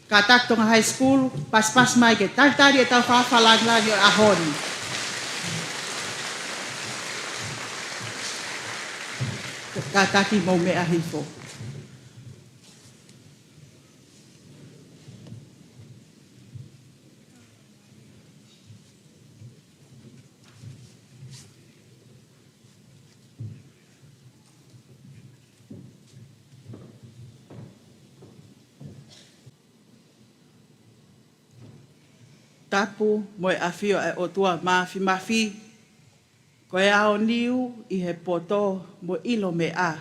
Katak Tonga High School, pas mai ke tartari e tau whawhalang o ahoni. Kataki mo me ahifo. Tapu mo e awhio e o tua mafi. Ko e ao niu i he poto mo ilo me a.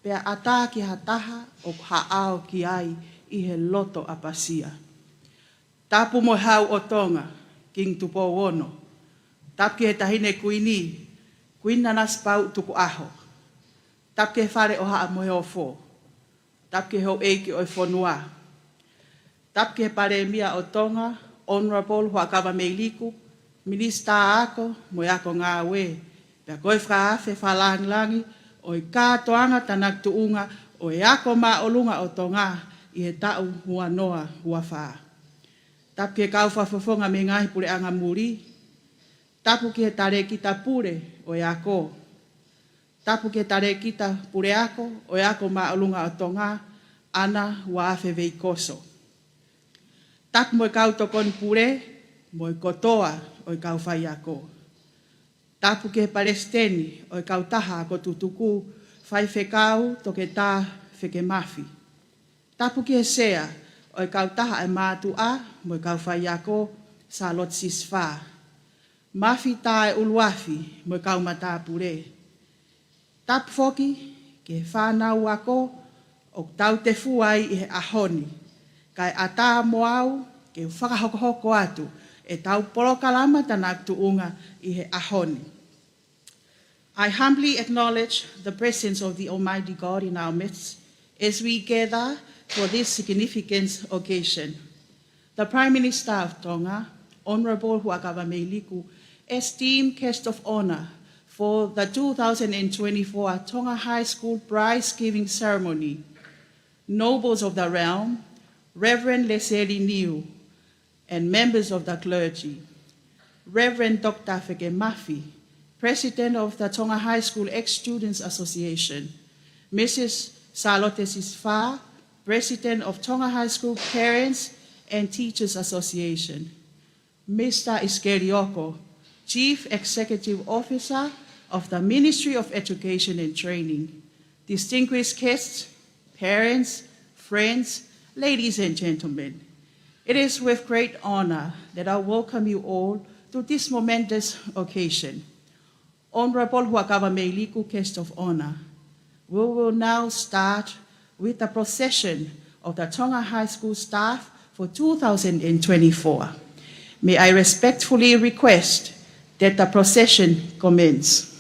Pea ata ki hataha o haao ki ai i he loto a pasia. Tapu mo hau o Tonga, king tupo wono. Tapu ki he tahine kuina nas pau tuku aho. Tapu ki he whare o haa mo he o fo. Tapu ki he ho eiki o e whonua. Tapu ki he pare mia o Tonga, Honorable Huakawa Meiliku, Minista ako, mo ako ngā we. Pea koe whaafe whalangi o i kātoanga tanak tuunga o i ako maolunga o Tonga i he tau hua noa hua whaa. Tapu ki he kau whawhawhonga me ngahi pure anga muri. Tapu ki he tare kita pure o i ako. Tapu ki he tare kita pure ako o i ako maolunga o Tonga ana hua afe veikoso. Tapu mo i kau tokon pure, mo i kotoa o i kau whai ako. Tapu ke Palestini o i kau taha ko tutuku whai whekau to ke tā wheke mafi. Tapu ke sea o i kau taha e mātu a mo i kau whai ako sa lot siswha. Mafi tā e uluafi mo i kau mata pure. Tapu foki ke whanau ako o tau te fuai i he ahoni. Kai ata moau ke whakahokohoko atu e tau porokalama tanak tuunga i he ahoni. I humbly acknowledge the presence of the Almighty God in our midst as we gather for this significant occasion. The Prime Minister of Tonga, Honorable Huakawa Meiliku, esteemed guest of honor for the 2024 Tonga High School prize-giving ceremony, nobles of the realm, Reverend Leslie Niu, and members of the clergy, Reverend Dr. Feke Mafi, President of the Tonga High School Ex-Students Association, Mrs. Salote Sisfa, President of Tonga High School Parents and Teachers Association, Mr. Iskerioko, Chief Executive Officer of the Ministry of Education and Training, distinguished guests, parents, friends, ladies and gentlemen, it is with great honor that I welcome you all to this momentous occasion. Honorable Huakawa Meiliku, guest of honor, we will now start with the procession of the Tonga High School staff for 2024. May I respectfully request that the procession commence.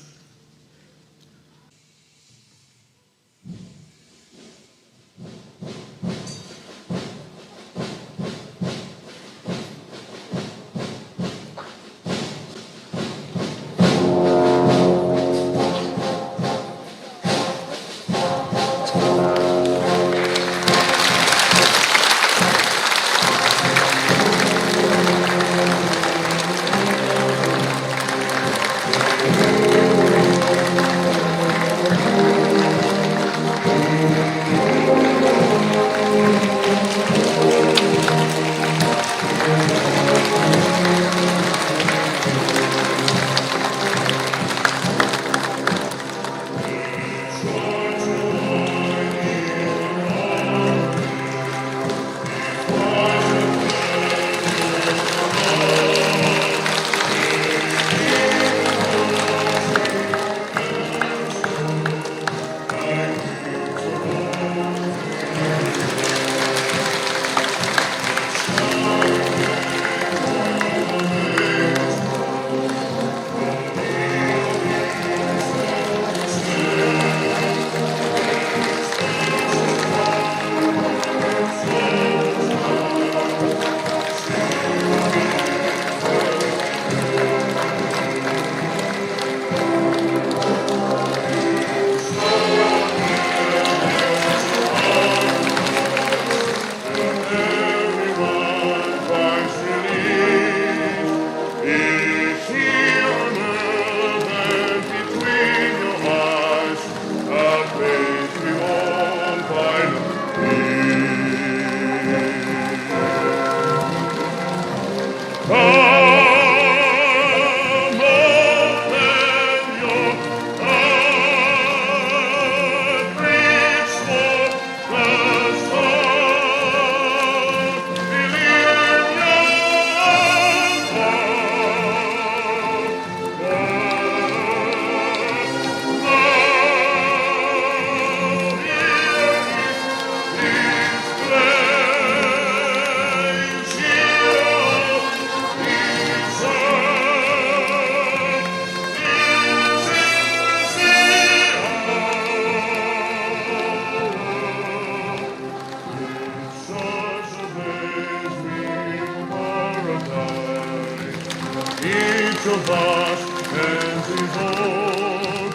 Each of us hands his own.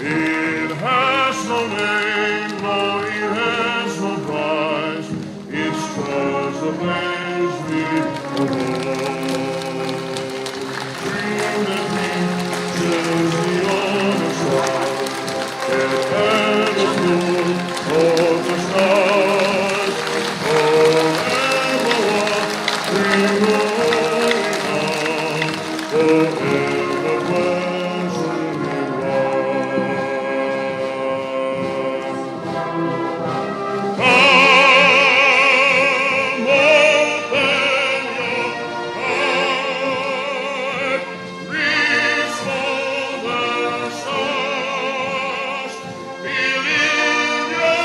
It has no name, no, it has no price. It's just a place we belong. Dream that reaches the other side. It has a view of the stars. Forever walk, we will forever blessed be Come, open your heart, reach for the stars, believe your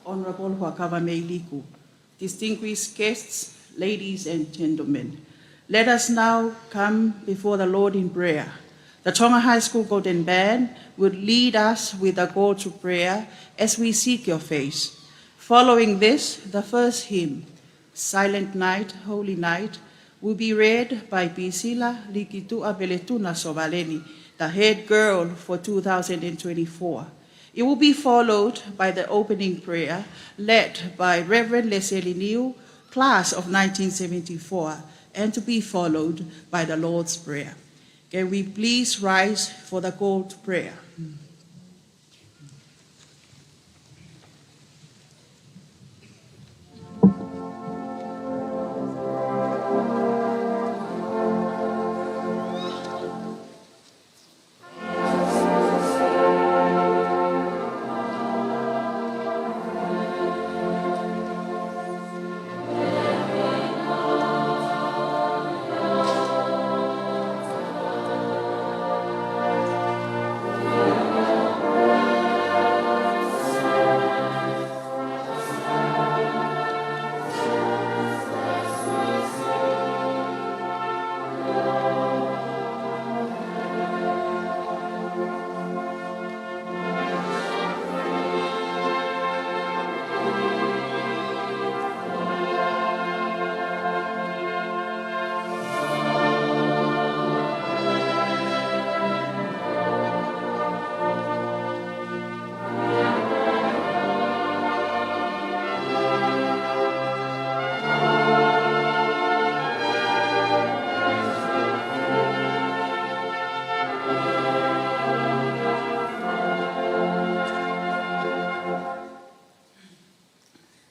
Honorable Wakava Meiliku, distinguished guests, ladies and gentlemen, let us now come before the Lord in prayer. The Tonga High School Golden Band will lead us with a call to prayer as we seek your face. Following this, the first hymn, Silent Night, Holy Night, will be read by Pisila Likitua Beletuna Sovaleni, the head girl for 2024. It will be followed by the opening prayer led by Reverend Leslie Niu, class of 1974, and to be followed by the Lord's Prayer. Can we please rise for the call to prayer?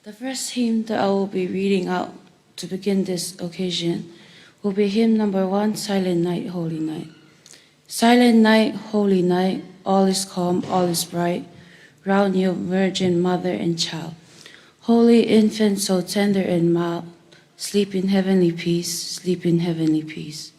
The first hymn that I will be reading out to begin this occasion will be hymn number 1, Silent Night, Holy Night. Silent night, holy night, all is calm, all is bright, round you, Virgin Mother and Child. Holy infant, so tender and mild, sleep in heavenly peace, sleep in heavenly peace.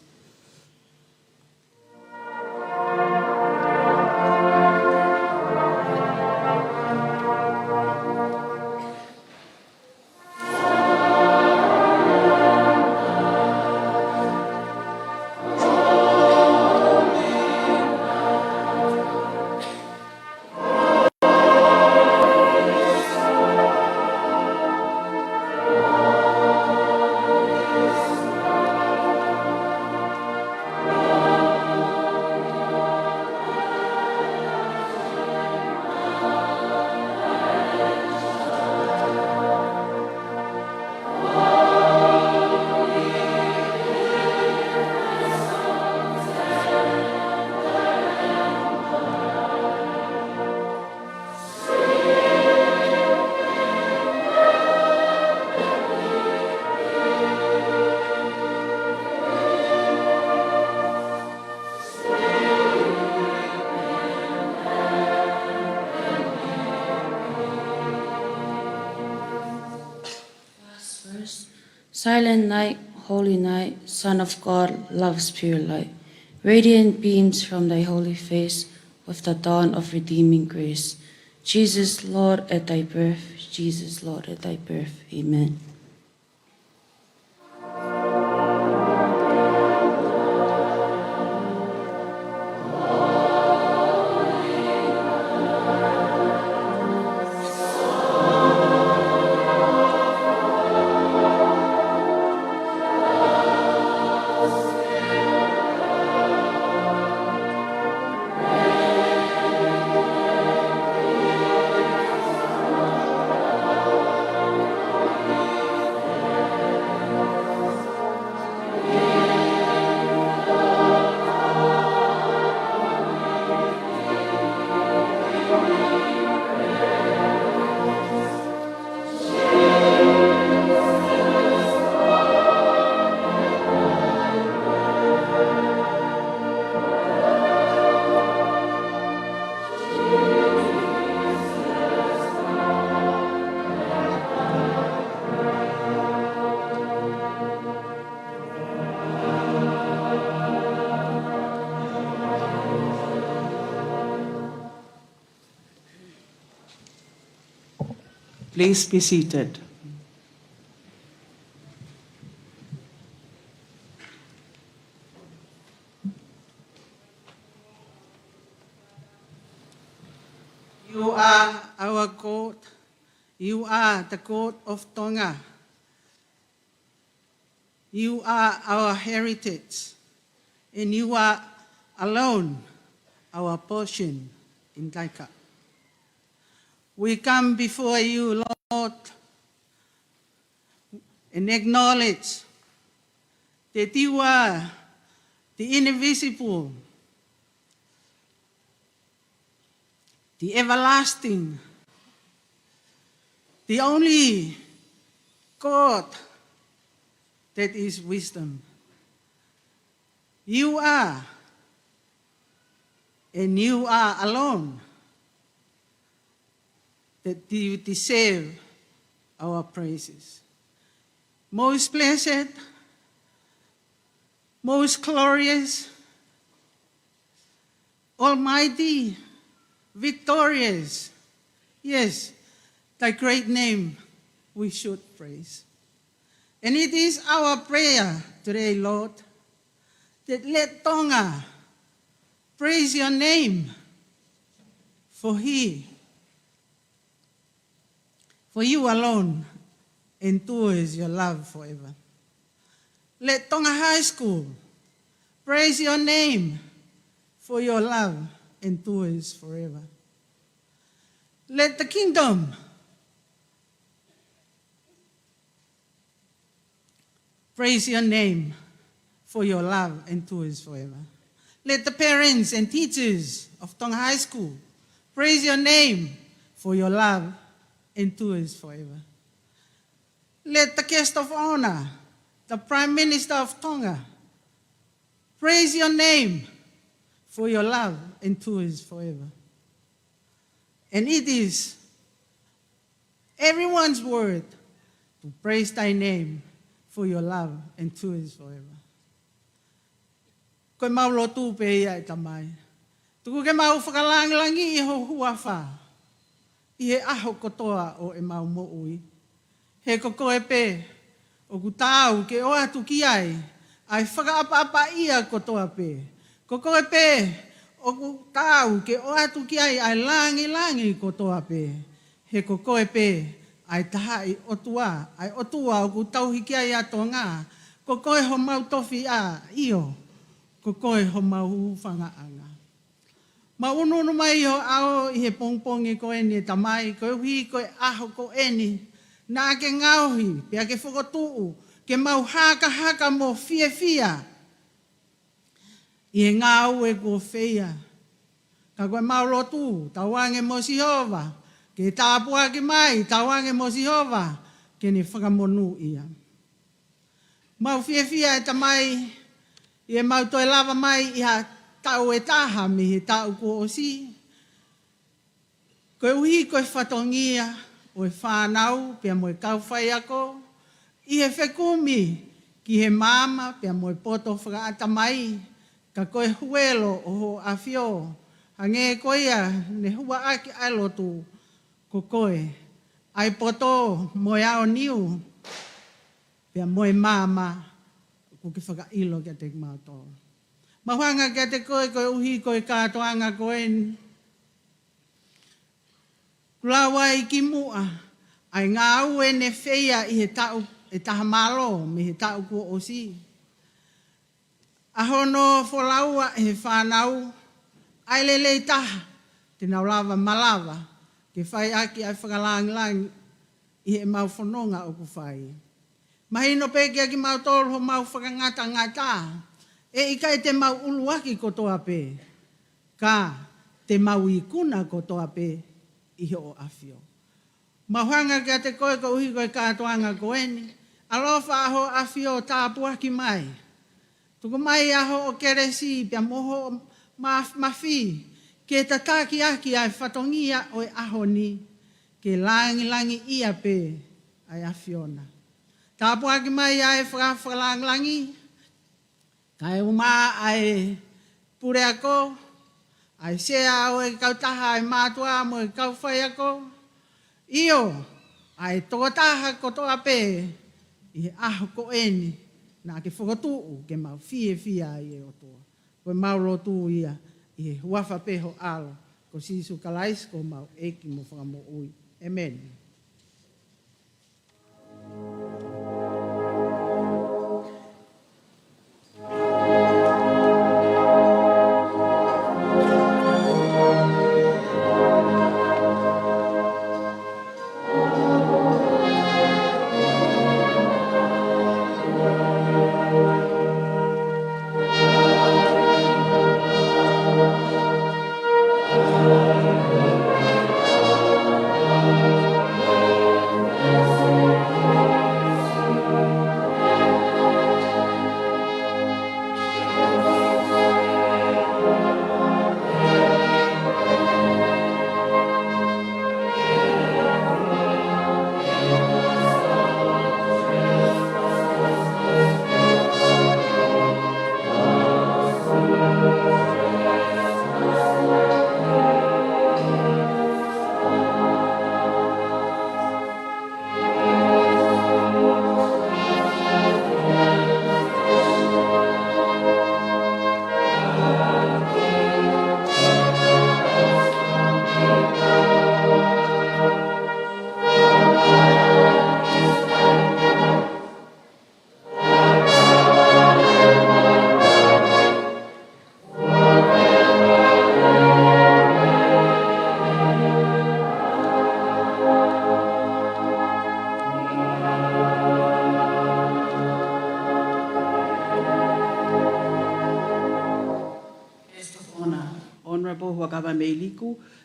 Silent night, holy night, Son of God, love's pure light. Radiant beams from thy holy face with the dawn of redeeming grace. Jesus, Lord, at thy birth, Jesus, Lord, at thy birth. Amen. Please be seated. You are our God. You are the God of Tonga. You are our heritage, and you are alone our portion in Taika. We come before you, Lord, and acknowledge that you are the invisible, the everlasting, the only God that is wisdom. You are, and you are alone, that you deserve our praises. Most blessed, most glorious, almighty, victorious. Yes, thy great name we should praise. And it is our prayer today, Lord, that let Tonga praise your name, for you alone endures your love forever. Let Tonga High School praise your name, for your love endures forever. Let the kingdom praise your name, for your love endures forever. Let the parents and teachers of Tonga High School praise your name, for your love endures forever. Let the guest of honor, the Prime Minister of Tonga, praise your name, for your love endures forever. And it is everyone's word to praise thy name, for your love endures forever. Koe mau lotu pe ia e tamai. Tuku ke mau whakalangilangi I ho huawha. I he aho kotoa o e mau mo ui. He kokoe pe, o ku tāu ke o atu ki ai whakaapa ia kotoa pe. Kokoe pe, o ku tāu ke o atu ki ai langi kotoa pe. He kokoe pe, ai taha I otua o ku tauhiki ai ato ngā. Kokoe ho mau tofi a io. Kokoe ho mau whangaanga. Ma ununu mai ho ao I he pongpongi ko eni e tamai, ko hui ko aho ko eni. Nā ke ngauhi, pia ke whakotuu, ke mau haka mo fia. I he ngau e ko whia. Ka koe mau lotu, tawange mo Sihova. Ke tāpua ke mai, tawange mo Sihova. Ke ne whakamonu ia. Mau fia e tamai, I e mau toi lava mai I ha tau e taha me he tau ko o si. Koe uhi koe whatongia, o e whanau, pia mo e kau whai ako, I he whekumi ki he mama pia moe poto whakaata mai, ka koe huelo o ho awhio, hange koia ne hua aki ailotu ko koe. Ai poto moe ao niu, pia moe mama ko ki whakailo kia te mātou. Mahuanga kia te koe uhi koe kātoanga koe ni. Kulawa i ki mua, ai ngā ue ne whea i he tau e taha malo me he tau kua o si. Ahono wholaua e he whanau, ai lele taha, te nau lava malava, ke whai aki ai whakalangi i he mau whanonga o ku whai. Mahino peke aki mau tolu ho mau whakangata ngata, e ika e te mau uluaki kotoa pe, ka te mau ikuna kotoa pe i he o awhio. Mahuanga kia te koe ko uhi koe kātoanga koeni, alofa aho awhio tāpuaki mai. Tuku mai aho o keresi pia moho mawhi, ke tataki aki ai whatongia o e aho ni, ke langi ia pe ai awhiona. Tāpuaki mai ai whakalangi, kai uma ai pure ako, ai sea o e kautaha ai mātua mo e kauwhai ako, io ai tokotaha kotoa pe, i he aho ko eni, nā ke whakatuu ke mau fie ai e o toa. Koe mau lotu ia, i he huafa peho alo, ko sisu kalais ko mau eki mo whakamo ui. Amen.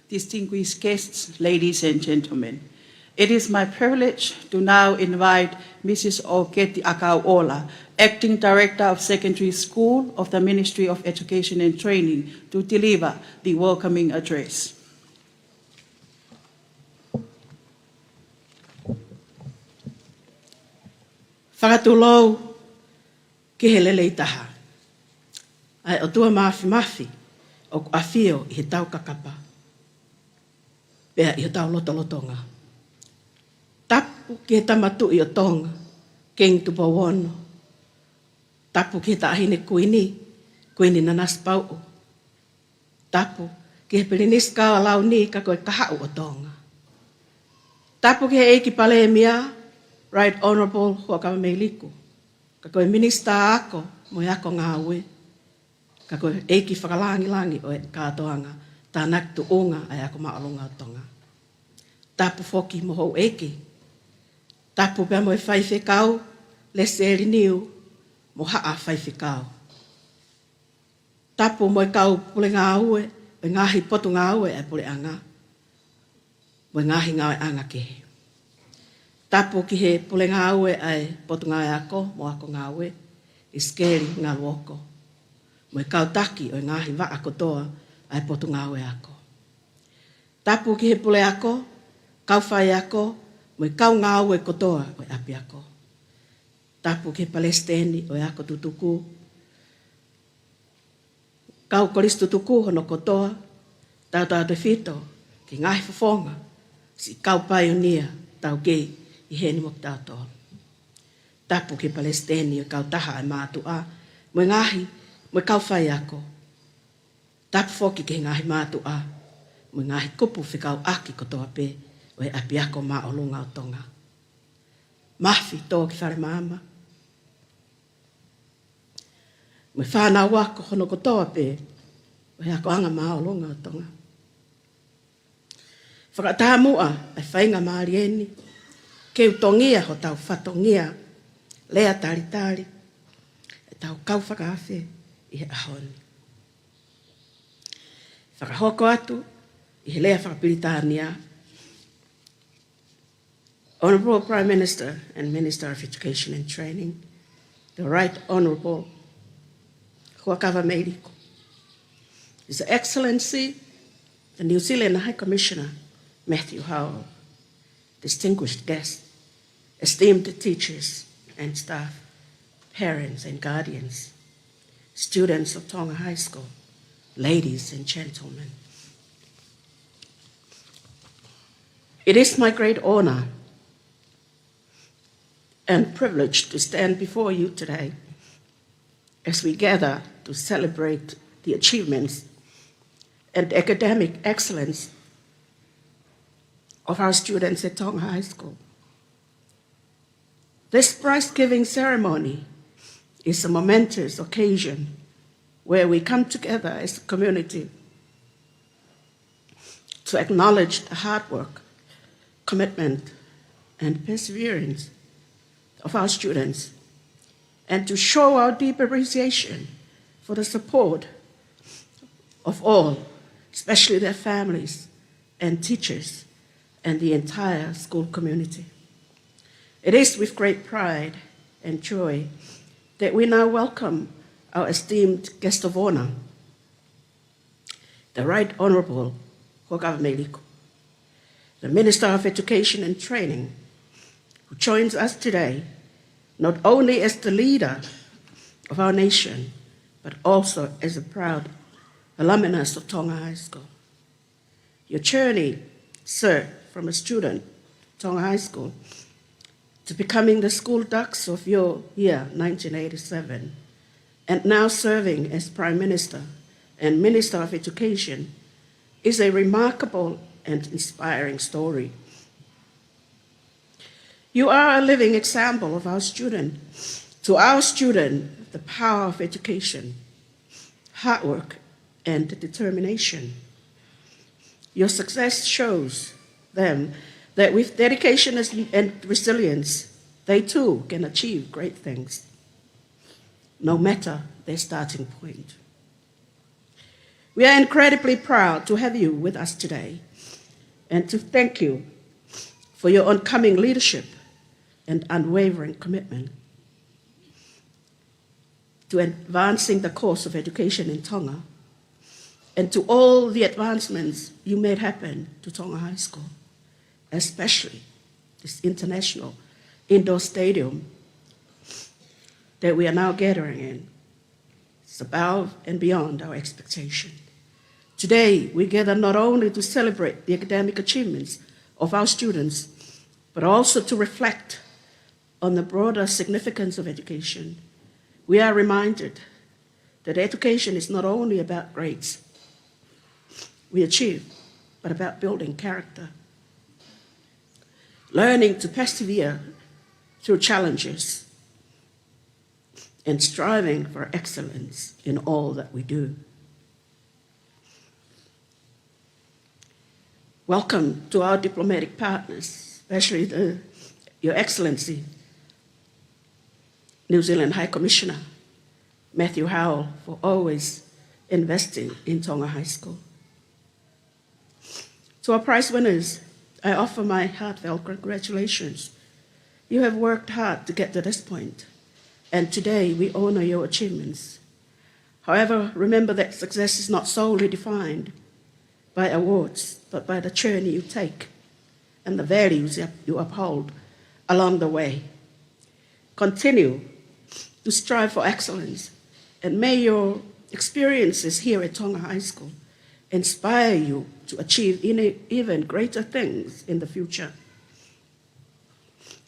Distinguished guests, ladies and gentlemen. It is my privilege to now invite Mrs. Oketi Akauola, Acting Director of Secondary School of the Ministry of Education and Training, to deliver the welcoming address. Whakatulou ki he lele i taha. Ai o tua mafi o awhio i he tau kakapa. Pea i he tau lotolotonga. Tapu ki he tamatu i o Tonga, King Tupawono. Tapu ki he taahine kuini na naspau. Tapu ki he peliniska lau ni ka koe kahau o Tonga. Tapu ki he eiki pale mia, Right Honourable Huakamameiliku. Ka koe minista ako, mo ako ngāwe. Ka koe eiki whakalangi o e kātoanga, tānak tu unga ai ako maalonga o Tonga. Tapu foki mo hou eki. Tapu pia mo e whaiwhekau, le seri niu, mo haa whaiwhekau. Tapu mo e kau pule ngā ue, o ngāhi potu ngā ue e pule anga. Mo e ngāhi ngā ue anga kehe. Tapu ki he pule ngā ue ai potu ngā ako, mo ako ngā ue, i skeri ngā luoko. Mo e kau taki o ngāhi wa ako toa ai potu ngā ue ako. Tapu ki he pule ako, kau whai ako, mo e kau ngā ue kotoa o api ako. tapu ke Palestini o ako tutuku. Kau kolis tutuku hono kotoa, tau te fito, ki ngai fafonga, si kau pioneer, tau kei i heni mok tau toa. Tapu ke Palestini o kau taha e mātua, mo ngahi, mo kau whai ako. Tapu foki ke ngahi mātua, mo ngahi kupu whikau aki kotoa pe, o e api ako mā o lunga o Tonga. Mafi tō ki whare māma. Me whānau wako hono kotoa pe, o e ako anga mā o lunga o Tonga. Whakatāmua ai whainga maari eni, keu tongia ho tau whatongia, lea tari, e tau kau whakawhi i he ahoni. Whakahoko atu, i he lea whakapiritānia, Honourable Prime Minister and Minister of Education and Training, the Right Honourable Huakava Meiriko, His Excellency, the New Zealand High Commissioner, Matthew Howell, distinguished guests, esteemed teachers and staff, parents and guardians, students of Tonga High School, ladies and gentlemen. It is my great honor and privilege to stand before you today as we gather to celebrate the achievements and academic excellence of our students at Tonga High School. This prize-giving ceremony is a momentous occasion where we come together as a community to acknowledge the hard work, commitment, and perseverance of our students, and to show our deep appreciation for the support of all, especially their families and teachers and the entire school community. It is with great pride and joy that we now welcome our esteemed guest of honor, the Right Honourable Huakava Meiriko, the Minister of Education and Training, who joins us today not only as the leader of our nation, but also as a proud alumnus of Tonga High School. Your journey, sir, from a student at Tonga High School to becoming the school dux of your year, 1987, and now serving as Prime Minister and Minister of Education, is a remarkable and inspiring story. You are a living example of our student. To our student, the power of education, hard work, and determination. Your success shows them that with dedication and resilience, they too can achieve great things, no matter their starting point. We are incredibly proud to have you with us today and to thank you for your oncoming leadership and unwavering commitment to advancing the course of education in Tonga and to all the advancements you made happen to Tonga High School, especially this international indoor stadium that we are now gathering in. It's above and beyond our expectation. Today, we gather not only to celebrate the academic achievements of our students, but also to reflect on the broader significance of education. We are reminded that education is not only about grades we achieve, but about building character, learning to persevere through challenges, and striving for excellence in all that we do. Welcome to our diplomatic partners, especially Your Excellency, New Zealand High Commissioner Matthew Howell, for always investing in Tonga High School. To our prize winners, I offer my heartfelt congratulations. You have worked hard to get to this point, and today we honor your achievements. However, remember that success is not solely defined by awards, but by the journey you take and the values you uphold along the way. continue to strive for excellence, and may your experiences here at Tonga High School inspire you to achieve even greater things in the future.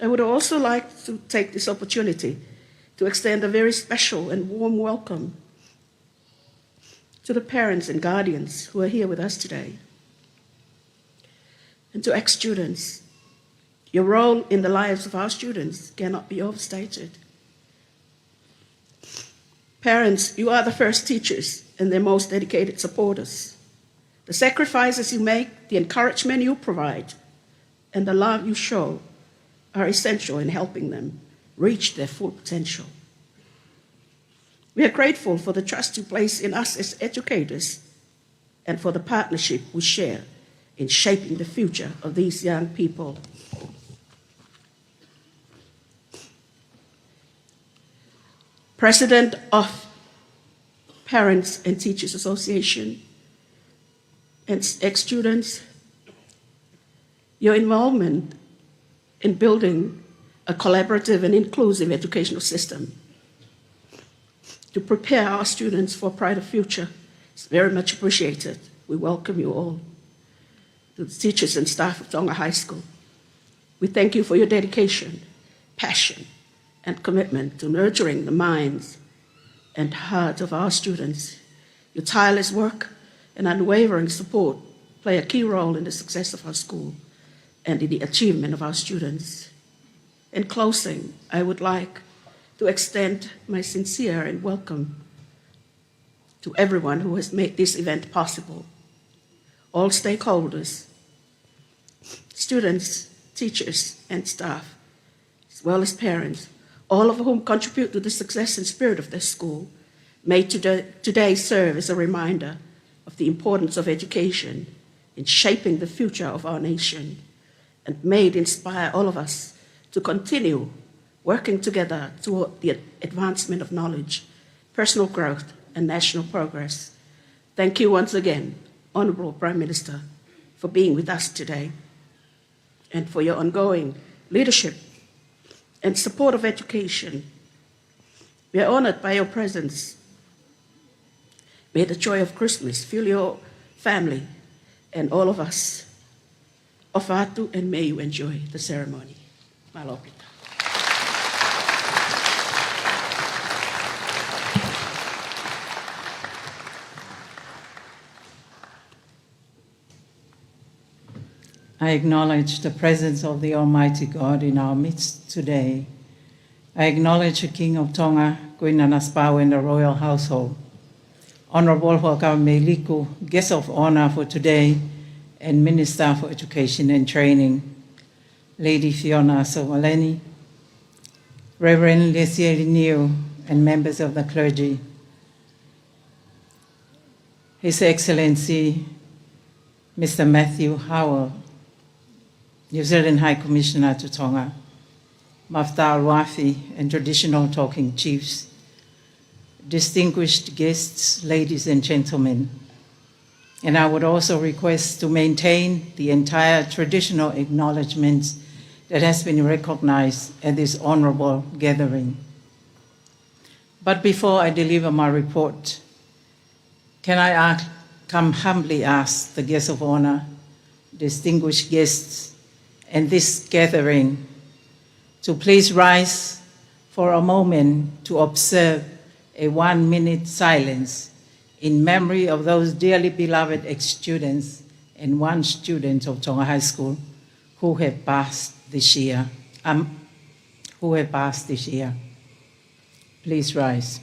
I would also like to take this opportunity to extend a very special and warm welcome to the parents and guardians who are here with us today. And to ex-students, your role in the lives of our students cannot be overstated. Parents, you are the first teachers and their most dedicated supporters. The sacrifices you make, the encouragement you provide, and the love you show are essential in helping them reach their full potential. We are grateful for the trust you place in us as educators and for the partnership we share in shaping the future of these young people. President of Parents and Teachers Association and ex-students, your involvement in building a collaborative and inclusive educational system to prepare our students for a brighter future is very much appreciated. We welcome you all. To the teachers and staff of Tonga High School, we thank you for your dedication, passion, and commitment to nurturing the minds and hearts of our students. Your tireless work and unwavering support play a key role in the success of our school and in the achievement of our students. In closing, I would like to extend my sincere and welcome to everyone who has made this event possible, all stakeholders, students, teachers, and staff, as well as parents, all of whom contribute to the success and spirit of this school. May today serve as a reminder of the importance of education in shaping the future of our nation, and may it inspire all of us to continue working together toward the advancement of knowledge, personal growth, and national progress. Thank you once again, Honorable Prime Minister, for being with us today and for your ongoing leadership and support of education. We are honored by your presence. May the joy of Christmas fill your family and all of us. Ofatu, and may you enjoy the ceremony. Malopita. I acknowledge the presence of the Almighty God in our midst today. I acknowledge the King of Tonga, Queen Anaspau, and the royal household. Honorable Ho'okameliku, guest of honor for today, and Minister for Education and Training, Lady Fiona Somaleni, Reverend Lesia New, and members of the clergy. His Excellency, Mr. Matthew Howell, New Zealand High Commissioner to Tonga, Mafta Alwafi, and traditional talking chiefs, distinguished guests, ladies and gentlemen. And I would also request to maintain the entire traditional acknowledgements that has been recognized at this honorable gathering. But before I deliver my report, can I humbly ask the guests of honor, distinguished guests, and this gathering to please rise for a moment to observe a 1-minute silence in memory of those dearly beloved ex-students and one student of Tonga High School who have passed this year. Please rise.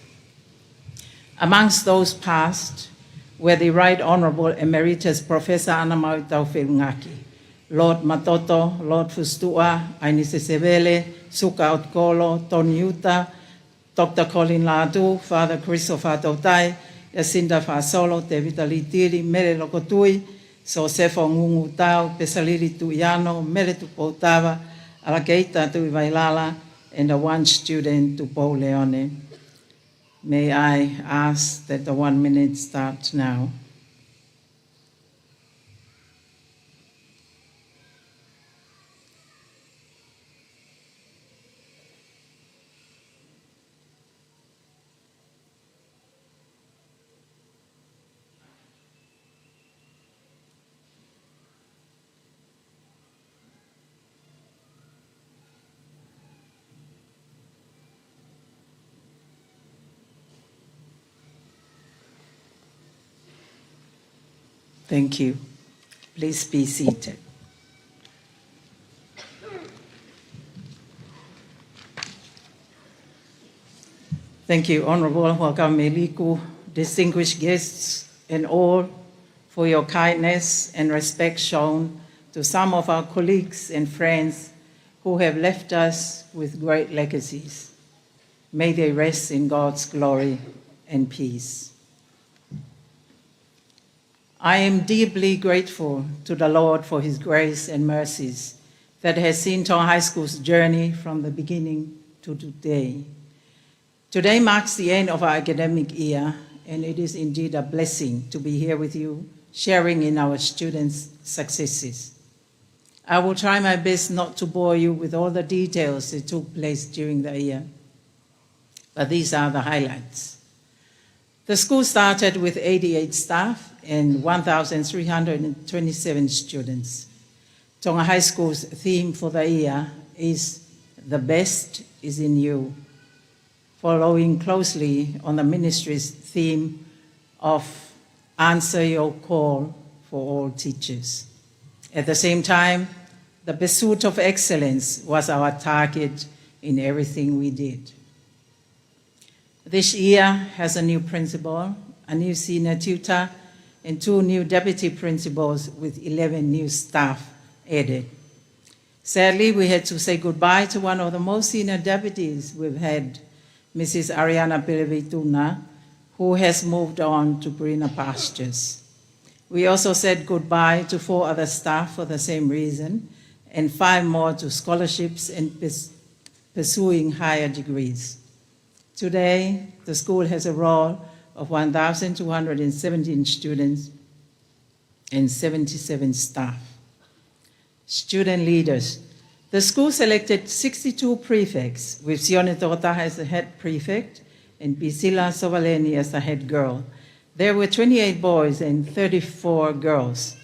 Amongst those passed were the Right Honorable Emeritus Professor Anamau Taufilngaki, Lord Matoto, Lord Fustua, Ainise Sevele, Suka Otkolo, Tony Uta, Dr. Colin Latu, Father Christopher Tautai, Jacinda Fasolo, Te Vitali Tiri, Mere Lokotui, Sosefo Ngungu Tau, Pesaliri Tuyano, Mere Tupotava, Alakeita Tuivailala, and the one student to Paul Leone. May I ask that the 1 minute starts now. Thank you. Please be seated. Thank you, Honorable Wakameliku, distinguished guests, and all for your kindness and respect shown to some of our colleagues and friends who have left us with great legacies. May they rest in God's glory and peace. I am deeply grateful to the Lord for his grace and mercies that has seen Tonga High School's journey from the beginning to today. Today marks the end of our academic year, and it is indeed a blessing to be here with you, sharing in our students' successes. I will try my best not to bore you with all the details that took place during the year, but these are the highlights. The school started with 88 staff and 1,327 students. Tonga High School's theme for the year is "The best is in you," following closely on the ministry's theme of "Answer your call for all teachers." At the same time, the pursuit of excellence was our target in everything we did. This year has a new principal, a new senior tutor, and 2 new deputy principals with 11 new staff added. Sadly, we had to say goodbye to one of the most senior deputies we've had, Mrs. Ariana Pilevituna, who has moved on to greener pastures. We also said goodbye to 4 other staff for the same reason, and 5 more to scholarships and pursuing higher degrees. Today, the school has a roll of 1,217 students and 77 staff. Student leaders. The school selected 62 prefects, with Sione Tota as the head prefect and Pisila Sovaleni as the head girl. There were 28 boys and 34 girls.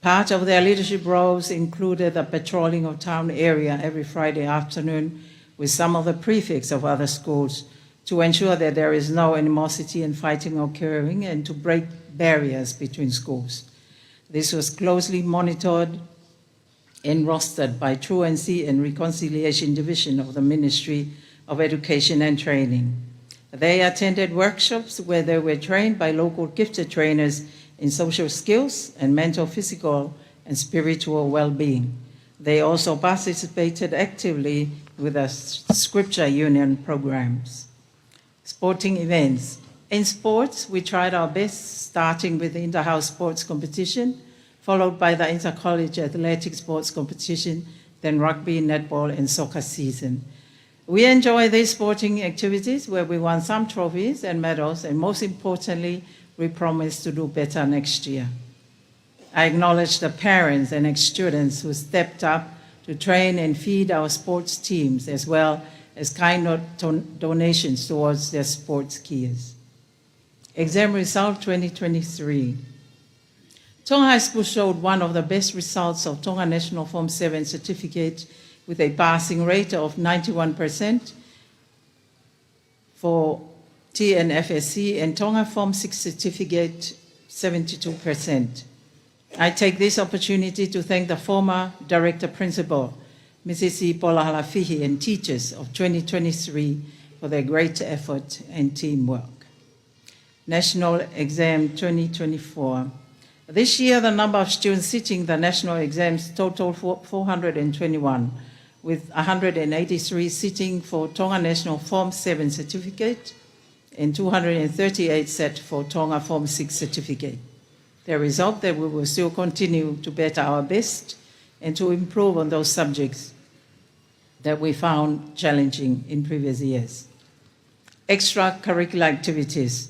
Part of their leadership roles included the patrolling of town area every Friday afternoon with some of the prefects of other schools to ensure that there is no animosity and fighting occurring and to break barriers between schools. This was closely monitored and rostered by Truancy and Reconciliation Division of the Ministry of Education and Training. They attended workshops where they were trained by local gifted trainers in social skills and mental, physical, and spiritual well-being. They also participated actively with the Scripture Union programs. Sporting events. In sports, we tried our best, starting with the inter-house sports competition, followed by the inter-college athletic sports competition, then rugby, netball, and soccer season. We enjoy these sporting activities where we won some trophies and medals, and most importantly, we promise to do better next year. I acknowledge the parents and ex-students who stepped up to train and feed our sports teams, as well as kind donations towards their sports gears. Exam result 2023. Tonga High School showed one of the best results of Tonga National Form 7 certificate with a passing rate of 91% for TNFSC and Tonga Form 6 certificate 72%. I take this opportunity to thank the former Director Principal, Mrs. Paula, and teachers of 2023 for their great effort and teamwork. National Exam 2024. This year, the number of students sitting the national exams totaled 421, with 183 sitting for Tonga National Form 7 certificate and 238 set for Tonga Form 6 certificate. The result that we will still continue to better our best and to improve on those subjects that we found challenging in previous years. Extracurricular activities.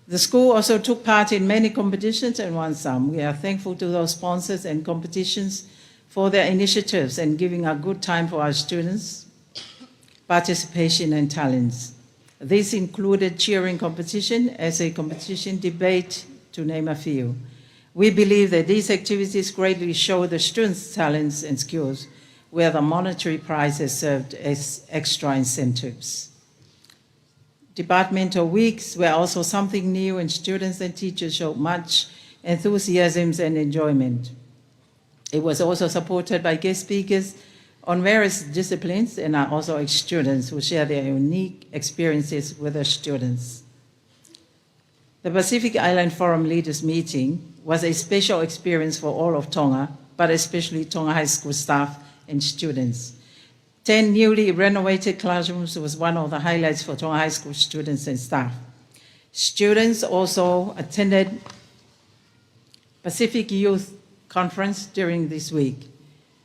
The school also took part in many competitions and won some. We are thankful to those sponsors and competitions for their initiatives and giving a good time for our students' participation and talents. These included cheering competition, essay competition, debate, to name a few. We believe that these activities greatly show the students' talents and skills, where the monetary prizes served as extra incentives. Departmental weeks were also something new, and students and teachers showed much enthusiasm and enjoyment. It was also supported by guest speakers on various disciplines and are also ex-students who share their unique experiences with the students. The Pacific Island Forum Leaders Meeting was a special experience for all of Tonga, but especially Tonga High School staff and students. 10 newly renovated classrooms was one of the highlights for Tonga High School students and staff. Students also attended Pacific Youth Conference during this week,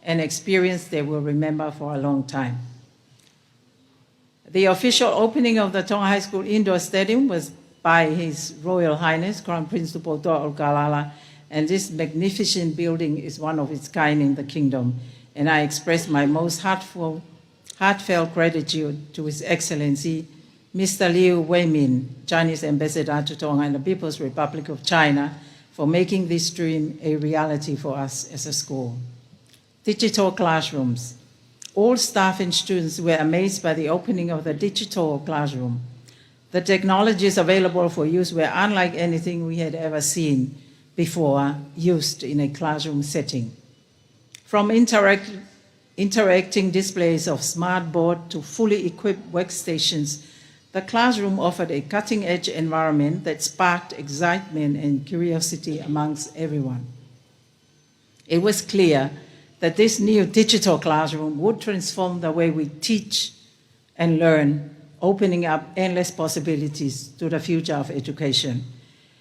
an experience they will remember for a long time. The official opening of the Tonga High School Indoor Stadium was by His Royal Highness, Crown Prince Tupotoa Olkalala, and this magnificent building is one of its kind in the kingdom, and I express my most heartfelt gratitude to His Excellency, Mr. Liu Weimin, Chinese Ambassador to Tonga and the People's Republic of China, for making this dream a reality for us as a school. Digital classrooms. All staff and students were amazed by the opening of the digital classroom. The technologies available for use were unlike anything we had ever seen before used in a classroom setting. From interacting displays of smart board to fully equipped workstations, the classroom offered a cutting-edge environment that sparked excitement and curiosity amongst everyone. It was clear that this new digital classroom would transform the way we teach and learn, opening up endless possibilities to the future of education.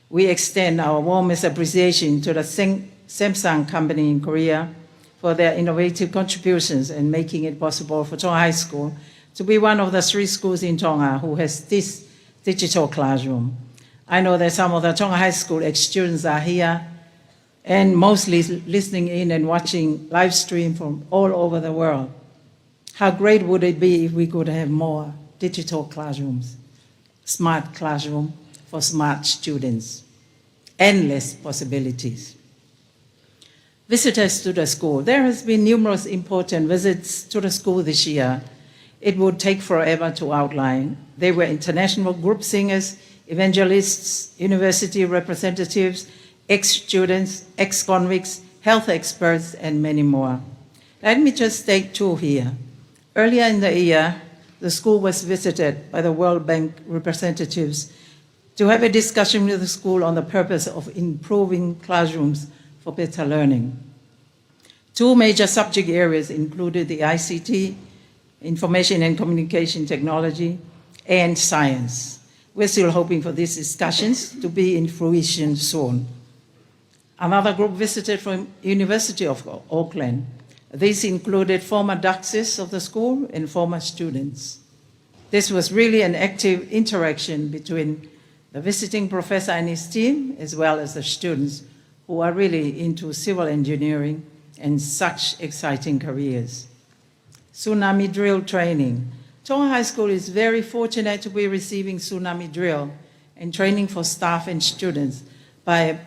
We extend our warmest appreciation to the Samsung company in Korea for their innovative contributions and making it possible for Tonga High School to be one of the 3 schools in Tonga who has this digital classroom. I know that some of the Tonga High School ex-students are here and mostly listening in and watching live stream from all over the world. How great would it be if we could have more digital classrooms, smart classroom for smart students, endless possibilities. Visitors to the school. There has been numerous important visits to the school this year. It would take forever to outline. They were international group singers, evangelists, university representatives, ex-students, ex-convicts, health experts, and many more. Let me just take 2 here. Earlier in the year, the school was visited by the World Bank representatives to have a discussion with the school on the purpose of improving classrooms for better learning. 2 major subject areas included the ICT, Information and Communication Technology, and science. We're still hoping for these discussions to be in fruition soon. Another group visited from University of Auckland. These included former Duxes of the school and former students. This was really an active interaction between the visiting professor and his team, as well as the students who are really into civil engineering and such exciting careers. Tsunami drill training. Tonga High School is very fortunate to be receiving tsunami drill and training for staff and students by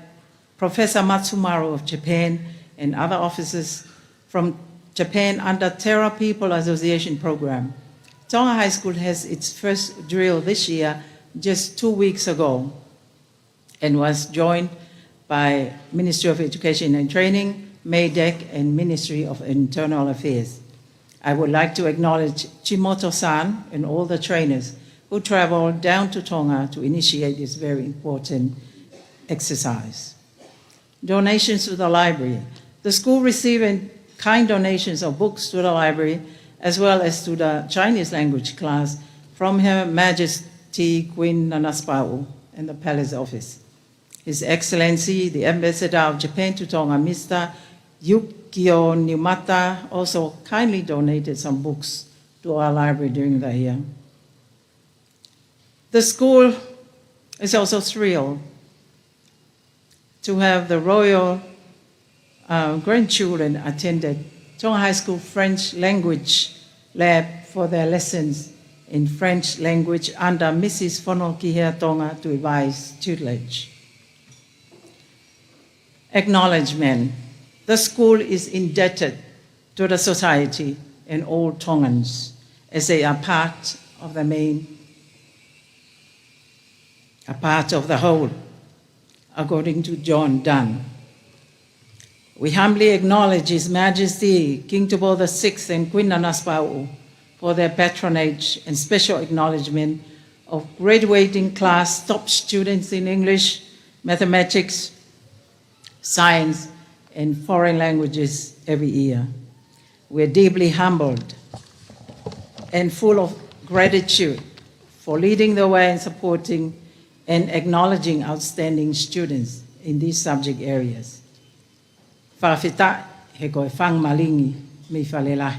Professor Matsumaru of Japan and other officers from Japan under Terra People Association program. Tonga High School has its first drill this year just 2 weeks ago and was joined by Ministry of Education and Training, MADEC, and Ministry of Internal Affairs. I would like to acknowledge Chimoto-san and all the trainers who traveled down to Tonga to initiate this very important exercise. Donations to the library. The school received kind donations of books to the library as well as to the Chinese language class from Her Majesty Queen Nanaspau in the Palace Office. His Excellency, the Ambassador of Japan to Tonga, Mr. Yukio Niumata, also kindly donated some books to our library during the year. The school is also thrilled to have the royal grandchildren attended Tonga High School French language lab for their lessons in French language under Mrs. Fonokihea Tonga to advise tutelage. Acknowledgement. The school is indebted to the society and all Tongans as they are part of the whole. according to John Donne. We humbly acknowledge His Majesty, King Tupou VI and Queen Nanaspau for their patronage and special acknowledgement of graduating class top students in English, mathematics, science, and foreign languages every year. We're deeply humbled and full of gratitude for leading the way and supporting and acknowledging outstanding students in these subject areas. Whawhita he koe whang malingi me whalelai.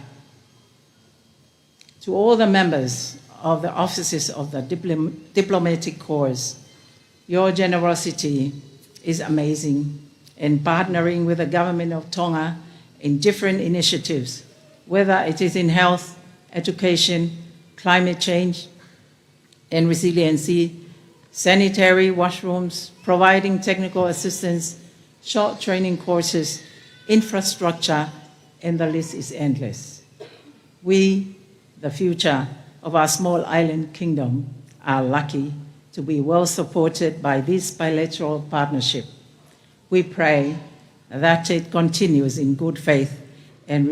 To all the members of the offices of the diplomatic corps, your generosity is amazing in partnering with the government of Tonga in different initiatives, whether it is in health, education, climate change, and resiliency, sanitary washrooms, providing technical assistance, short training courses, infrastructure, and the list is endless. We, the future of our small island kingdom, are lucky to be well supported by this bilateral partnership. We pray that it continues in good faith and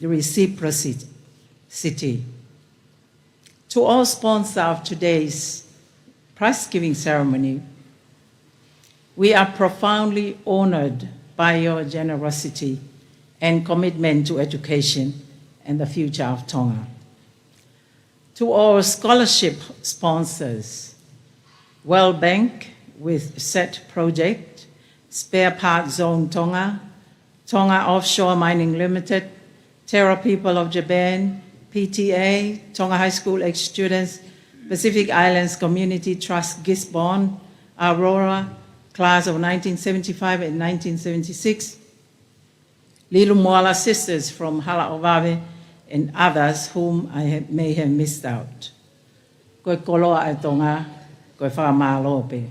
reciprocity. To all sponsors of today's prize-giving ceremony, we are profoundly honored by your generosity and commitment to education and the future of Tonga. To all scholarship sponsors, World Bank with SET Project, Spare Part Zone Tonga, Tonga Offshore Mining Limited, Terra People of Japan, PTA, Tonga High School ex-students, Pacific Islands Community Trust Gisborne, Aurora, class of 1975 and 1976, Lilu Moala sisters from Hala'ovave, and others whom I may have missed out. Koe koloa e Tonga, koe whaamalope.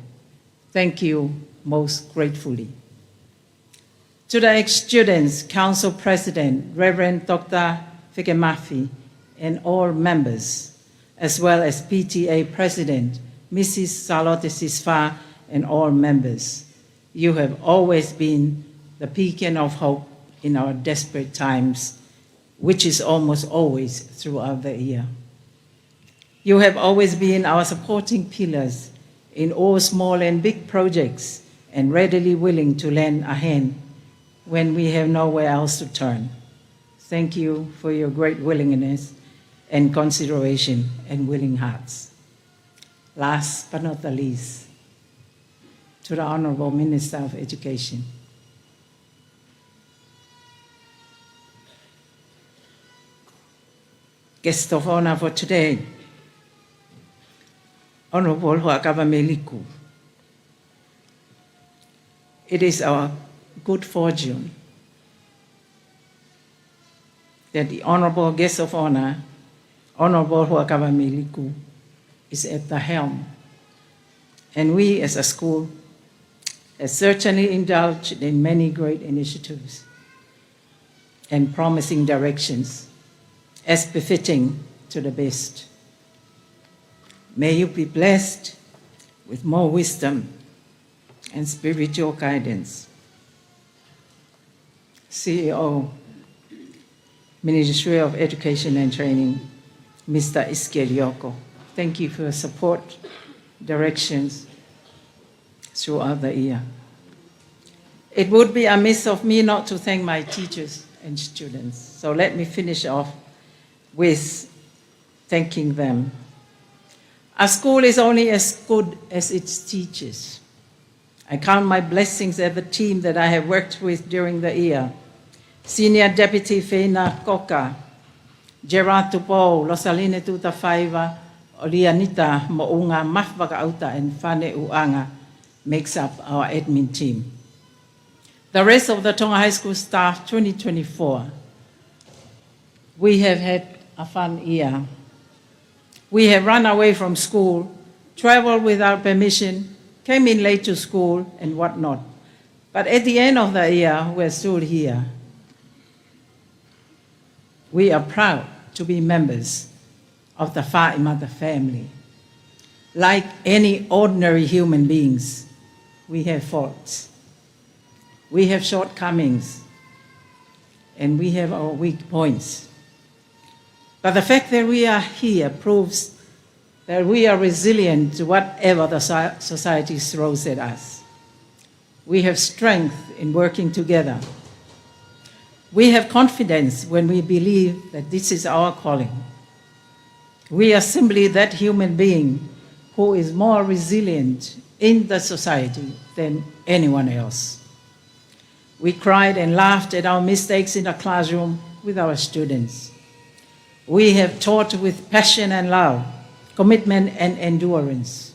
Thank you most gratefully. To the ex-students, Council President, Reverend Dr. Fikemafi, and all members, as well as PTA President, Mrs. Salote Sisfa, and all members, you have always been the beacon of hope in our desperate times, which is almost always throughout the year. You have always been our supporting pillars in all small and big projects and readily willing to lend a hand when we have nowhere else to turn. Thank you for your great willingness and consideration and willing hearts. Last but not the least, to the Honorable Minister of Education. Guest of honor for today, Honorable Huakava Meliku. It is our good fortune that the Honorable Guest of Honor, Honorable Huakava Meliku, is at the helm. And we as a school have certainly indulged in many great initiatives and promising directions as befitting to the best. May you be blessed with more wisdom and spiritual guidance. CEO, Ministry of Education and Training, Mr. Iskelioko. Thank you for your support, directions throughout the year. It would be amiss of me not to thank my teachers and students. So let me finish off with thanking them. Our school is only as good as its teachers. I count my blessings at the team that I have worked with during the year. Senior Deputy Feina Koka, Gerard Tupou, Losaline Tutafaiva, Olianita Mounga, Mafwaka Auta, and Fane Uanga makes up our admin team. The rest of the Tonga High School staff 2024, we have had a fun year. We have run away from school, traveled without permission, came in late to school, and whatnot. But at the end of the year, we're still here. We are proud to be members of the Whaimata family. Like any ordinary human beings, we have faults. We have shortcomings, and we have our weak points. But the fact that we are here proves that we are resilient to whatever the society throws at us. We have strength in working together. We have confidence when we believe that this is our calling. We are simply that human being who is more resilient in the society than anyone else. We cried and laughed at our mistakes in the classroom with our students. We have taught with passion and love, commitment and endurance.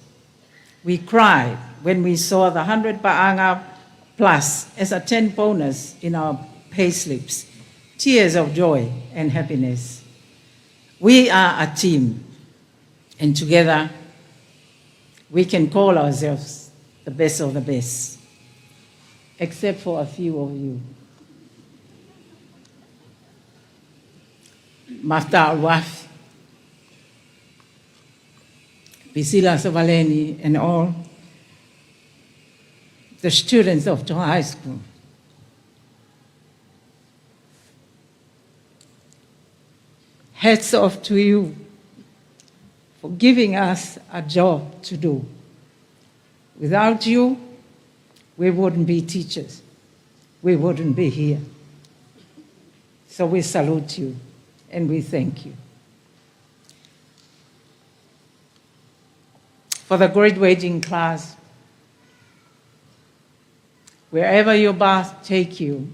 We cried when we saw the 100 pa'anga plus as a 10 bonus in our pay slips, tears of joy and happiness. We are a team, and together we can call ourselves the best of the best, except for a few of you. Mafta Alwaf, Bisila Savaleni, and all the students of Tonga High School. Hats off to you for giving us a job to do. Without you, we wouldn't be teachers. We wouldn't be here. So we salute you and we thank you. For the graduating class, wherever your path take you,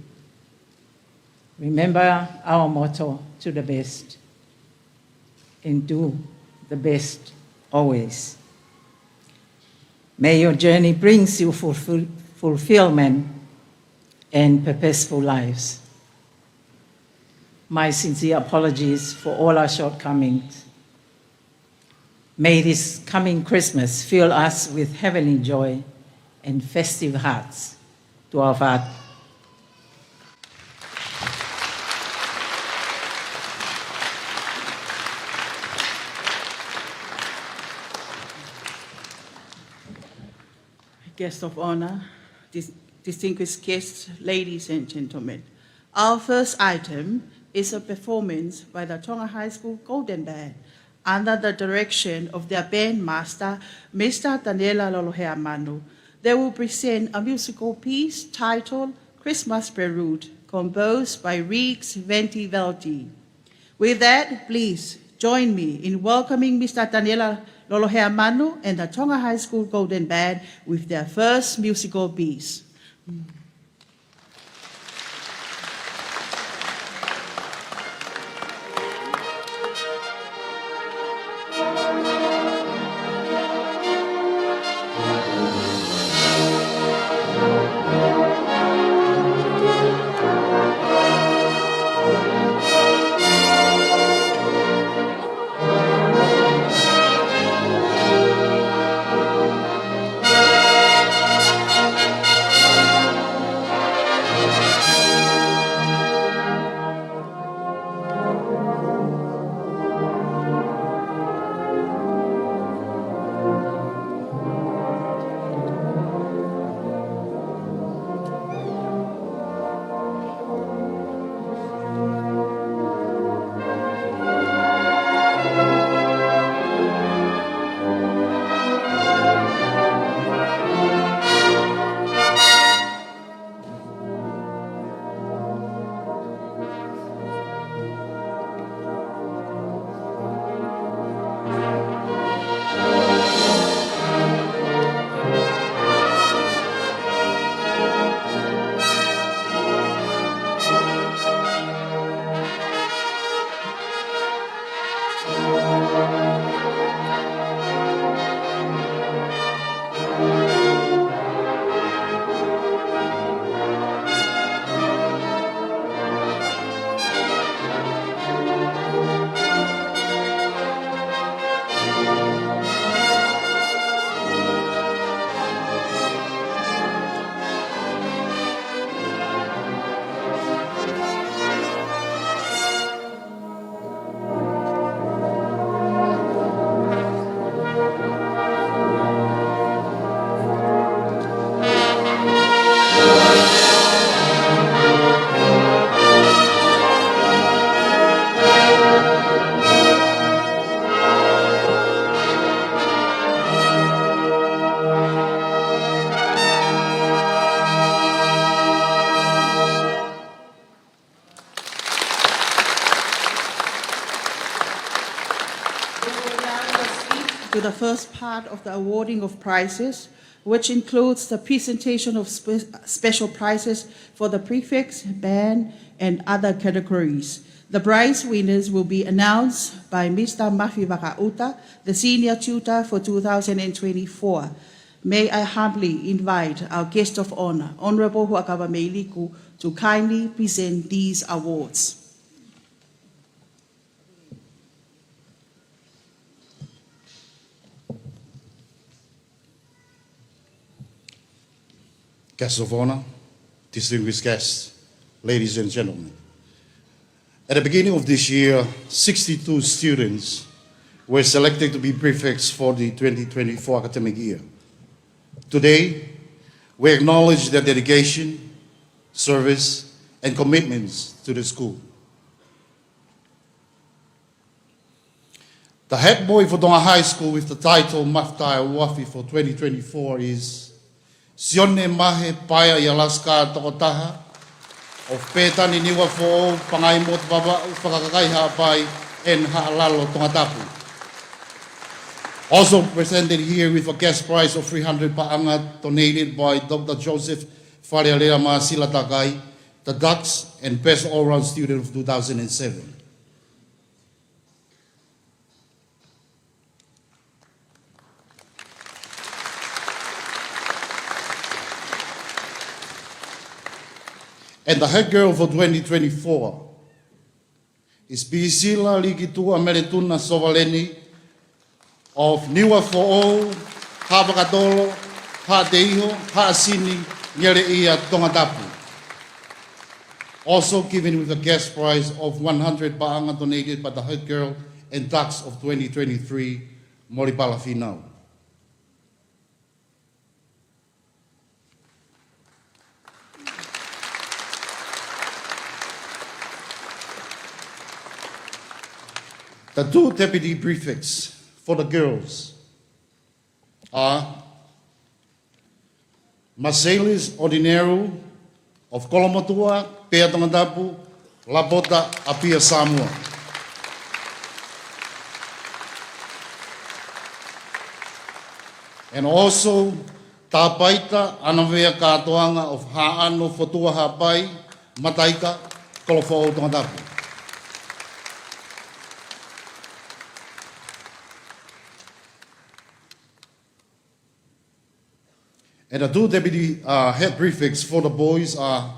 remember our motto, to the best, and do the best always. May your journey bring you fulfillment and purposeful lives. My sincere apologies for all our shortcomings. May this coming Christmas fill us with heavenly joy and festive hearts. To our Father. Guests of honor, distinguished guests, ladies and gentlemen. Our first item is a performance by the Tonga High School Golden Band under the direction of their band master, Mr. Daniela Lolohea Manu. They will present a musical piece titled Christmas Prelude, composed by Reeks Venti Velti. With that, please join me in welcoming Mr. Daniela Lolohea Manu and the Tonga High School Golden Band with their first musical piece. the first part of the awarding of prizes, which includes the presentation of special prizes for the prefix, band, and other categories. The prize winners will be announced by Mr. Mafi Vakauta, the senior tutor for 2024. May I humbly invite our guest of honor, Honorable Huakava Meiliku, to kindly present these awards. Guests of honor, distinguished guests, ladies and gentlemen. At the beginning of this year, 62 students were selected to be prefects for the 2024 academic year. Today, we acknowledge their dedication, service, and commitments to the school. The head boy for Tonga High School with the title Maftai Wafi for 2024 is Sione Mahe Paya Yalaska Tokotaha of Petani Niwa Fo Pangai Mot Baba Upakakai Hapai and Haalalo Tongatapu. Also presented here with a cash prize of 300 paangat donated by Dr. Joseph Farialema Silatakai, the Ducks and Best All-Round Student of 2007. And the head girl for 2024 is Pisila Likitua Merituna Sovaleni of Niwa Fo'o, Habakatolo, Ha'Teiho, Ha'Asini, Nyere'ia Tongatapu. Also given with a cash prize of 100 paanga donated by the head girl and Ducks of 2023, Moripala Finau. The two deputy prefects for the girls are Marcelis Ordinero of Kolomotua, Pea Tongatapu, Labota, Apia Samoa. And also Tapaita Anavea Katoanga of Ha'ano Fotua Hapai, Mataika, Kolofo Tongatapu. And the two deputy head prefects for the boys are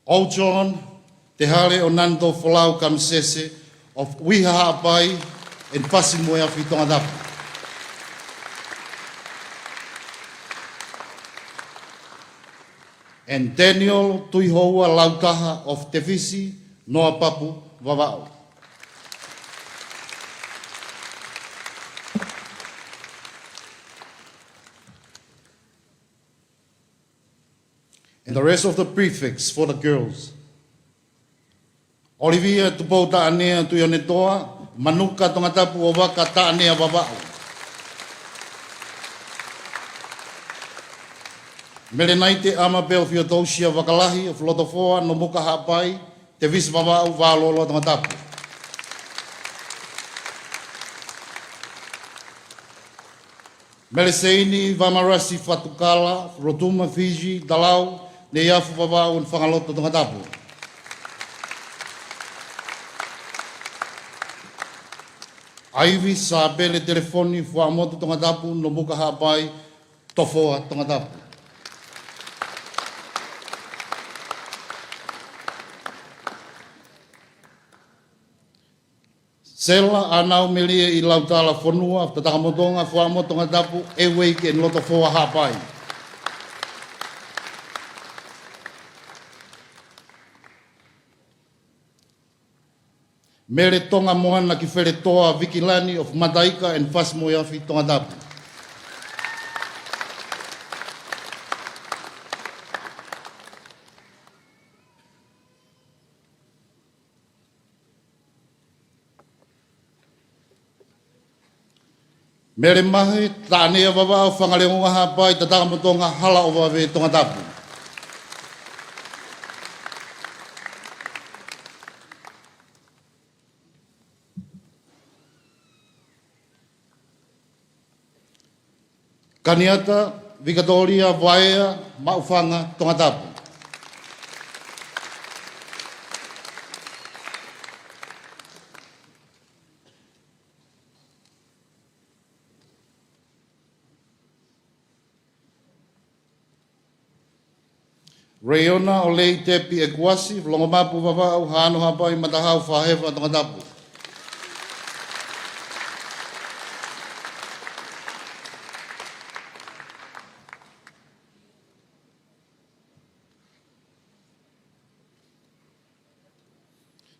Ojon Tehale Onando Folau Kamsese of Wihahapai and Pasimoya Tongatapu. And Daniel Tuihoa Lautaha of Tefisi, Noa Papu, Vavao. And the rest of the prefects for the girls. Olivia Tupo Ta'anea Tuyonetoa, Manuka Tongatapu Ovaka Ta'anea Vavao. Melenaite Amabel Fiotosia Vakalahi of Lotofoa, Nomuka Hapai, Tevis Vavao Valolo Tongatapu. Meleseini Vamarasi Fatukala, Rotuma Fiji, Dalau, Neyafu Vavao and Whangaloto Tongatapu. Aivi Sabele Telefoni Fuamoto Tongatapu, Nomuka Hapai, Tofoa Tongatapu. Sela anau melia I lautala fonua, Tatamotonga Fuamo Tongatapu, Ewake and Lotofoa Hapai. Mere tonga moana ki where toa Vikilani of Madaika and Fasmoyafi Tongatapu. Mere mahe, tānea wawao whangareonga hapai, Tatamotonga hala o wawe Tongatapu. Kaniata, Victoria, Vaea, Maufanga, Tongatapu. Reona o lei tepi e kuasi, longomapu wawau, hano hapai matahau whahewa Tongatapu.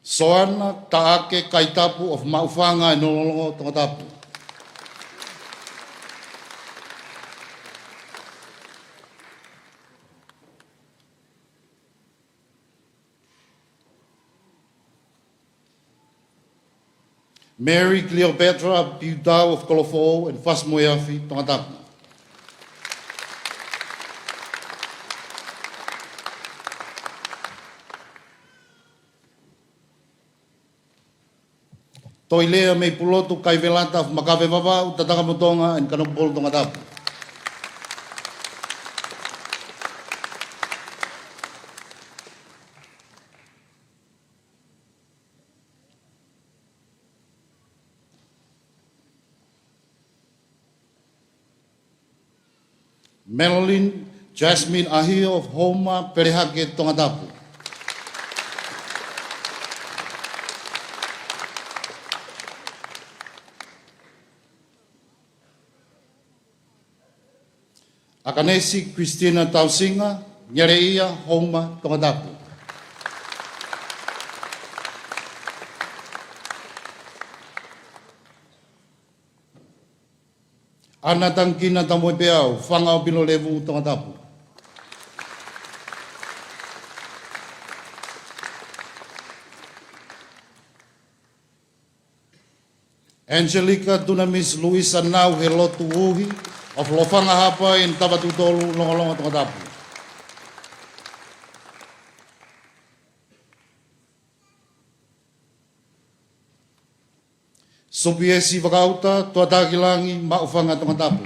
Soana taake kaitapu of Maufanga e nolongo Tongatapu. Mary Cleopatra Piutau of Kolofo and Fasmoyafi Tongatapu. Toilea me pulotu kai velata of Makave Vavau, Tatakamotonga and Kanopol Tongatapu. Melolin Jasmine Ahio of Homa Perehake Tongatapu. Akanesi Christina Tausinga, Nyareia Homa Tongatapu. Ana tangkina tamoy peau, whangau pino levu Tongatapu. Angelica Dunamis Luisa Nau he Lotu Uhi of Lofanga Hapa in Tabatutolu Longolonga Tongatapu. Sopiesi Vakauta, Tuatakilangi, Maufanga Tongatapu.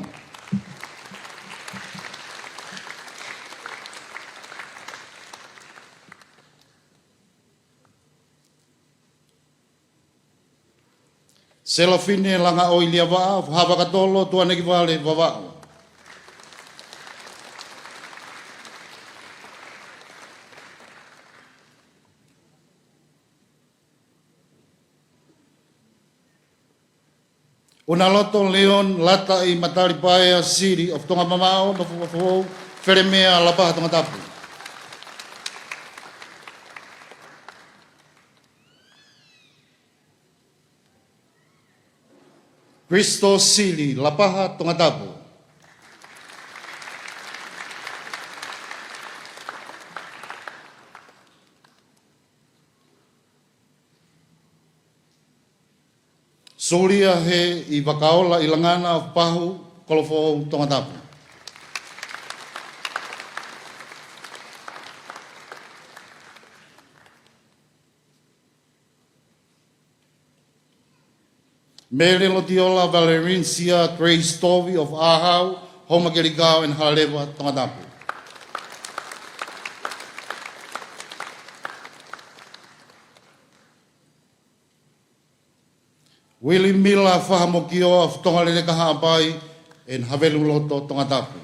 Selafine langa oilia vaa, Havakatolo, Tuanekivale, Vavao. Unaloto Leon Lata I Mataripaya City of Tongamamao, Nofuafo, Feremea, Lapa, Tongatapu. Cristo Sili, Lapaha, Tongatapu. Solia he I Vakaola Ilangana of Pahu, Kolofo, Tongatapu. Mary Lotiola Valerincia Grace Stovi of Ahau, Homagerigao and Haleva, Tongatapu. Willie Mila Fahamokio of Tongaleka Hapai and Haveluloto, Tongatapu.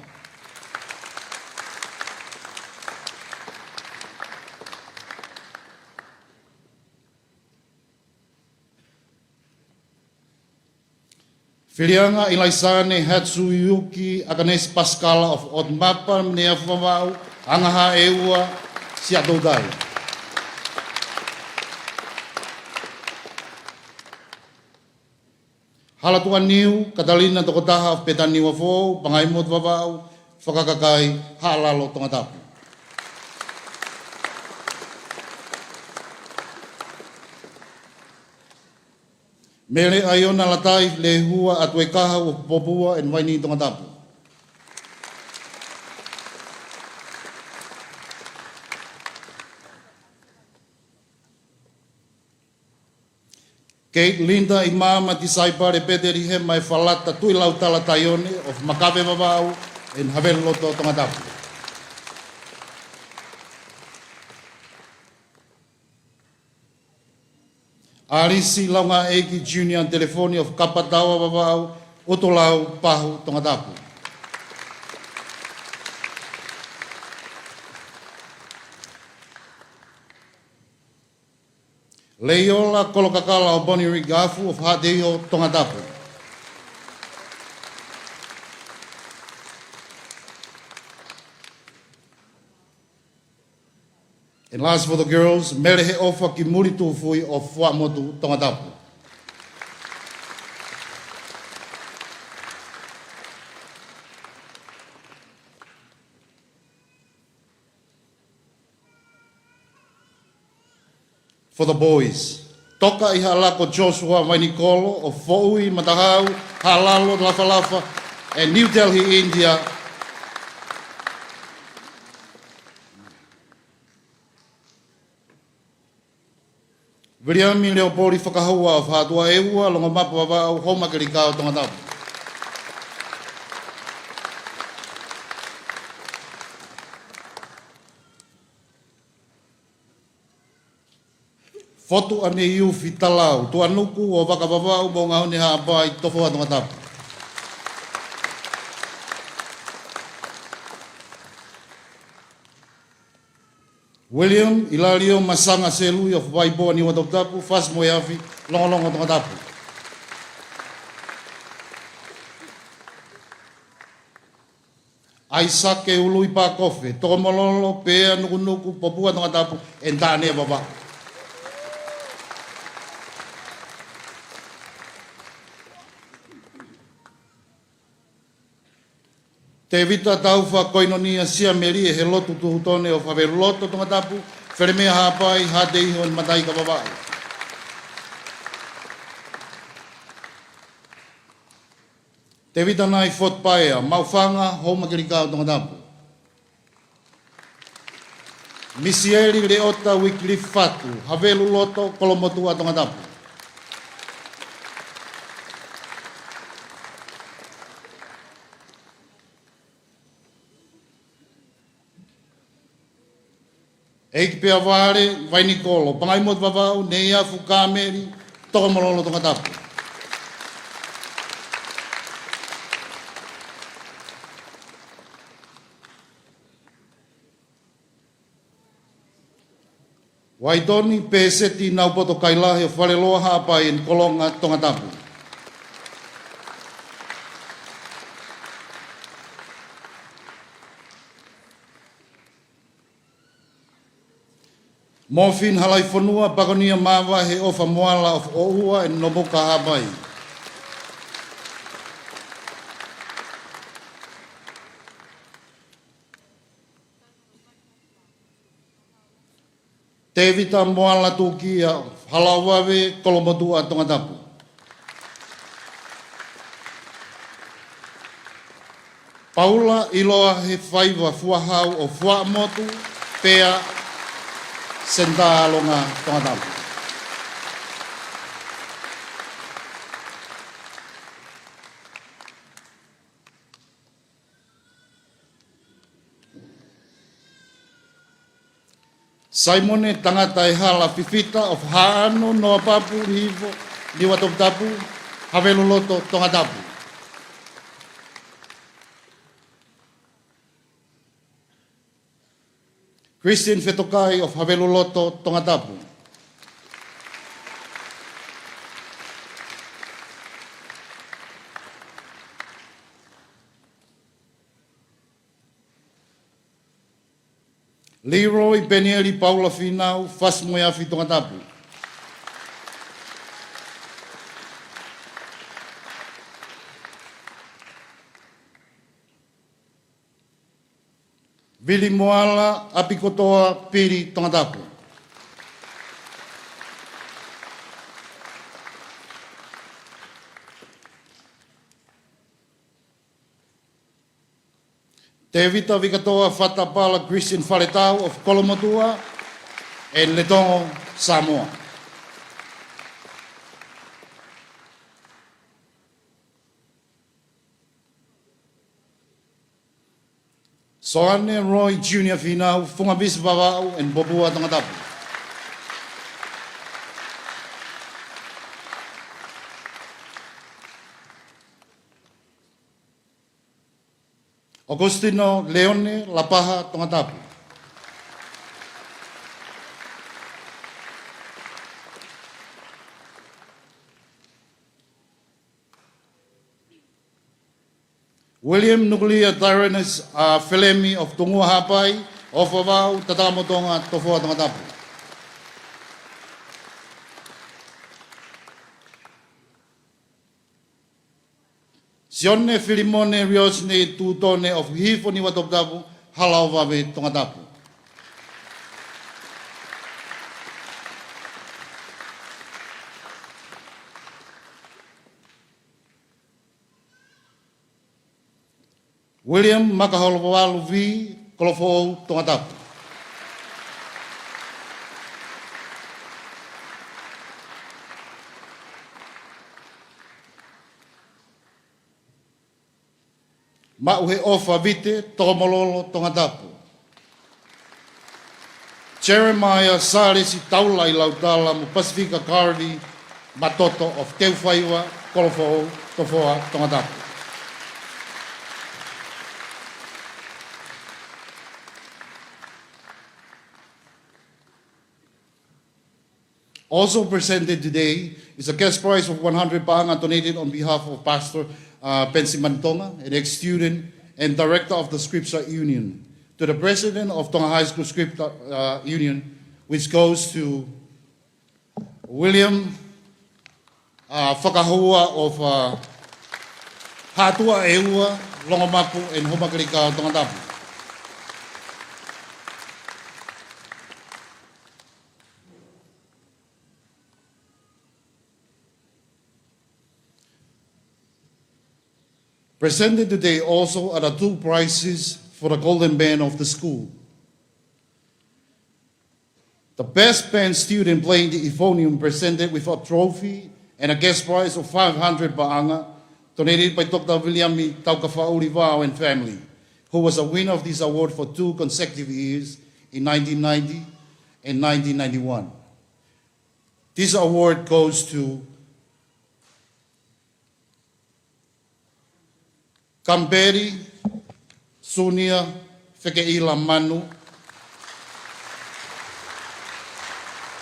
Filianga Ilaisane Hatsuyuki Aganes Pascala of Otmapa Neafamau, Angaha Ewa, Siatodai. Halatuan Niu, Catalina Tokotaha of Petaniwafo, Pangaimot Vavau, Fakakakai, Halalo Tongatapu. Mele Ayona Latai, Lehua, Atwekaha of Popua and Waini Tongatapu. Kate Linda i mama ti saipare pederi he mai falata tui lau tala taione of makawe wawau en Havelu Loto Tongatapu. Arisi launga eki Junior Telefoni of Kapatawa wawau Otolau Pahu Tongatapu. Leiola Kolokakala o Boni Rigafu of Hadeo Tongatapu. And last for the girls, Merehe Ofa ki Muritu Fui of Fuamotu Tongatapu. For the boys, Toka iha lako Joshua Vainikolo of Foui, Matahau, Halalo, Lafalafa, and New Delhi, India. Viriami Leopoli Whakahua of Hatua Eua, Longomapa Wawau, Homa Kirikao Tongatapu. Fotu ane iu fitalau, tua nuku o wakawawau mo ngau ni haapai tofoa Tongatapu. William Ilario Masanga Selui of Waiboa ni Watoktapu, Fas Moyafi, Longolongo Tongatapu. Aisake Ului Pakofe, Tokomololo, Pea Nukunuku, Popua Tongatapu, and Tane Baba. Te vita taufa koinonia sia meri he lotu tuhutone o Havelu Loto Tongatapu, wheremea hapai hate iho en matai ka wawai. Te vita nai fot paea, maufanga homa kirikao Tongatapu. Misieri leota wikli fatu, Havelu Loto Kolomotua Tongatapu. Eiki pea wāre, Vainikolo, Pangaimot Wawau, Neia Fukameri, Tokomololo Tongatapu. Waitoni Peseti Naupoto Kailahe, Whareloa Hapai, in Kolonga Tongatapu. Mofin halai whanua pakonia mawa he ofa moala of Oua and Noboka Habai. Te vita moala tukia halawawe Kolomotua Tongatapu. Paula iloa he whaiwa fuahau o fuamotu pea senta alonga Tongatapu. Simone tangata e hala pipita of Haano no Papu Hivo ni Watoktapu Havelu Loto Tongatapu. Christine Fetokai of Havelu Loto Tongatapu. Leroy Benieli Paula Finau, Fas Moyafi Tongatapu. Vili Moala, Apikotoa, Piri Tongatapu. Te vita vikatoa Fatapala Christian Faletau of Kolomotua and Letongo, Samoa. Soane Roy Junior Finau, Fungabis Babao, and Bobua Tongatapu. Agostino Leone Lapaha Tongatapu. William Nuku'alofa Tyrannus Felemi of Tungua Hapai, of Avau, Tatamotonga, Tofoa Tongatapu. Sione Filimone Riosne Tutone of Hifoni Watoptapu, Halau Vabe Tongatapu. William Makaholowalu V. Kolofo Tongatapu. Mauhe Ofa Vite Tokomololo Tongatapu. Jeremiah Salisi Taula Ilautala Mu Pacifica Cardi Matoto of Teufaiwa Kolofo Tofoa Tongatapu. Also presented today is a cash prize of 100 paanga donated on behalf of Pastor Pensi Mantonga, an ex-student and director of the Scripture Union, to the president of Tonga High School Scripture Union, which goes to William Whakahua of Hatua Eua, Longomapu, and Homakarika Tongatapu. Presented today also are the two prizes for the Golden Band of the school. The best band student playing the euphonium presented with a trophy and a guest prize of 500 baanga, donated by Dr. William Taukafa and family, who was a winner of this award for 2 consecutive years in 1990 and 1991. This award goes to Kamberi, Sunia, Fekeila Manu,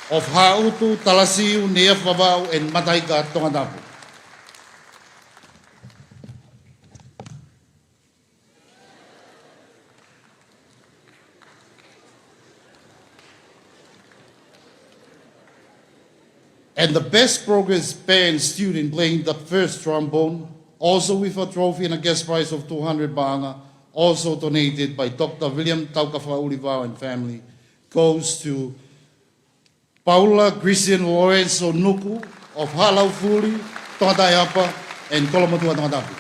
of Hautu, Talasiu, Neafabau, and Mataika Tongatapu. And the best progress band student playing the first trombone, also with a trophy and a guest prize of 200 baanga, also donated by Dr. William Taukafa and family, goes to Paula Christian Lorenzo Nuku of Halaufuli, Tongatapu, and Kolomatua Tongatapu.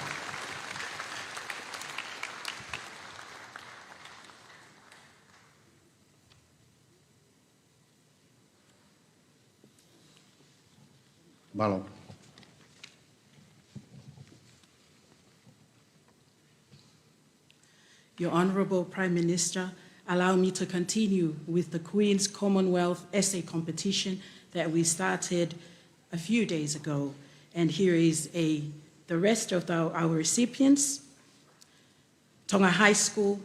Malo. Your Honourable Prime Minister, allow me to continue with the Queen's Commonwealth Essay Competition that we started a few days ago. And here is the rest of our recipients. Tonga High School.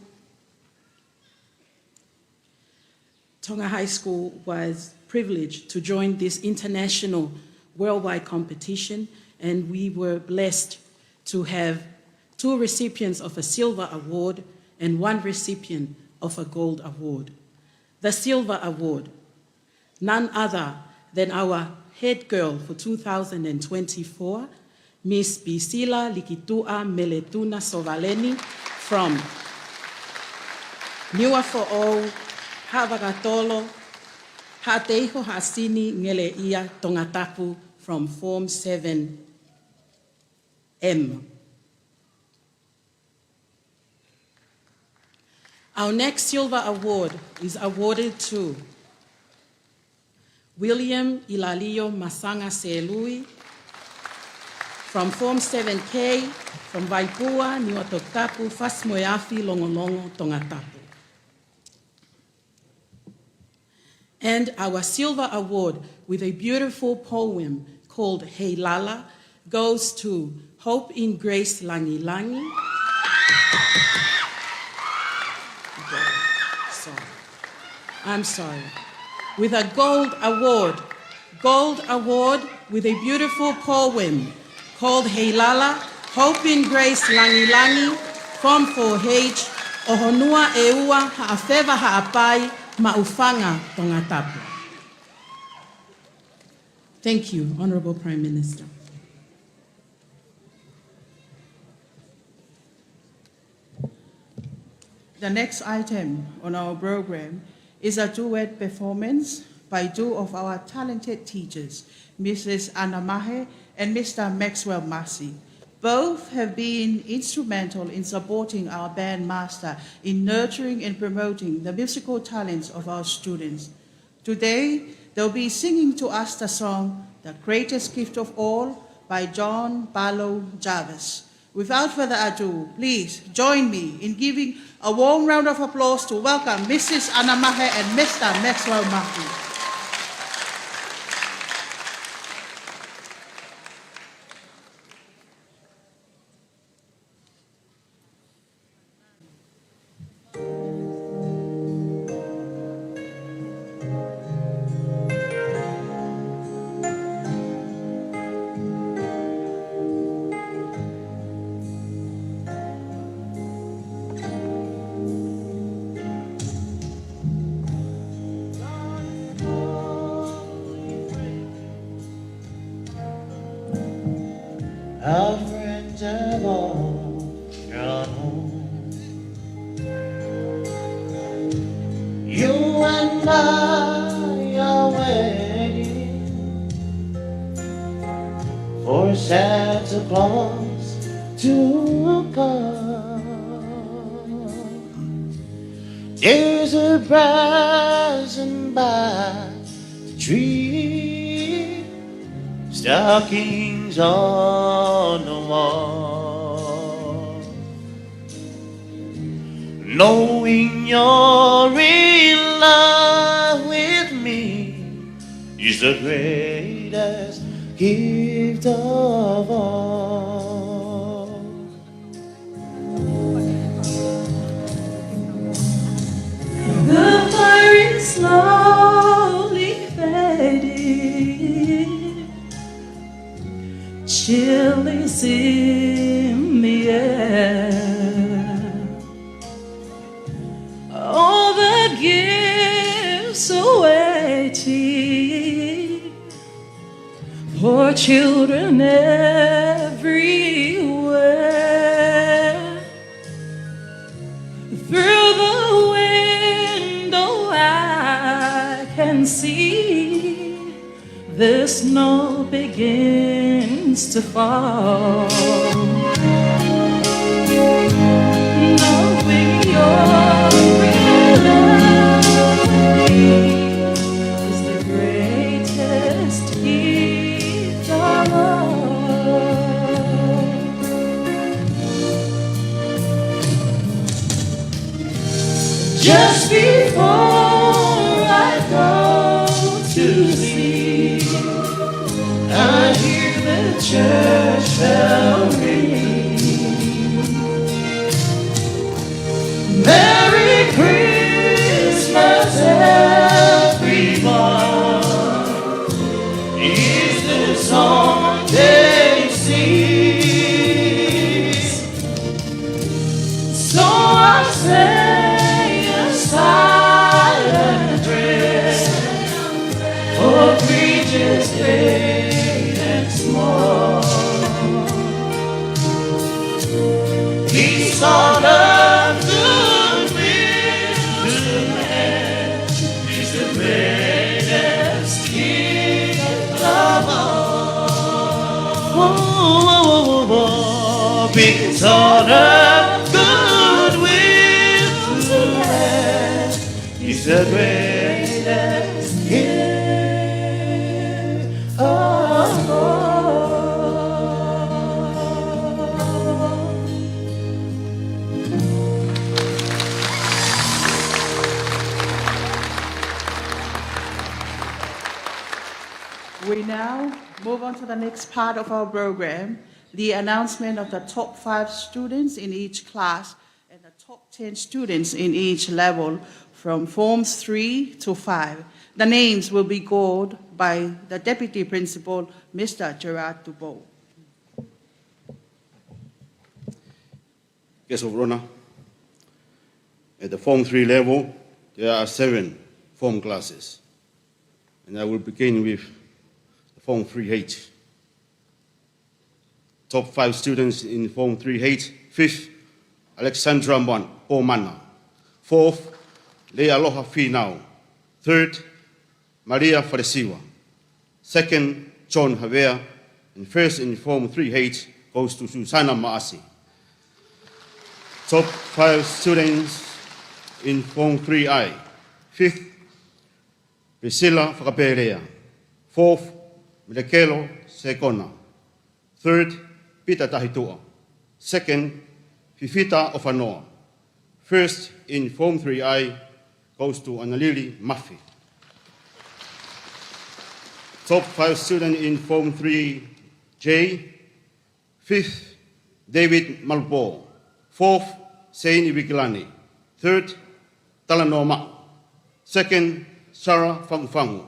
Tonga High School was privileged to join this international worldwide competition, and we were blessed to have 2 recipients of a silver award and 1 recipient of a gold award. The silver award, none other than our head girl for 2024, Miss Bisila Likitua Meletuna Sovaleni from Niuafo'ou, Havagatolo, Hateiho Hasini Ngele Ia Tongatapu from Form 7M. Our next silver award is awarded to William Ilalio Masanga Selui from Form 7K from from Vaipua, Nuku'alofa, Moimoi, Longolongo, Tongatapu. And our silver award with a beautiful poem called Hei Lala goes to Hope in Grace Langi Langi. I'm sorry. With a gold award with a beautiful poem called Hei Lala, Hope in Grace Langi Langi, from 4H, Ohonua Eua Ha'awhewa Ha'apai, Ma'ufanga Tongatapu. Thank you, Honorable Prime Minister. The next item on our program is a duet performance by two of our talented teachers, Mrs. Anna Mahe and Mr. Maxwell Massey. Both have been instrumental in supporting our band master in nurturing and promoting the musical talents of our students. Today, they'll be singing to us the song, The Greatest Gift of All by John Barlow Jarvis. Without further ado, please join me in giving a warm round of applause to welcome Mrs. Anna Mahe and Mr. Maxwell Massey. Our friends have all gone home. You and I are waiting for Santa Claus to come. There's a present by the tree, stockings on the wall. Knowing you're in love with me is the greatest gift of all. The fire is slowly fading, chill is in the air. All the gifts are waiting for children everywhere. Through the window I can see the snow begins to fall. Knowing you're in love with me is the greatest gift of all. Just before I go to sleep, I hear the church bell ring. Merry Christmas, everyone, is the song they sing. So I say a silent prayer for creatures great and small. Peace on earth, goodwill to men is the greatest gift of all. Peace on earth, goodwill to men is the greatest gift of all. We now move on to the next part of our program, the announcement of the top 5 students in each class and the top 10 students in each level from Forms 3 to 5. The names will be called by the Deputy Principal, Mr. Gerard Dubois. Guest of honor, at the Form 3 level, there are 7 form classes. And I will begin with the Form 3H. Top 5 students in Form 3H. 5th, Alexandra Pomana. 4th, Lealoha Finau. 3rd, Maria Faresiwa. 2nd, John Havea. And 1st in Form 3H goes to Susana Maasi. Top 5 students in Form 3I. 5th, Priscilla Whakaperea. 4th, Milekelo Sekona. 3rd, Peter Tahitua. 2nd, Fifita Ofanoa. 1st in Form 3I goes to Analili Mafi. Top 5 students in Form 3J. 5th, David Malbo. 4th, Saini Wikilani. 3rd, Talanoma. 2nd, Sarah Fangufangu.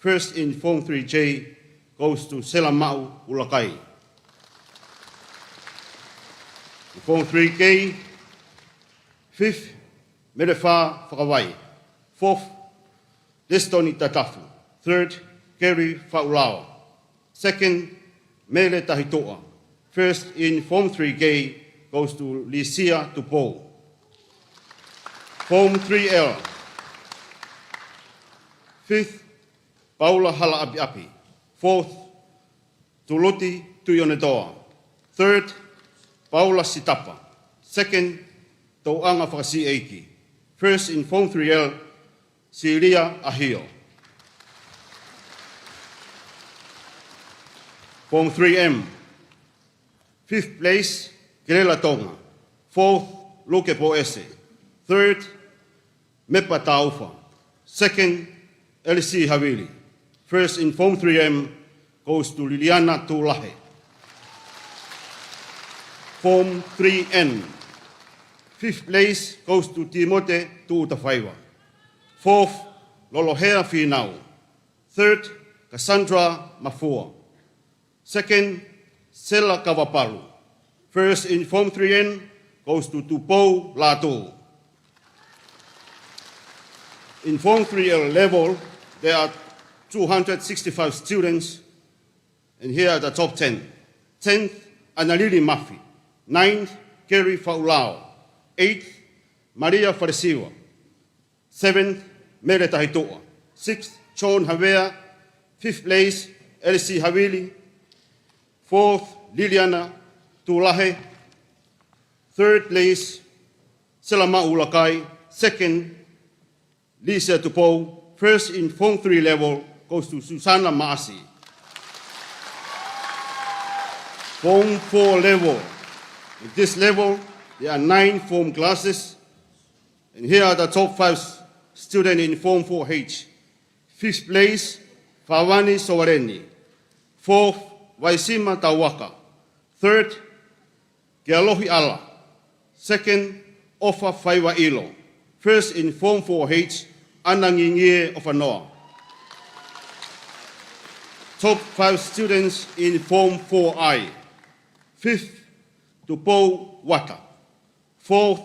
1st in Form 3J goes to Selamau Ulakai. Form 3K, 5th, Merefa Whakawai. 4th, Destoni Tatafu. 3rd, Kerry Faulao. 2nd, Mele Tahitoa. 1st in Form 3K goes to Lycia Tupo. Form 3L, 5th, Paula Hala Api Api. 4th, Tuluti Tuyonedoa. 3rd, Paula Sitapa. 2nd, Toanga Whakasi Eiki. 1st in Form 3L, Siria Ahio. Form 3M, 5th place, Kirela Tonga. 4th, Luke Poese. 3rd, Mepa Taufa. 2nd, LC Havili. 1st in Form 3M goes to Liliana Tulahe. Form 3N, 5th place goes to Timote Tuutafaiwa. 4th, Lolohea Finau. 3rd, Cassandra Mafua. 2nd, Sela Kavapalu. 1st in Form 3N goes to Tupo Latu. In Form 3L level, there are 265 students, and here are the top 10. 10th, Analili Mafi. 9th, Kerry Faulao. 8th, Maria Faresiwa. 7th, Mere Tahitoa. 6th, John Havea. 5th place, LC Havili. 4th, Liliana Tulahe. 3rd place, Selama Ulakai. 2nd, Lisa Tupo. 1st in Form 3 level goes to Susana Maasi. Form 4 level. At this level, there are 9 form classes. And here are the top 5 students in Form 4H. 5th place, Fawani Sowareni. 4th, Waisima Tawaka. 3rd, Kealohi Ala. 2nd, Ofa Faiwa Ilo. 1st in Form 4H, Anangingie of Anoa. Top 5 students in Form 4I. 5th, Tupo Waka. 4th,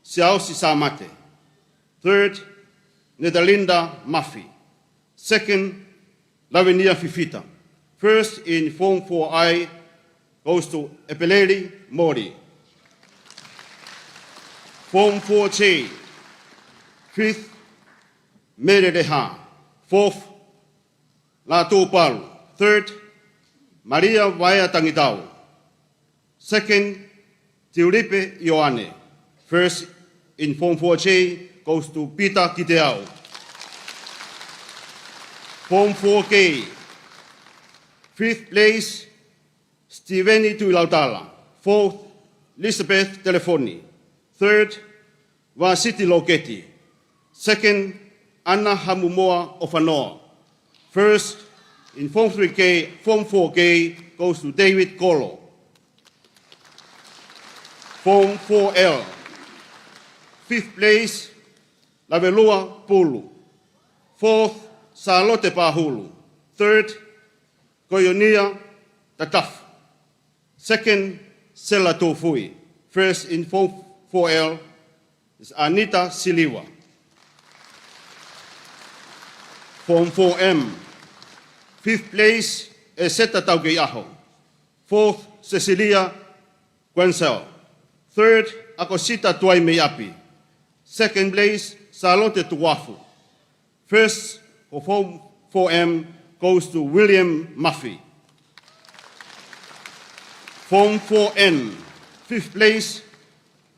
Siao Sisamate. 3rd, Nedalinda Mafi. 2nd, Lavinia Fifita. 1st in Form 4I goes to Epeleri Mori. Form 4J, 5th, Mere Reha. 4th, Latu Palu. 3rd, Maria Vaya Tangitao. 2nd, Tiuripe Ioane. 1st in Form 4J goes to Peter Kiteao. Form 4K, 5th place, Steveni Tuilautala. 4th, Elizabeth Telefoni. 3rd, Vasiti Loketi. 2nd, Anna Hamumoa Ofanoa. 1st, in Form 3K, Form 4K goes to David Kolo. Form 4L, 5th place, Lavelua Pulu. 4th, Salote Pahulu. 3rd, Koyonia Tataf. 2nd, Sela Tofui. 1st in Form 4L is Anita Siliwa. Form 4M, 5th place, Eseta Taugeaho. 4th, Cecilia Guansel. 3rd, Akosita Tuai Meapi. 2nd place, Salote Tuwafu. 1st, for Form 4M goes to William Muffy. Form 4N, 5th place,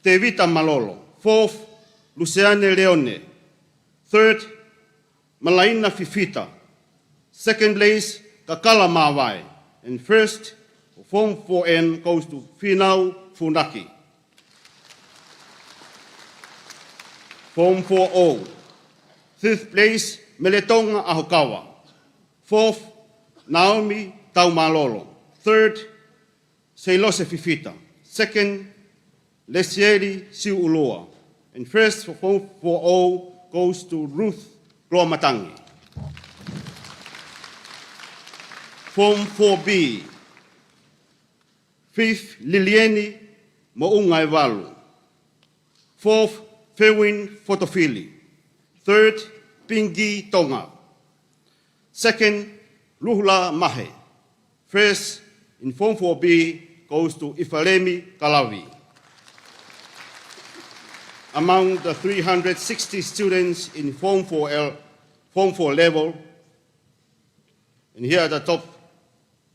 Tevita Malolo. 4th, Luciane Leone. 3rd, Malaina Fifita. 2nd place, Kakala Mawai. And 1st, Form 4N goes to Finau Funaki. Form 4O, 5th place, Meletonga Ahokawa. 4th, Naomi Taumalolo. 3rd, Seilose Fifita. 2nd, Lesieri Siuloa. And 1st for Form 4O goes to Ruth Romatangi. Form 4B, 5th, Lilieni Moungai Valu. 4th, Fewin Fotofili. 3rd, Pingi Tonga. 2nd, Luhla Mahe. 1st, in Form 4B, goes to Ifalemi Kalawi. Among the 360 students in Form 4L, Form 4 level, and here are the top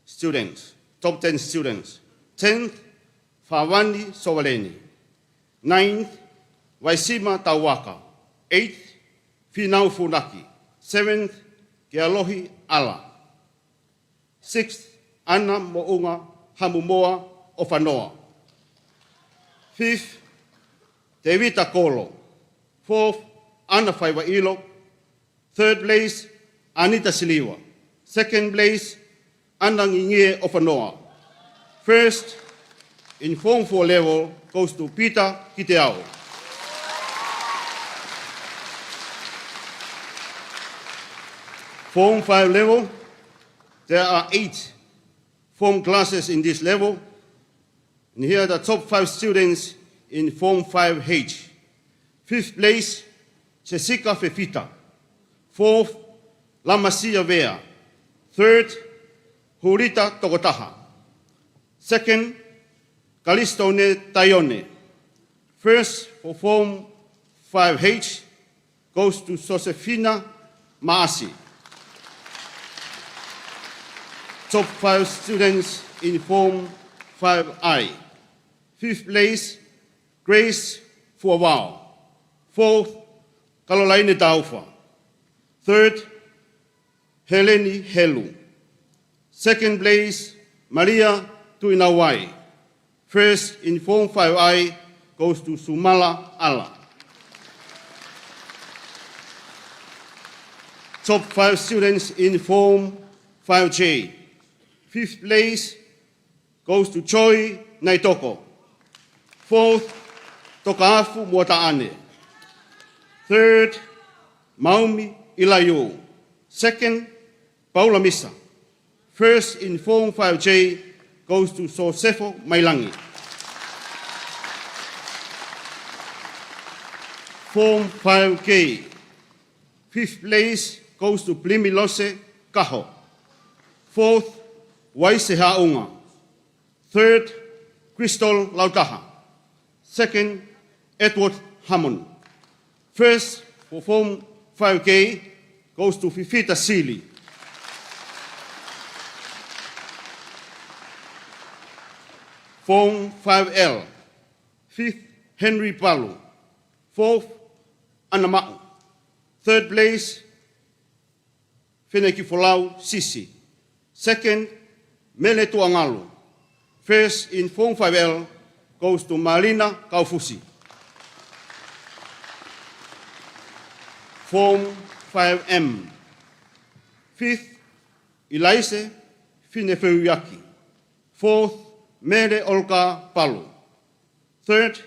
students, top 10 students. 10th, Fawani Sovaleni. 9th, Waisima Tawaka. 8th, Finau Funaki. 7th, Kealohi Ala. 6th, Ana Mounga Hamumoa Ofanoa. 5th, Tevita Kolo. 4th, Ana Faiwailo. 3rd place, Anita Siliwa. 2nd place, Anang Inge Ofanoa. 1st, in Form 4 level, goes to Peter Kiteao. Form 5 level, there are 8 form classes in this level. And here are the top 5 students in Form 5H. 5th place, Jessica Fefita. 4th, Lamasia Vea. 3rd, Hurita Tokotaha. 2nd, Calistone Tayone. 1st, for Form 5H, goes to Josefina Maasi. Top 5 students in Form 5I. 5th place, Grace Fuawao. 4th, Caroline Daufa. 3rd, Heleni Helu. 2nd place, Maria Tuinawai. 1st in Form 5I goes to Sumala Ala. Top 5 students in Form 5J. 5th place goes to Choi Naitoko. 4th, Tokaafu Motaane. 3rd, Maumi Ilayo. 2nd, Paula Misa. 1st in Form 5J goes to Sosefo Mailangi. Form 5K. 5th place goes to Plimilose Kaho. 4th, Waise Haunga. 3rd, Crystal Lautaha. 2nd, Edward Hammond. 1st, for Form 5K, goes to Fifita Seeley. Form 5L, 5th, Henry Palu. 4th, Anamau. 3rd place, Fenekifolau Sisi. 2nd, Mele Tuangalu. 1st in Form 5L goes to Marina Kaufusi. Form 5M. 5th, Ilaise Finefeuiaki. Fourth, Mere Olga Palu. Third,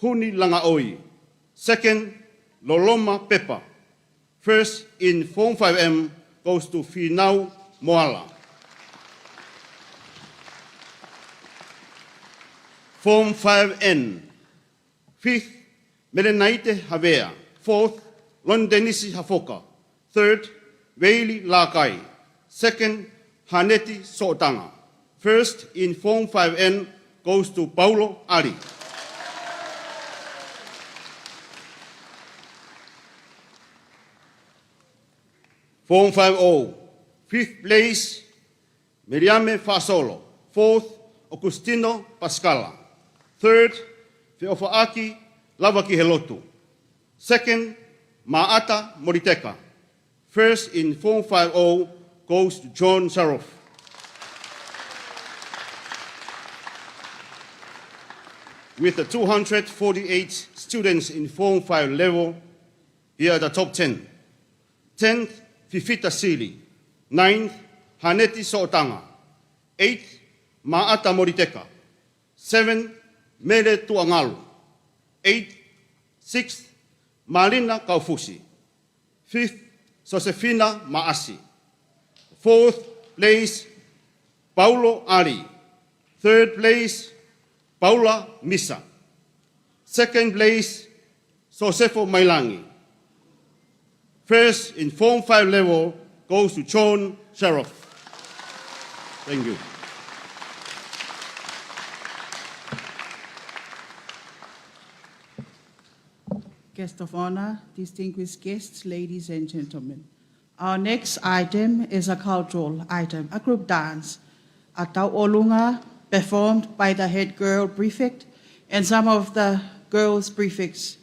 Huni Langaoi. Second, Loloma Pepa. First in Form 5M goes to Finau Moala. Form 5N. Fifth, Merenaite Havea. Fourth, Londenisi Hafoka. Third, Veili Lakai. Second, Haneti Sotanga. First in Form 5N goes to Paulo Ali. Form 5O. Fifth place, Miriame Fasolo. Fourth, Augustino Pascala. Third, Feofaaki Lavaki Helotu. Second, Maata Moriteka. First in Form 5O goes to John Saroff. With the 248 students in Form 5 level, here are the top 10. 10th, Fifita Sili. 9th, Haneti Sotanga. 8th, Maata Moriteka. 7th, Mere Tuangalu. 8th, 6th, Marina Kaufusi. 5th, Josefina Maasi. 4th place, Paulo Ali. 3rd place, Paula Misa. 2nd place, Josefo Mailangi. First in Form 5 level goes to John Sheriff. Thank you. Guest of honor, distinguished guests, ladies and gentlemen. Our next item is a cultural item, a group dance. A Tau Olunga performed by the head girl prefect and some of the girls prefects.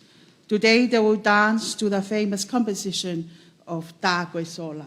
Today they will dance to the famous composition of Ta Koe Sola.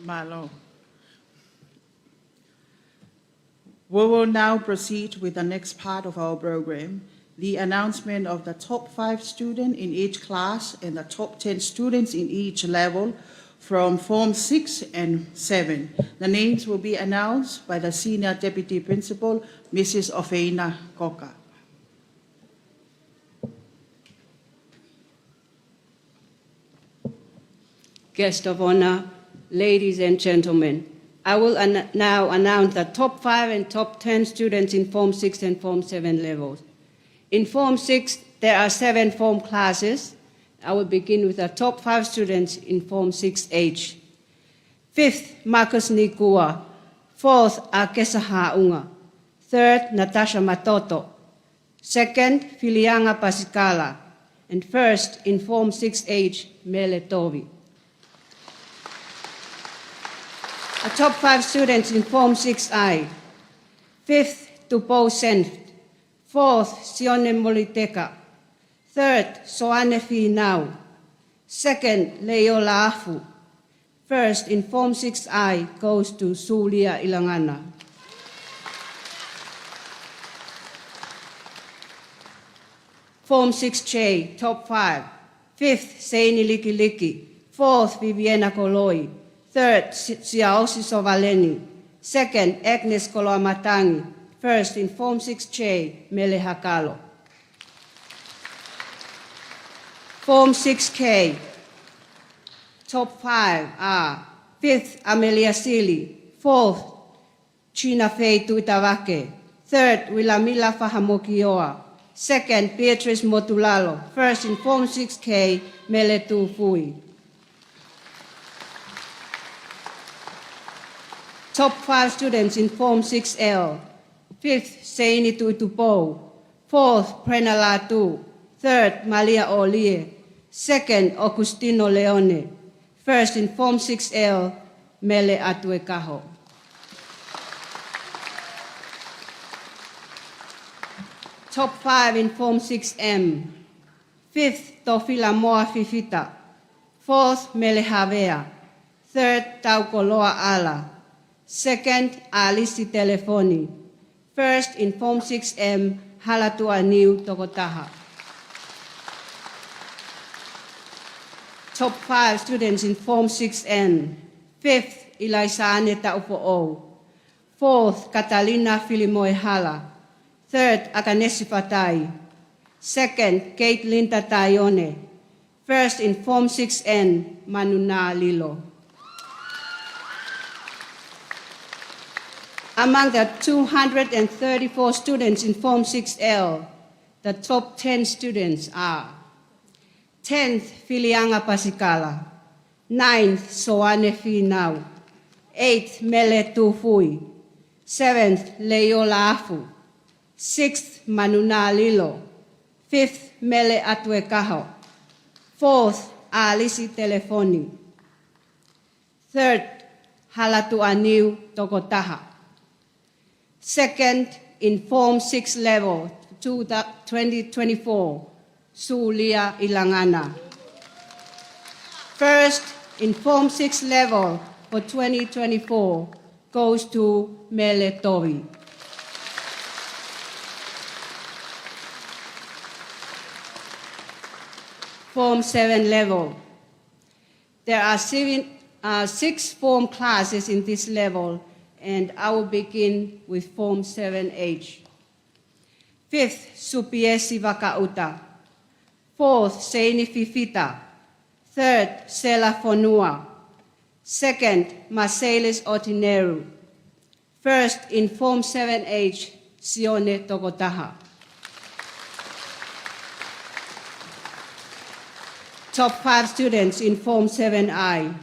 Malo. We will now proceed with the next part of our program, the announcement of the top 5 students in each class and the top 10 students in each level from Form 6 and 7. The names will be announced by the Senior Deputy Principal, Mrs. Ofeina Koka. Guest of honor, ladies and gentlemen, I will now announce the top 5 and top 10 students in Form 6 and Form 7 levels. In Form 6, there are 7 form classes. I will begin with the top 5 students in Form 6H. 5th, Marcus Nikua. 4th, Akesa Haunga. 3rd, Natasha Matoto. 2nd, Filianga Pasikala. And 1st, in Form 6H, Mele Tovi. The top 5 students in Form 6I. 5th, Tupo Senft. 4th, Sione Moliteka. 3rd, Soane Finau. 2nd, Leo Laafu. 1st, in Form 6I, goes to Sulia Ilangana. Form 6J, top 5. 5th, Seini Liki Liki. 4th, Viviana Koloi. 3rd, Siaosi Sovaleni. 2nd, Agnes Koloamatangi. 1st, in Form 6J, Mele Hakalo. Form 6K, top 5 are 5th, Amelia Sili. 4th, China Fei Tuitawake. 3rd, Wilamila Fahamokioa. 2nd, Beatrice Motulalo. 1st, in Form 6K, Mele Tufui. Top 5 students in Form 6L. 5th, Seini Tuitupo. 4th, Prena Latu. 3rd, Malia Olie. 2nd, Augustino Leone. 1st, in Form 6L, Mele Atuekaho. Top 5 in Form 6M. 5th, Tofila Moa Fifita. 4th, Mele Havea. 3rd, Taukoloa Ala. 2nd, Alisi Telefoni. 1st, in Form 6M, Halatua Niu Tokotaha. Top 5 students in Form 6N. 5th, Elisaane Taupo'o. 4th, Catalina Filimoe Hala. 3rd, Akanesi Fatai. 2nd, Caitlin Tatayone. 1st, in Form 6N, Manuna Lilo. Among the 234 students in Form 6L, The top 10 students are 10th Filianga Pasikala, 9th Soane Finau, 8th Mele Tufui, 7th Leola Afu, 6th Manuna Lilo, 5th Mele Atuekaho, 4th Alisi Telefoni, 3rd Halatu Aniu Tokotaha, 2nd in Form 6 level 2024, Sulia Ilangana. 1st in Form 6 level for 2024 goes to Mele Tovi. Form 7 level. There are 6 form classes in this level, and I will begin with Form 7H. 5th, Supiesi Vakauta. 4th, Seini Fifita. 3rd, Sela Fonua. 2nd, Marcelis Otineru. 1st, in Form 7H, Sione Tokotaha. Top 5 students in Form 7I.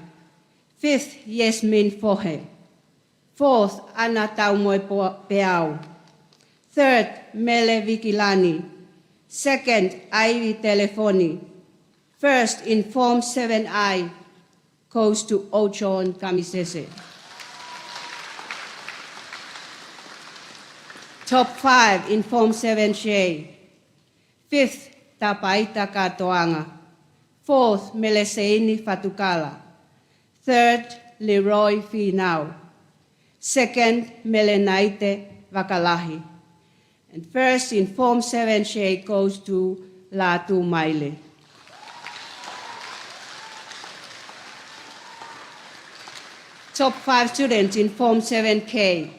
5th, Yasmin Fohe. 4th, Ana Taumoi Peau. 3rd, Mele Vikilani. 2nd, Ivy Telefoni. 1st, in Form 7I, goes to Ochon Kamisese. Top 5 in Form 7J. 5th, Tapaita Katoanga. 4th, Meleseini Fatukala. 3rd, Leroy Finau. 2nd, Melenaite Vakalahi. And 1st in Form 7J goes to Latu Maile. Top 5 students in Form 7K.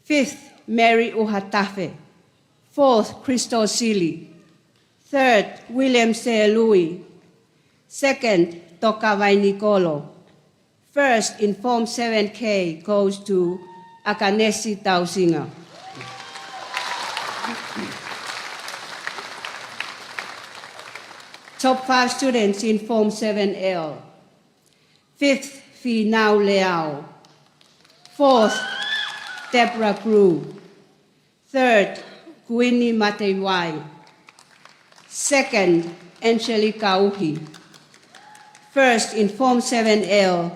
5th, Mary Uhatafe. 4th, Christo Sili. 3rd, William C. Louis. 2nd, Tokavai Nicolo. 1st in Form 7K goes to Akanesi Tausinga. Top 5 students in Form 7L. 5th, Phi Nao Leao. 4th, Deborah Grew. 3rd, Gwini Matewai. 2nd, Angelica Uhi. 1st in Form 7L,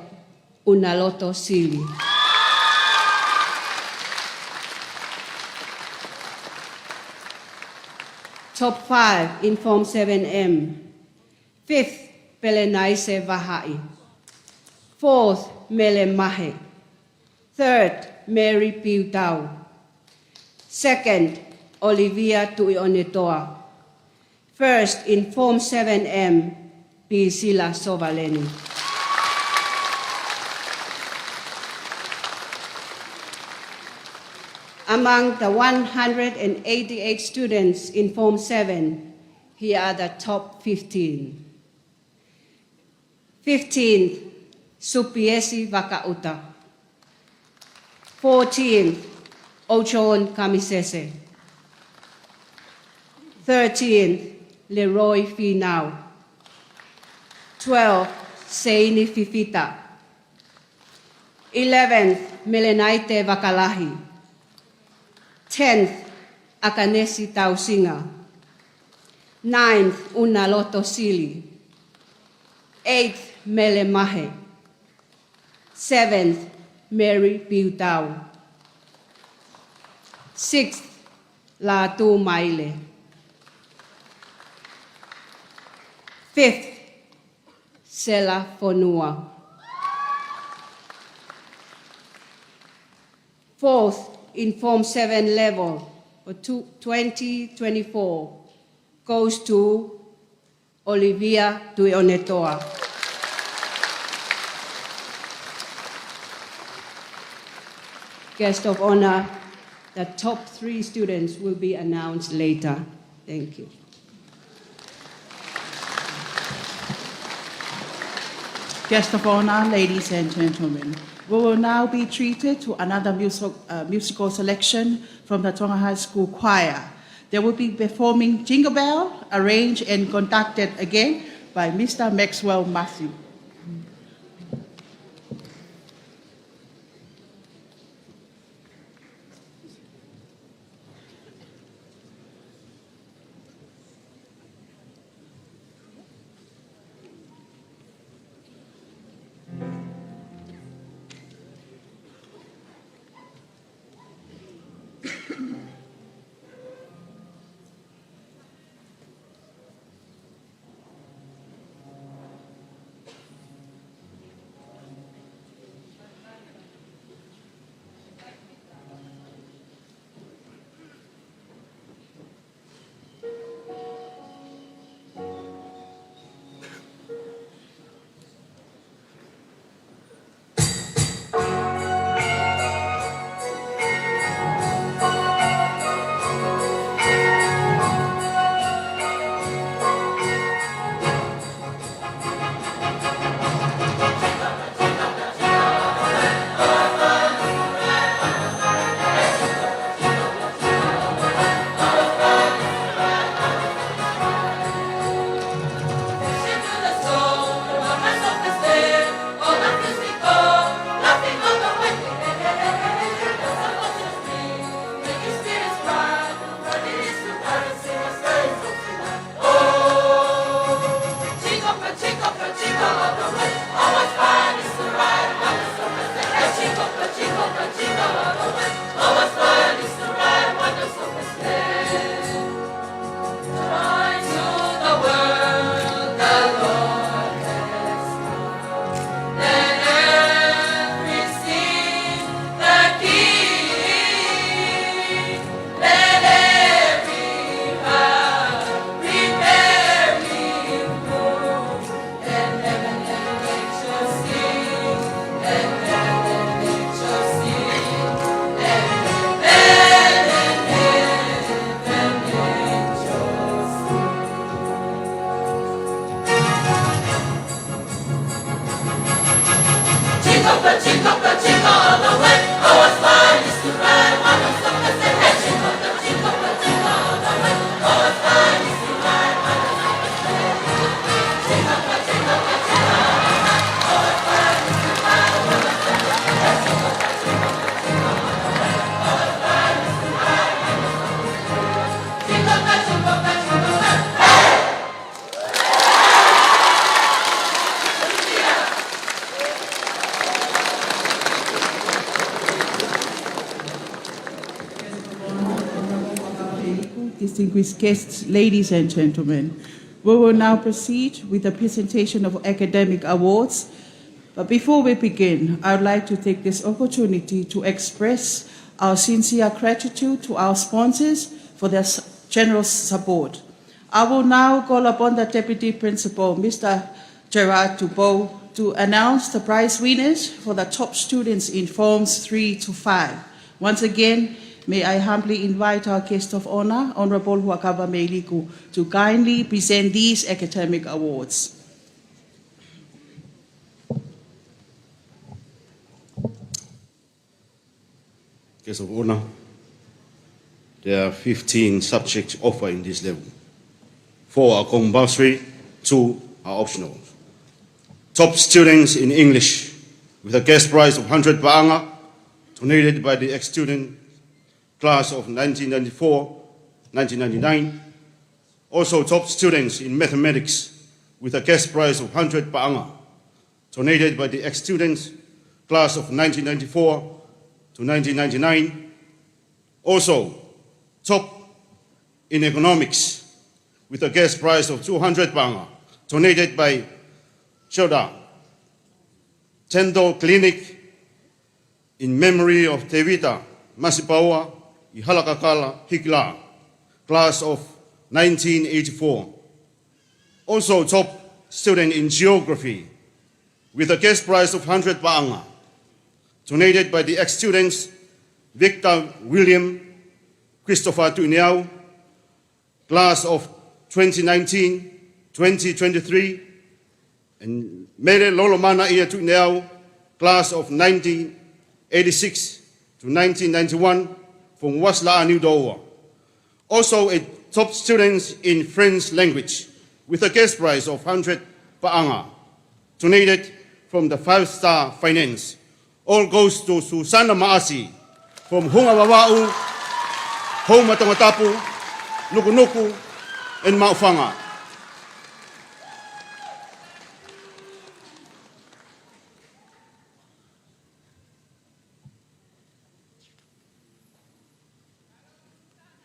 Unaloto Sili. Top 5 in Form 7M. 5th, Pelenaise Vahai. 4th, Mele Mahe. 3rd, Mary Piutau. 2nd, Olivia Tuionetoa. 1st in Form 7M, Pisila Sovaleni. Among the 188 students in Form 7, here are the top 15. 15th, Supiesi Vakauta. 14th, Ochon Kamisese. 13th, Leroy Finau. 12th, Seini Fifita. 11th, Melenaite Vakalahi. 10th, Akanesi Tausinga. 9th, Unaloto Sili. 8th, Mele Mahe. 7th, Mary Piutau. 6th, Latu Maile. 5th, Sela Fonua. 4th, in Form 7 level for 2024 goes to Olivia Tuionetoa. Guest of honor, the top 3 students will be announced later. Thank you. Guest of honor, ladies and gentlemen, we will now be treated to another musical selection from the Tonga High School Choir. They will be performing Jingle Bell, arranged and conducted again by Mr. Maxwell Matthew. Distinguished guests, ladies and gentlemen, we will now proceed with the presentation of academic awards. But before we begin, I would like to take this opportunity to express our sincere gratitude to our sponsors for their generous support. I will now call upon the Deputy Principal, Mr. Gerard Dubois, to announce the prize winners for the top students in Forms 3 to 5. Once again, may I humbly invite our guest of honor, Honorable Huakava Meiliku, to kindly present these academic awards. Guest of honor, there are 15 subjects offered in this level. 4 are compulsory, 2 are optional. Top students in English with a guest prize of 100 ba'anga, donated by the ex-student class of 1994-1999. Also top students in mathematics with a guest prize of 100 ba'anga, donated by the ex-students class of 1994-1999. Also top in economics with a guest prize of 200 ba'anga, donated by Shoda Tendo Clinic in memory of Tevita Masipaua i Halakakala Hikla, class of 1984. Also top student in geography with a guest prize of 100 ba'anga, donated by the ex-students Victor William Christopher Tuineau, class of 2019-2023, and Mere Lolomana Ia Tuineau, class of 1986 to 1991 from Wasla New Dowa. Also a top student in French language with a guest prize of 100 pa'anga, donated from the 5-Star Finance. All goes to Susana Maasi from Hungawawa'u, Homa Tongatapu, Nuku'alofa, and Maufanga.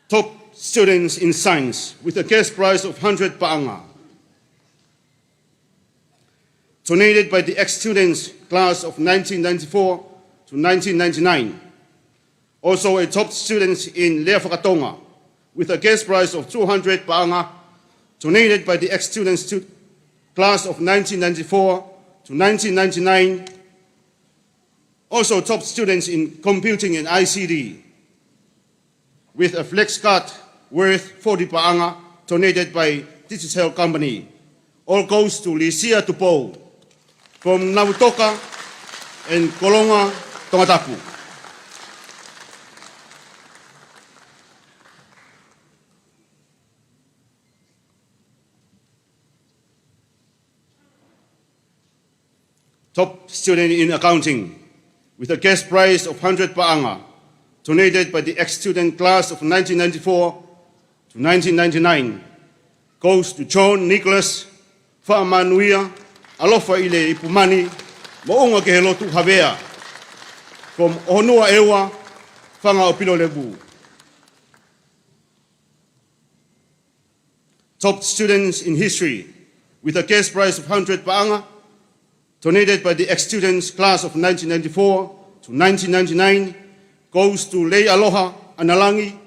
Top students in science with a cash prize of 100 pa'anga, donated by the ex-students class of 1994 to 1999. Also a top student in Tonga with a cash prize of 200 pa'anga, donated by the ex-students class of 1994 to 1999. Also top students in computing and ICT with a flex card worth 40 pa'anga, donated by Digital Company. All goes to Lisia Tupo from Nautoka and Kolonga, Tongatapu. Top student in accounting with a cash prize of 100 pa'anga, donated by the ex-student class of 1994 to 1999, goes to John Nicholas Fa'amanuia Alofa ile Ipumani Mo'unga Kehelotu Havea from Honua Ewa Whanga o Pilo Lebu. Top students in history with a cash prize of 100 pa'anga, donated by the ex-students class of 1994 to 1999, goes to Lei Aloha Analangi,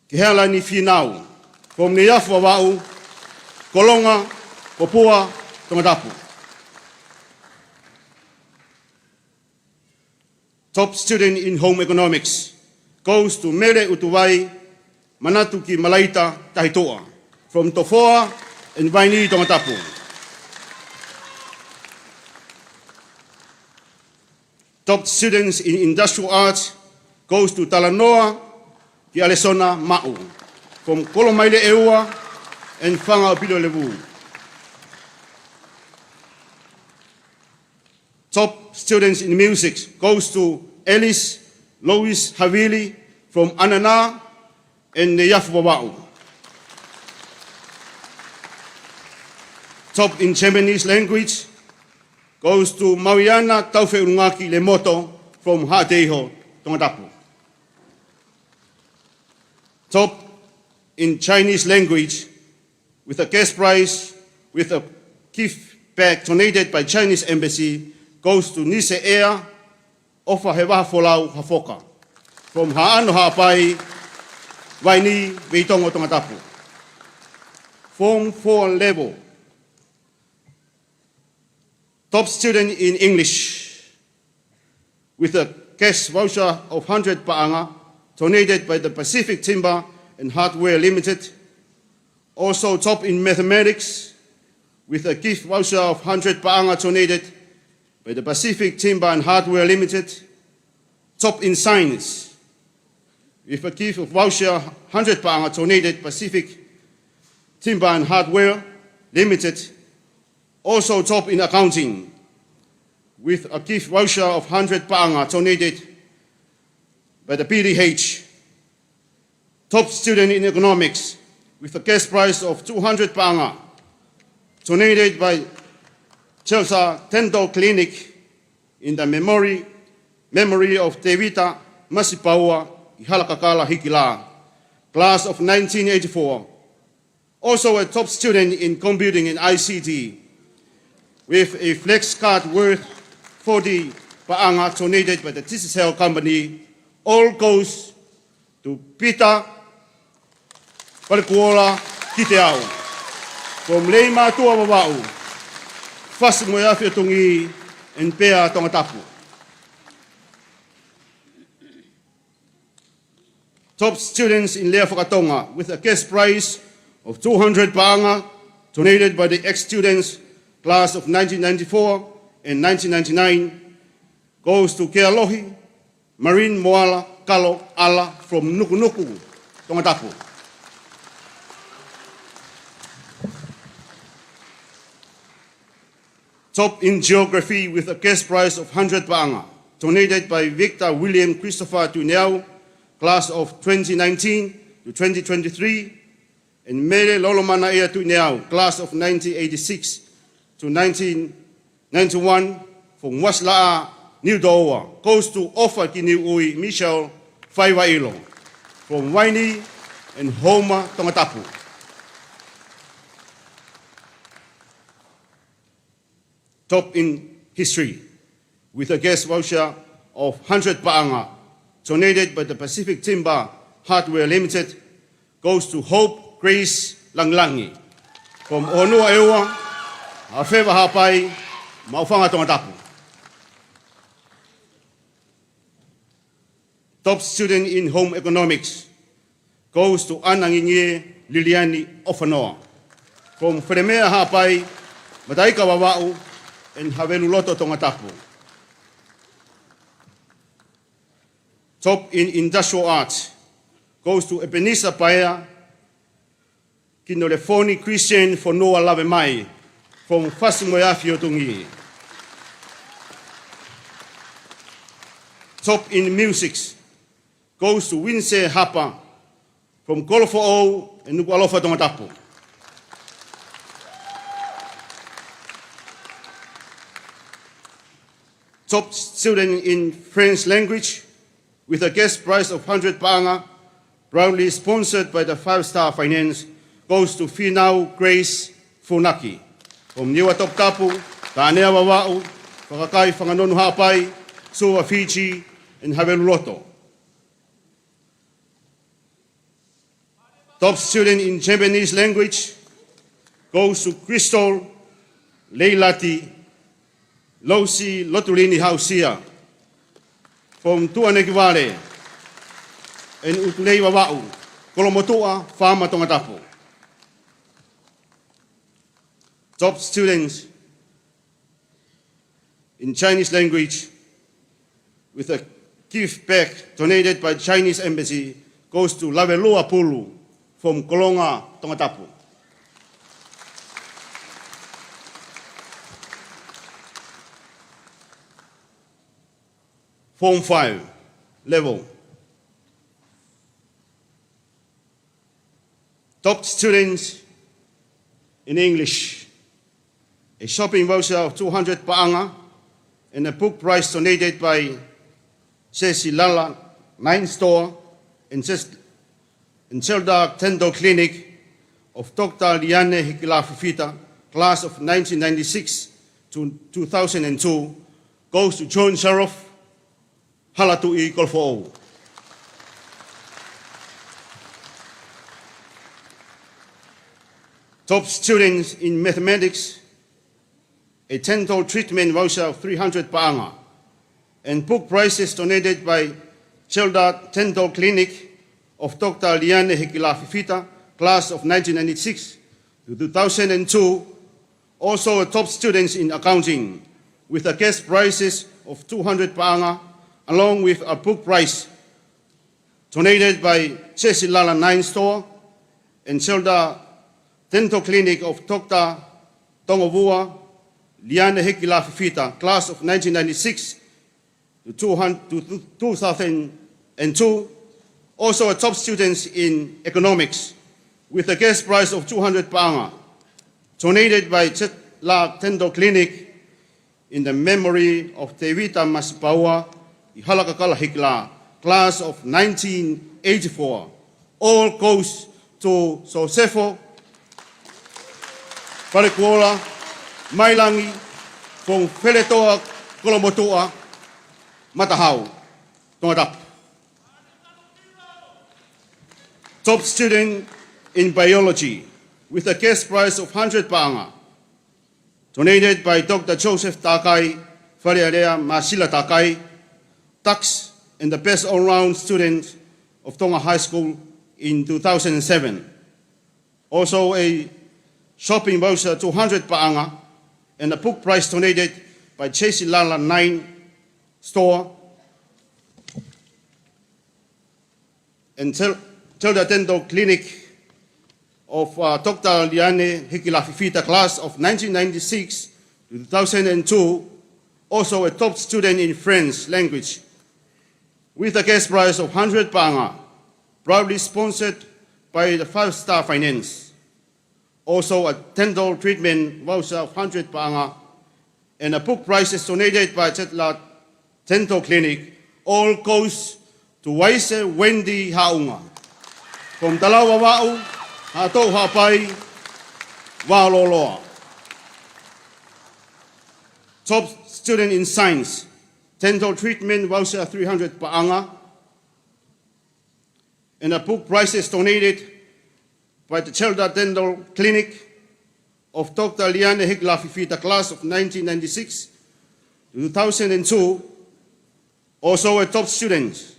Kehala ni Finau, from Niafu Wa'u, Kolonga, Popua, Tongatapu. Top student in home economics goes to Mere Utuwai, Manatuki Malaita Tahitoa, from Tofoa and Vaini Tongatapu. Top students in industrial arts goes to Talanoa, Ki Alesona Ma'u, from Kolomaile Eua and Whanga Pilo Levu. Top students in music goes to Ellis Lois Havili from Anana and Neyafu Wa'u. Top in Japanese language goes to Mauyana Taufe Urungaki Lemoto from Ha'ateiho, Tongatapu. Top in Chinese language with a guest prize with a gift bag donated by Chinese Embassy goes to Nise Ea Ofa Hewa Folau Hafoka from Ha'ano Ha'apai, Waini, Weitongo, Tongatapu. Form 4 level. Top student in English with a cash voucher of 100 pa'anga, donated by the Pacific Timber and Hardware Limited. Also top in mathematics with a gift voucher of 100 pa'anga, donated by the Pacific Timber and Hardware Limited. Top in science with a gift of voucher 100 pa'anga, donated Pacific Timber and Hardware Limited. Also top in accounting with a gift voucher of 100 pa'anga, donated by the PDH. Top student in economics with a cash prize of 200 pa'anga, donated by Chelsea Dental Clinic in the memory of Tevita Masipaua Ihalakakala Hikila, class of 1984. Also a top student in computing and ICT with a flex card worth 40 pa'anga, donated by the Digital Company. All goes to Peter Palikuola Kiteau from Leima Tuawawau, Fasimuya Fiatungi, and Pea Tongatapu. Top students in Tonga with a cash prize of 200 pa'anga, donated by the ex-students class of 1994 and 1999, goes to Kealohi, Marine Moala Kalo Ala from Nuku'alofa, Tongatapu. Top in geography with a cash prize of 100 paanga, donated by Victor William Christopher Tuneau, class of 2019 to 2023, and Mele Lolomana Ea Tuneau, class of 1986 to 1991, from Waslaa, New Doa, goes to Ofa Kiniui Michel Faiwailo, from Waini and Homa Tongatapu. Top in history, with a guest voucher of 100 paanga, donated by the Pacific Timber Hardware Limited, goes to Hope Grace Langlangi, from Onua Ewa, Afeva Hapai, Maufanga Tongatapu. Top student in home economics goes to Ananginye Liliani Ofanoa, from Fremea Hapai, Mataika Wawau, and Haveluloto Tongatapu. Top in industrial arts goes to Ebenezer Paya, Kinolefoni Christian for Noah Lavemai, from Fasimoyafio Tungi. Top in music goes to Winse Hapa, from Kolofo and Nuku'alofa Tongatapu. Top student in French language with a guest prize of 100 paanga, proudly sponsored by the 5-Star Finance, goes to Finau Grace Funaki, from Niwa Tongatapu, Tanea Wawau, Wakakai Whanganonu Hapai, Sua Fiji, and Haveluloto. Top student in Japanese language goes to Crystal Leilati Losi Lotulini Hausia, from Tuanekivale and Utulei Wawau, Kolomotua, Fama Tongatapu. Top students in Chinese language with a gift bag donated by Chinese Embassy goes to Lavelua Pulu, from Kolonga Tongatapu. Form 5 level. Top students in English, a shopping voucher of 200 paanga, and a book prize donated by Ceci Lala 9 store and Chelda Tendo Clinic of Dr. Liane Hikila Fifita, class of 1996 to 2002, goes to John Sheriff, Halatu I Kolfo. Top students in mathematics, a dental treatment voucher of 300 paanga, and book prizes donated by Chelda Dental Clinic of Dr. Liane Hikila Fifita, class of 1996 to 2002, also top students in accounting, with a guest prizes of 200 paanga, along with a book prize donated by Ceci Lala 9 store and Chelda Dental Clinic of Dr. Tongovua Liane Hikila Fifita, class of 1996 to 2002, also a top students in economics, with a guest prize of 200 paanga, donated by La Tendo Clinic in the memory of Tevita Masipaua Ihalakakala Hikla, class of 1984. All goes to Sosefo, Palekuola, Mailangi, from Peletoa, Kolomotua, Matahau, Tongatapu. Top student in biology, with a guest prize of 100 paanga, donated by Dr. Joseph Takai, Fariarea Masila Takai, Tax, and the best all-round student of Tonga High School in 2007. Also a shopping voucher 200 paanga, and a book prize donated by Chesi Lala 9 store and Children's Dental Clinic of Dr. Liane Hikilafifita, class of 1996 to 2002, also a top student in French language, with a cash prize of 100 panga, proudly sponsored by the 5-Star Finance. Also a dental treatment voucher of 100 panga, and a book prizes donated by Chetla Dental Clinic, all goes to Waise Wendy Haunga. From Talawa Wa'u, Hato Hapai, Wa'aloloa. Top student in science, dental treatment voucher 300 pa'anga, and a book prizes donated by the Chelda Dental Clinic of Dr. Liane Higlafifita, class of 1996 to 2002, also a top student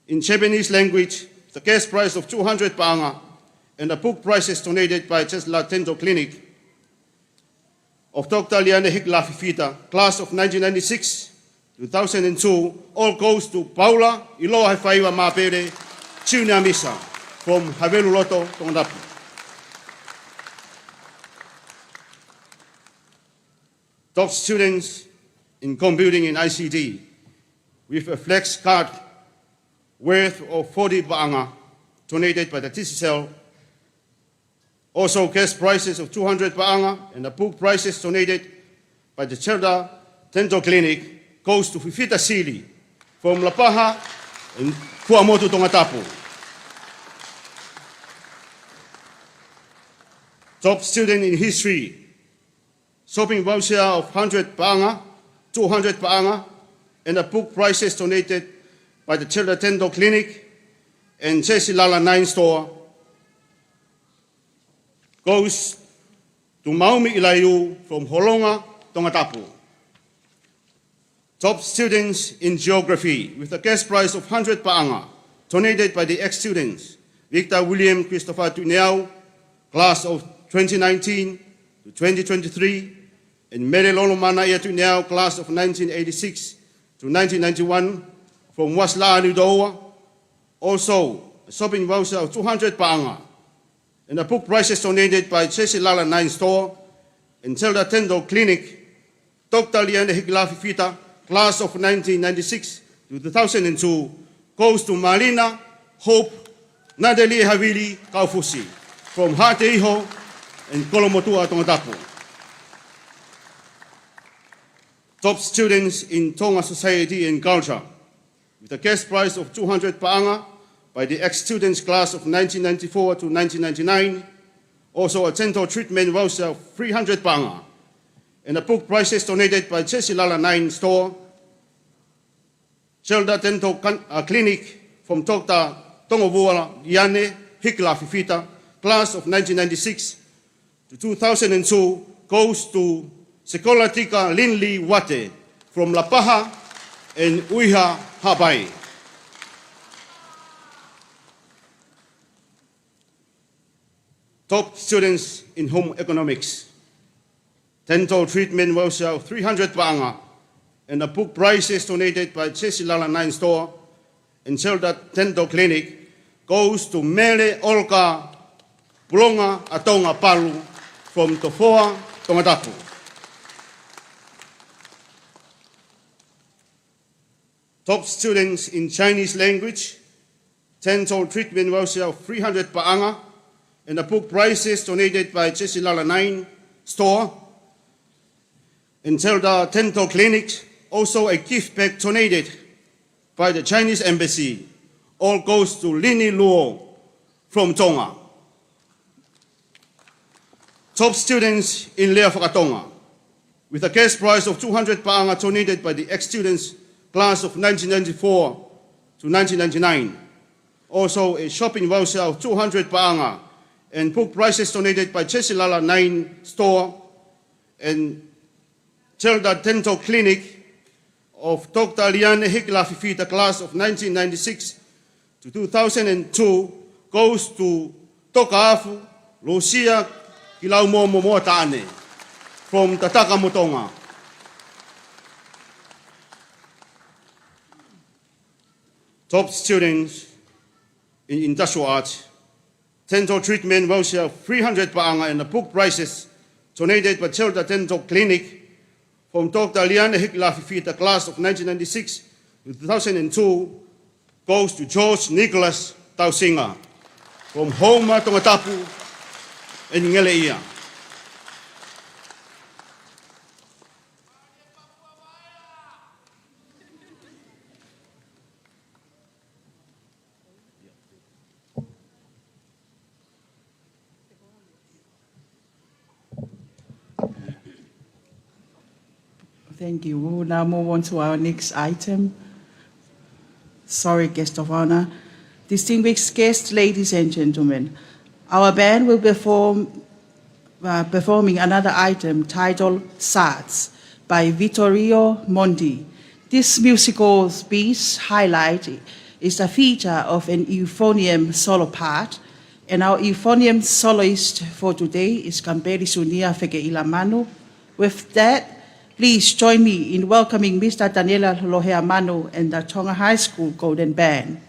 in Japanese language, the cash prize of 200 pa'anga, and a book prizes donated by Chelda Dental Clinic of Dr. Liane Higlafifita, class of 1996 to 2002, all goes to Paula Iloha Whaiwa Mapere, Chiunia Misa, from Havelu Loto, Tongatapu. Top students in computing and ICT with a flex card worth of 40 ba'anga donated by the TCL. Also cash prizes of 200 ba'anga and the book prizes donated by the Chelda Dental Clinic goes to Fifita Sili from Lapaha and Kuamotu Tongatapu. Top student in history, shopping voucher of 100 pa'anga, 200 pa'anga, and the book prizes donated by the Chelda Dental Clinic and Chesilala 9 store goes to Maumi Ilayu from Holonga, Tongatapu. Top students in geography with a cash prize of 100 pa'anga, donated by the ex-students Victor William Christopher Tuneau, class of 2019 to 2023, and Mary Lolomana Tuneau, class of 1986 to 1991, from Wasla Nudoa. Also, a shopping voucher of 200 pa'anga, and a book prizes donated by Chesilala 9 store and Chelda Dental Clinic, Dr. Liane Higlafifita, class of 1996 to 2002, goes to Marina Hope Nadeli Havili Kaufusi from Hateiho and Kolomotua Tongatapu. Top students in Tonga Society and Culture with a cash prize of 200 pa'anga by the ex-students class of 1994 to 1999, also a dental treatment voucher of 300 pa'anga, and a book prizes donated by Chesilala 9 store, Chelda Dental Clinic from Dr. Tongovua Liane Higlafifita, class of 1996 to 2002, goes to Sekolah Tika Linli Wate from Lapaha and Uiha Hawaii. Top students in home economics, dental treatment voucher of 300 pa'anga, and a book prizes donated by Chesilala 9 store and Chelda Dental Clinic goes to Mele Olka Pulonga Atonga Palu from Tofoa, Tongatapu. Top students in Chinese language, dental treatment voucher of 300 pa'anga, and the book prizes donated by Chesilala 9 store and Chelda Dental Clinic, also a gift bag donated by the Chinese embassy, all goes to Lini Luo from Tonga. Top students in Lea Whakatonga with a cash prize of 200 pa'anga donated by the ex-students class of 1994 to 1999. Also a shopping voucher of 200 pa'anga and book prizes donated by Chesilala 9 store and Chelda Dental Clinic of Dr. Liane Higlafifita, class of 1996 to 2002, goes to Tongatapu, Lucia Kilaumo Momotane from Tataka Mutonga. Top students in industrial arts, dental treatment voucher 300 paanga and the book prizes donated by Childa Dental Clinic from Dr. Liana Hiklafifita class of 1996 to 2002 goes to George Nicholas Tausinga from Homa Tongatapu in Ngeleia. Thank you. We will now move on to our next item. Sorry, guest of honor. Distinguished guests, ladies and gentlemen, our band will performing another item titled Sards by Vittorio Monti. This musical piece highlight is a feature of an euphonium solo part, and our euphonium soloist for today is Kamperi Sunia Feke'ilamanu. With that, please join me in welcoming Mr. Daniela Loheamanu and the Tonga High School Golden Band.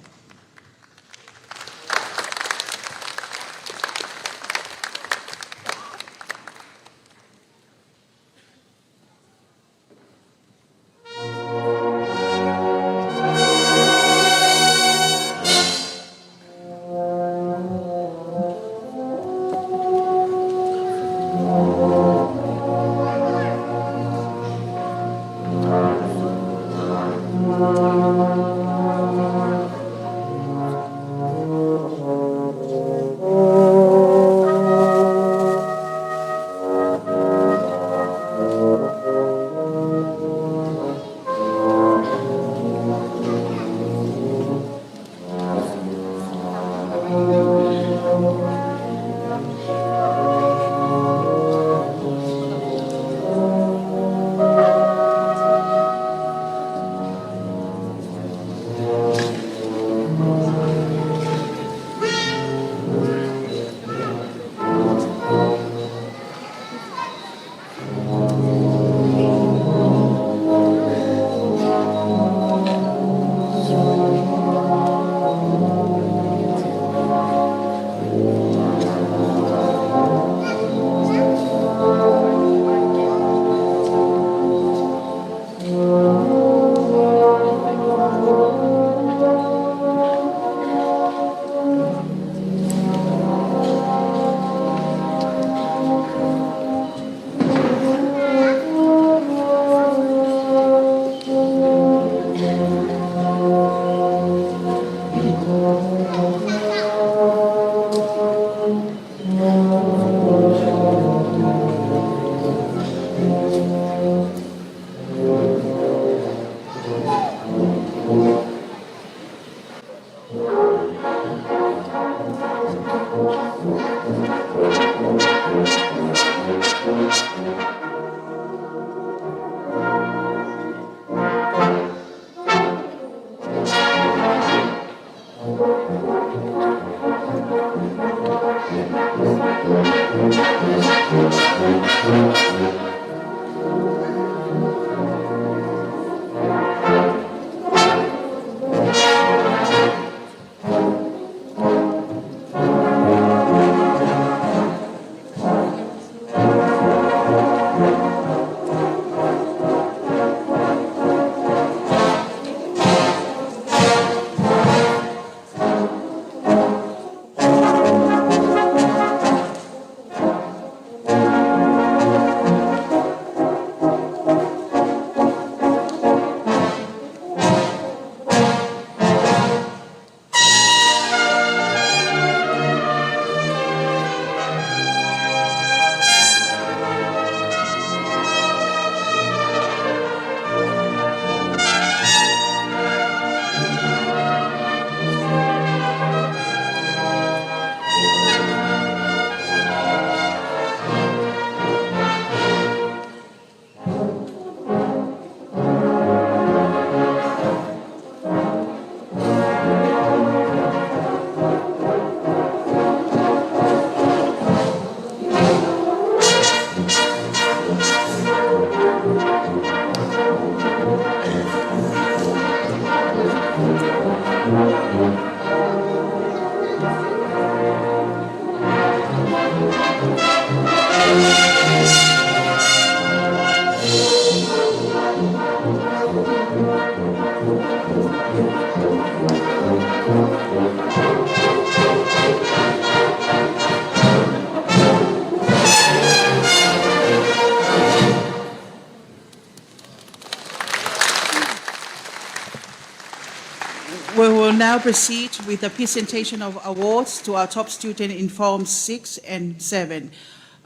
now proceed with the presentation of awards to our top student in Form 6 and 7.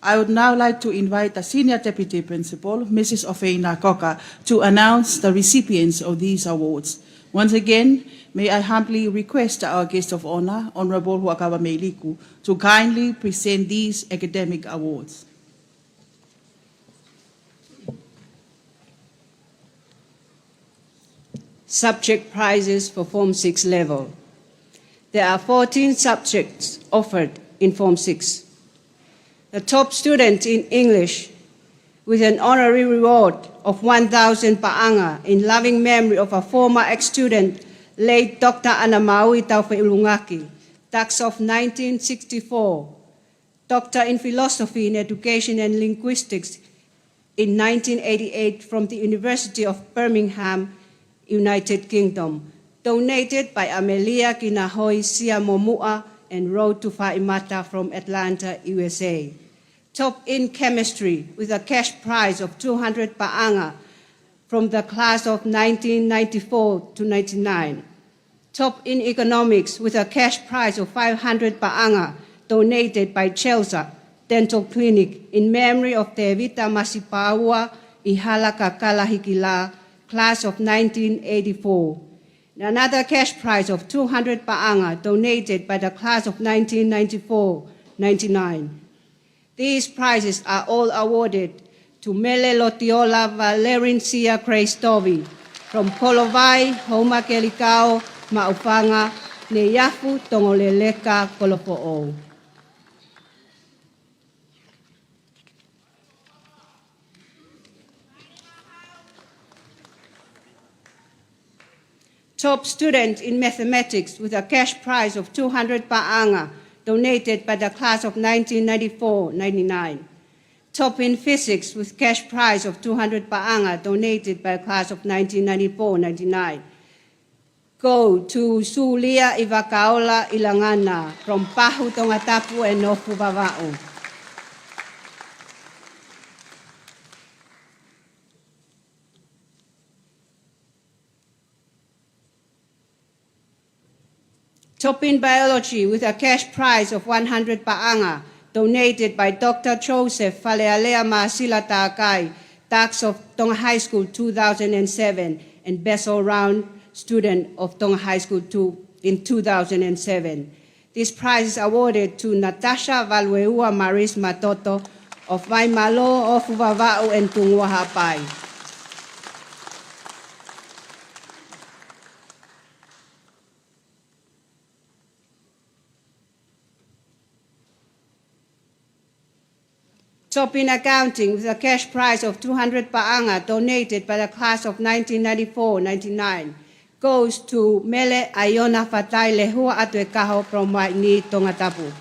I would now like to invite the Senior Deputy Principal, Mrs. Ofeina Koka, to announce the recipients of these awards. Once again, may I humbly request our guest of honor, Honorable Huakawa Meiliku, to kindly present these academic awards. Subject prizes for Form 6 level. There are 14 subjects offered in Form 6. The top student in English with an honorary reward of 1,000 pa'anga in loving memory of a former ex-student, late Dr. Anamaui Taufe'ulungaki, tax of 1964, Doctor in Philosophy in Education and Linguistics in 1988 from the University of Birmingham, United Kingdom, donated by Amelia Kinahoi Siamomua and Road to Fa'imata from Atlanta, USA. Top in Chemistry with a cash prize of 200 pa'anga from the class of 1994 to 99. Top in Economics with a cash prize of 500 pa'anga donated by Chelsea Dental Clinic in memory of Te Vita Masipaua Ihala Kakalahikila, class of 1984. Another cash prize of 200 pa'anga donated by the class of 1994-99. These prizes are all awarded to Mele Lotiola Valerincia Kreistovi from Kolovai, Homa Kelikao, Maupanga, Neyafu, Tongoleleka, Kolopo'o. Top student in mathematics with a cash prize of 200 pa'anga donated by the class of 1994-99. Top in physics with cash prize of 200 pa'anga donated by the class of 1994-99. Go to Sulia Ivakaola Ilangana from Pahu Tongatapu and Nofu Vava'u. Top in Biology with a cash prize of 100 pa'anga donated by Dr. Joseph Falealea Masila Ta'akai, tax of Tonga High School 2007 and best all-round student of Tonga High School in 2007. This prize is awarded to Natasha Valweua Maris Matoto of Waimalo, Ofuvava'u and Tungwahapai. Top in Accounting with a cash prize of 200 pa'anga donated by the class of 1994-99 goes to Mele Aiona Fatai Lehua Atuekaho from Waini Tongatapu.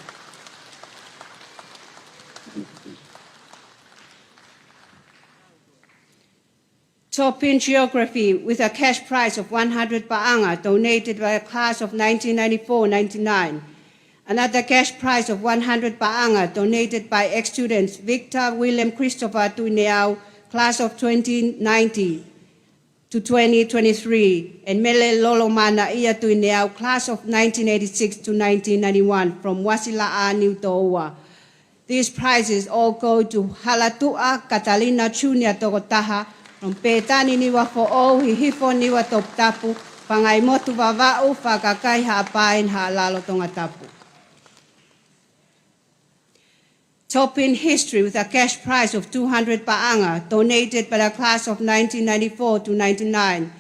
Top in Geography with a cash prize of 100 pa'anga donated by the class of 1994-99. Another cash prize of 100 pa'anga donated by ex-students Victor William Christopher Tuineau, class of 2090 to 2023, and Mele Lolomana Ia Tuineau, class of 1986 to 1991 from Wasila'a, New Toa. These prizes all go to Halatua Catalina Chunia Togotaha from Petani Niwa Fo'o, Hihifo Niwa Tongatapu, Pangaimotu Vava'u, Whakakai Ha'apain Ha'alalo Tongatapu. Top in History with a cash prize of 200 pa'anga donated by the class of 1994 to 99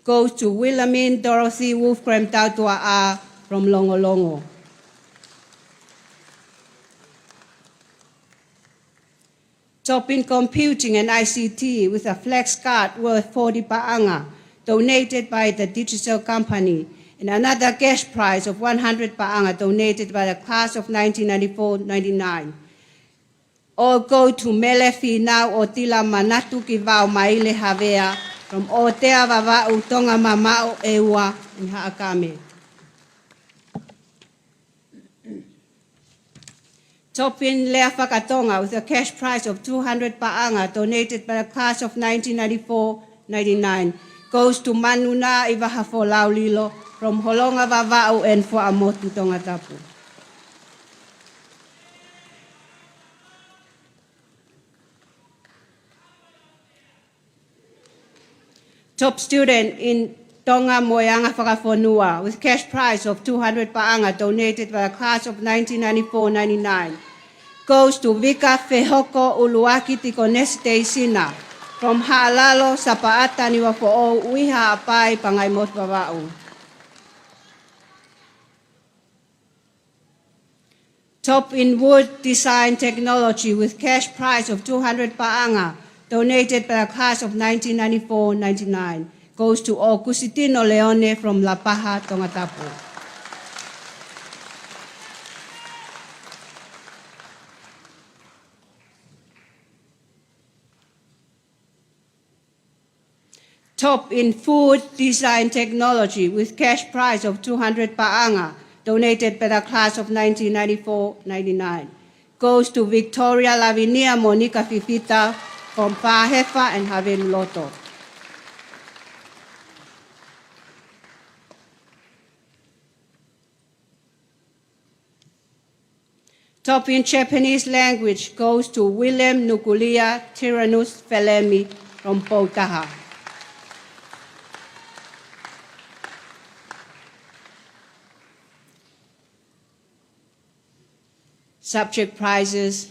goes to Wilhelmine Dorothy Wolfgram Tautua'a from Longolongo. Top in Computing and ICT with a flex card worth 40 pa'anga donated by the Digital Company, and another cash prize of 100 pa'anga donated by the class of 1994-99. All go to Mele Finau o Tila Manatu ki Vau Maile Havea from Otea Vava'u Tonga Mama'o Ewa in Ha'akame. Top in Lea Whakatonga with a cash prize of 200 pa'anga donated by the class of 1994-99 goes to Manuna Ivahafo Laulilo from Holonga Vava'u and Whaamotu Tongatapu. Top student in Tonga Moyanga Whakafonua with cash prize of 200 pa'anga donated by the class of 1994-99 goes to Vika Fehoko Uluaki Tikoneste Sina from Ha'alalo Sapaata Niwa Fo'o Uiha Apai Pangaimot Vava'u. Top in wood design technology with cash prize of 200 pa'anga donated by the class of 1994-99 goes to Okusitino Leone from La Paja, Tongatapu. Top in food design technology with cash prize of 200 pa'anga donated by the class of 1994-99 goes to Victoria Lavinia Monica Fifita from Pahefa and Haven Loto. Top in Japanese language goes to William Nukulia Tyrannus Felemi from Poutaha. Subject prizes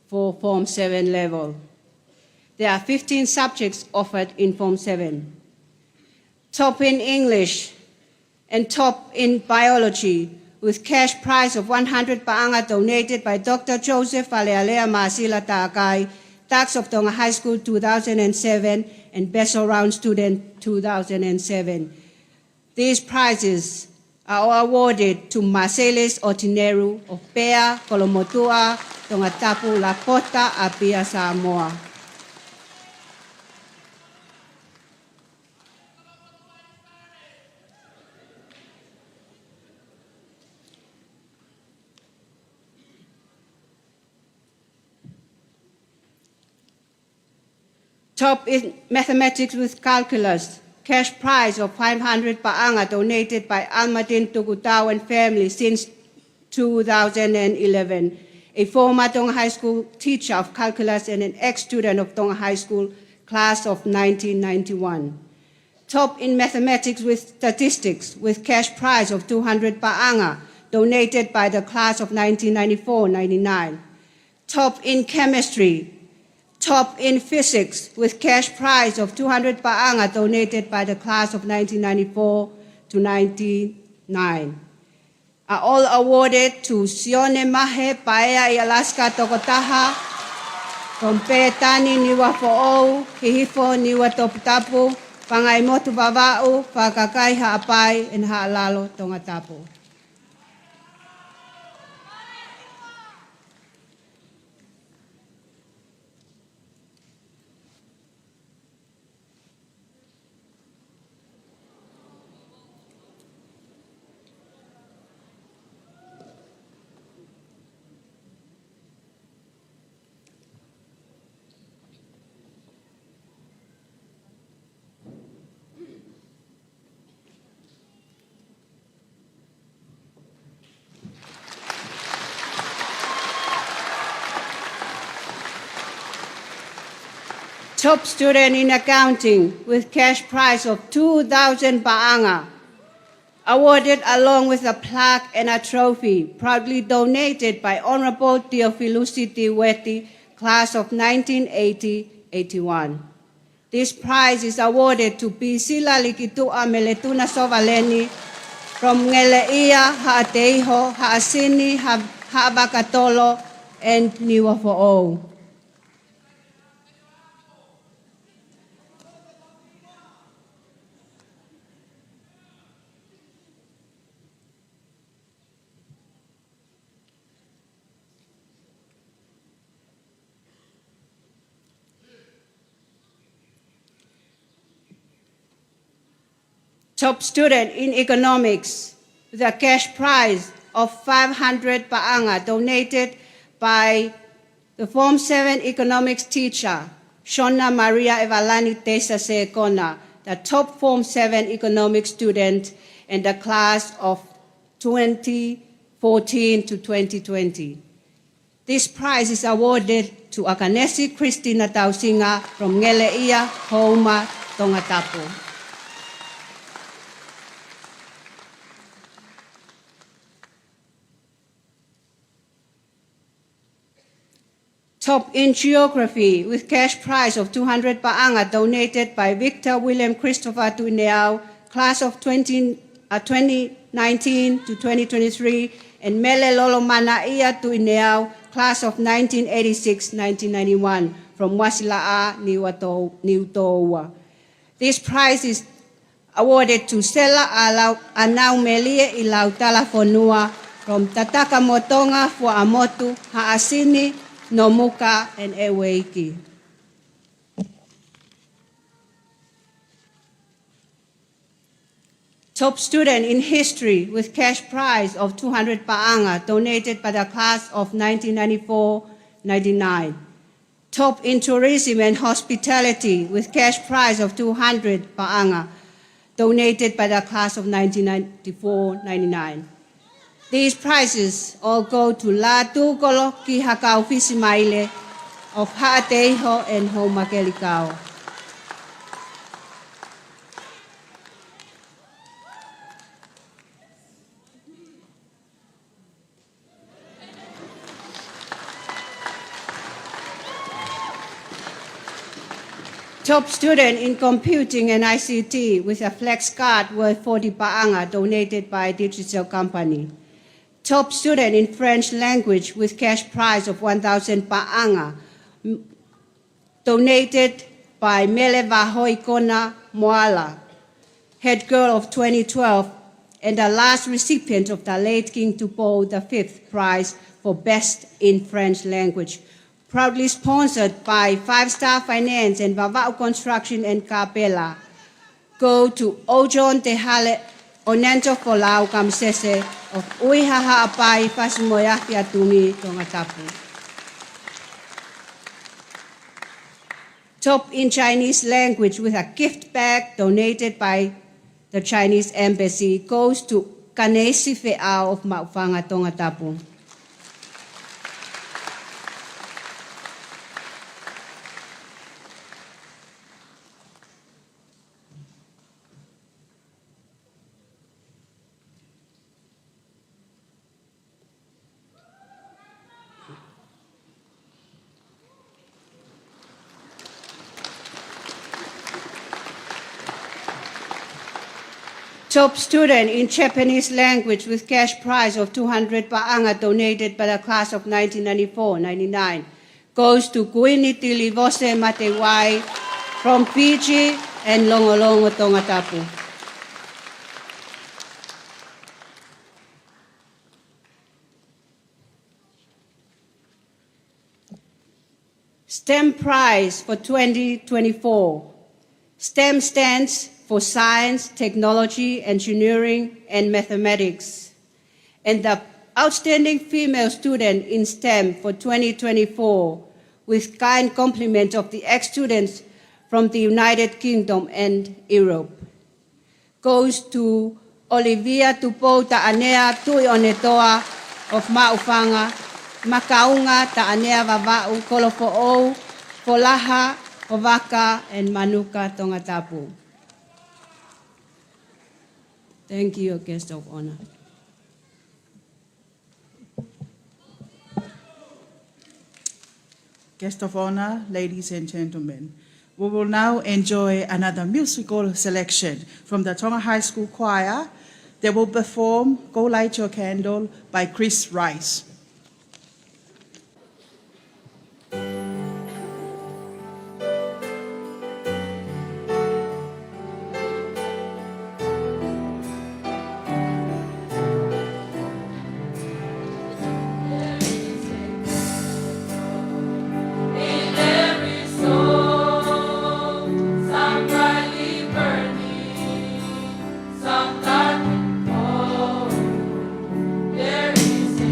for Form 7 level. There are 15 subjects offered in Form 7. Top in English and top in biology with cash prize of 100 pa'anga donated by Dr. Joseph Alealea Masila Ta'akai, Tax of Tonga High School 2007 and Best All-Round Student 2007. These prizes are awarded to Marcelis Otineru of Pea, Kolomotua, Tongatapu, Lakota, Apia, Samoa. Top in mathematics with calculus, cash prize of 500 pa'anga donated by Almadin Tugutau and family since 2011. A former Tonga High School teacher of calculus and an ex-student of Tonga High School class of 1991. Top in mathematics with statistics with cash prize of 200 pa'anga donated by the class of 1994-99. Top in chemistry. Top in physics with cash prize of 200 pa'anga donated by the class of 1994 to 99. Are all awarded to Sione Mahe Paea i Alaska Tokotaha from Peetani Niwa Fo'ou, Hihifo Niwa Toputapu, Pangaimotu Vava'u, Whakakai Ha'apai, and Ha'alalo Tongatapu. Top student in accounting with cash prize of 2,000 pa'anga, awarded along with a plaque and a trophy, proudly donated by Honorable Teofilusi Tiweti, class of 1980-81. This prize is awarded to Pisila Likitua Meletuna Sovaleni from Ngeleia, Ha'ateiho, Ha'asini, Ha'abakatolo, and Niwa Fo'ou. Top student in economics with a cash prize of 500 pa'anga donated by the Form 7 economics teacher, Shona Maria Evalani Tesa Seekona, the top Form 7 economics student and the class of 2014 to 2020. This prize is awarded to Akanesi Christina Tausinga from Ngeleia, Houma, Tongatapu. Top in Geography with cash prize of 200 paanga donated by Victor William Christopher Tuineau, class of 2019 to 2023, and Mele Lolo Manaia Tuineau, class of 1986-1991 from Wasila'a, Niu Toua. This prize is awarded to Stella Anau Melie Ilautala Fonua from Tataka Motonga Fuamotu, Haasini, Nomuka, and Eweiki. Top student in history with cash prize of 200 paanga donated by the class of 1994-99. Top in tourism and hospitality with cash prize of 200 paanga donated by the class of 1994-99. These prizes all go to Latu Koloki Hakau Fisimaile of Ha'ateiho and Homakelikau. Top student in computing and ICT with a flex card worth 40 paanga donated by a digital company. Top student in French language with cash prize of 1,000 paanga donated by Meleva Hoikona Moala, head girl of 2012, and the last recipient of the late King Tupo V prize for best in French language. Proudly sponsored by 5-Star Finance and Vava'u Construction and Capella. Go to Ojon Tehale Onento Folau Kamsese of Uihaha Apai Pasmoya Fiatumi Tongatapu. Top in Chinese language with a gift bag donated by the Chinese Embassy goes to Kanesi Fe'ao of Maufanga Tongatapu. Top student in Japanese language with cash prize of 200 paanga donated by the class of 1994-99 goes to Kuiniti Livose Matewai from Fiji and Longolongo Tongatapu. STEM prize for 2024. STEM stands for science, technology, engineering, and mathematics. And the outstanding female student in STEM for 2024 with kind compliment of the ex-students from the United Kingdom and Europe goes to Olivia Tupo Ta'anea Tuionetoa of Maufanga, Makaunga Ta'anea Vava'u Kolofo'ou, Kolaha, Ovaka, and Manuka Tongatapu. Thank you, guest of honor. Guest of honor, ladies and gentlemen, we will now enjoy another musical selection from the Tonga High School Choir. They will perform Go Light Your Candle by Chris Rice. Some dark, oh, there is a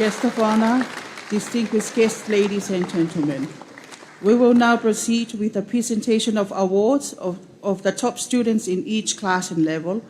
Guest of honor, distinguished guests, ladies and gentlemen. We will now proceed with the presentation of awards of the top students in each class and level.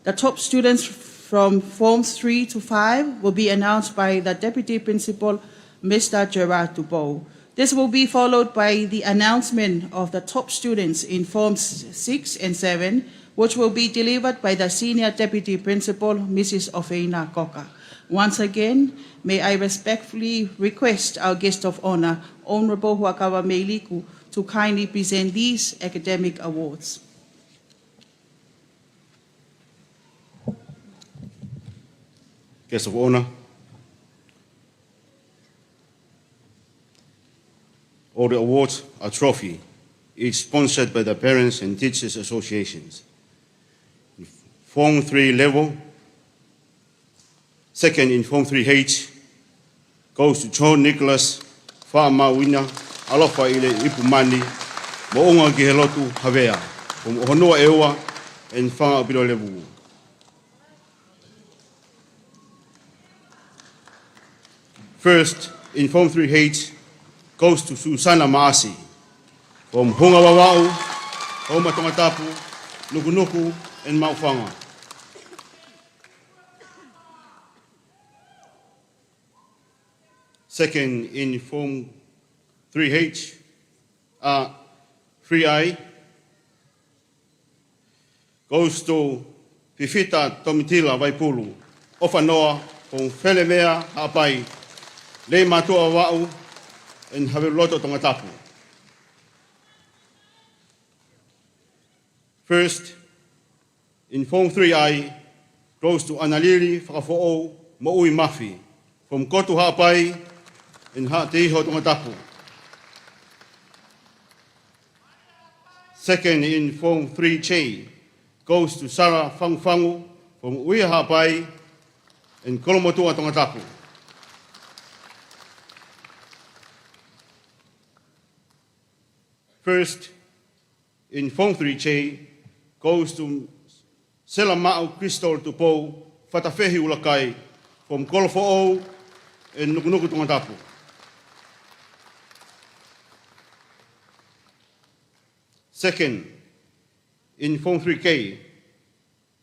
The top students from Forms 3 to 5 will be announced by the Deputy Principal, Mr. Gerard Dubois. This will be followed by the announcement of the top students in Forms 6 and 7, which will be delivered by the Senior Deputy Principal, Mrs. Ofeina Koka. Once again, may I respectfully request our guest of honor, Honorable Huakawa Meiliku, to kindly present these academic awards. Guest of honor, all the awards are trophy, each sponsored by the Parents and Teachers Associations. Form 3 level, second in Form 3H, goes to John Nicholas Whaamawina, alofa ile ipumani, moonga ki he lotu hawea, from honua ewa and whanga apiro levu. First, in Form 3H, goes to Susana Maasi, from Honga Wawau, Homa Tongatapu, Nuku'alofa, and Maufanga. Second, in Form 3H, 3I, goes to Pifita Tomitila Vaipulu, Ofanoa, from Felemea Hapai, Le Matua Wau, and Haveloto Tongatapu. First, in Form 3I, goes to Analiri Whakafo'o Mo'ui Mafi, from Kotu Hapai, in Ha'teiho Tongatapu. Second, in Form 3J, goes to Sarah Fangfangu from Uia Hapai in Kolomotua Tongatapu. First, in Form 3J, goes to Selama'u Crystal Tupo Fatafehi Ulakai from Kolofo'o in Nuku'alofa Tongatapu. Second, in Form 3K,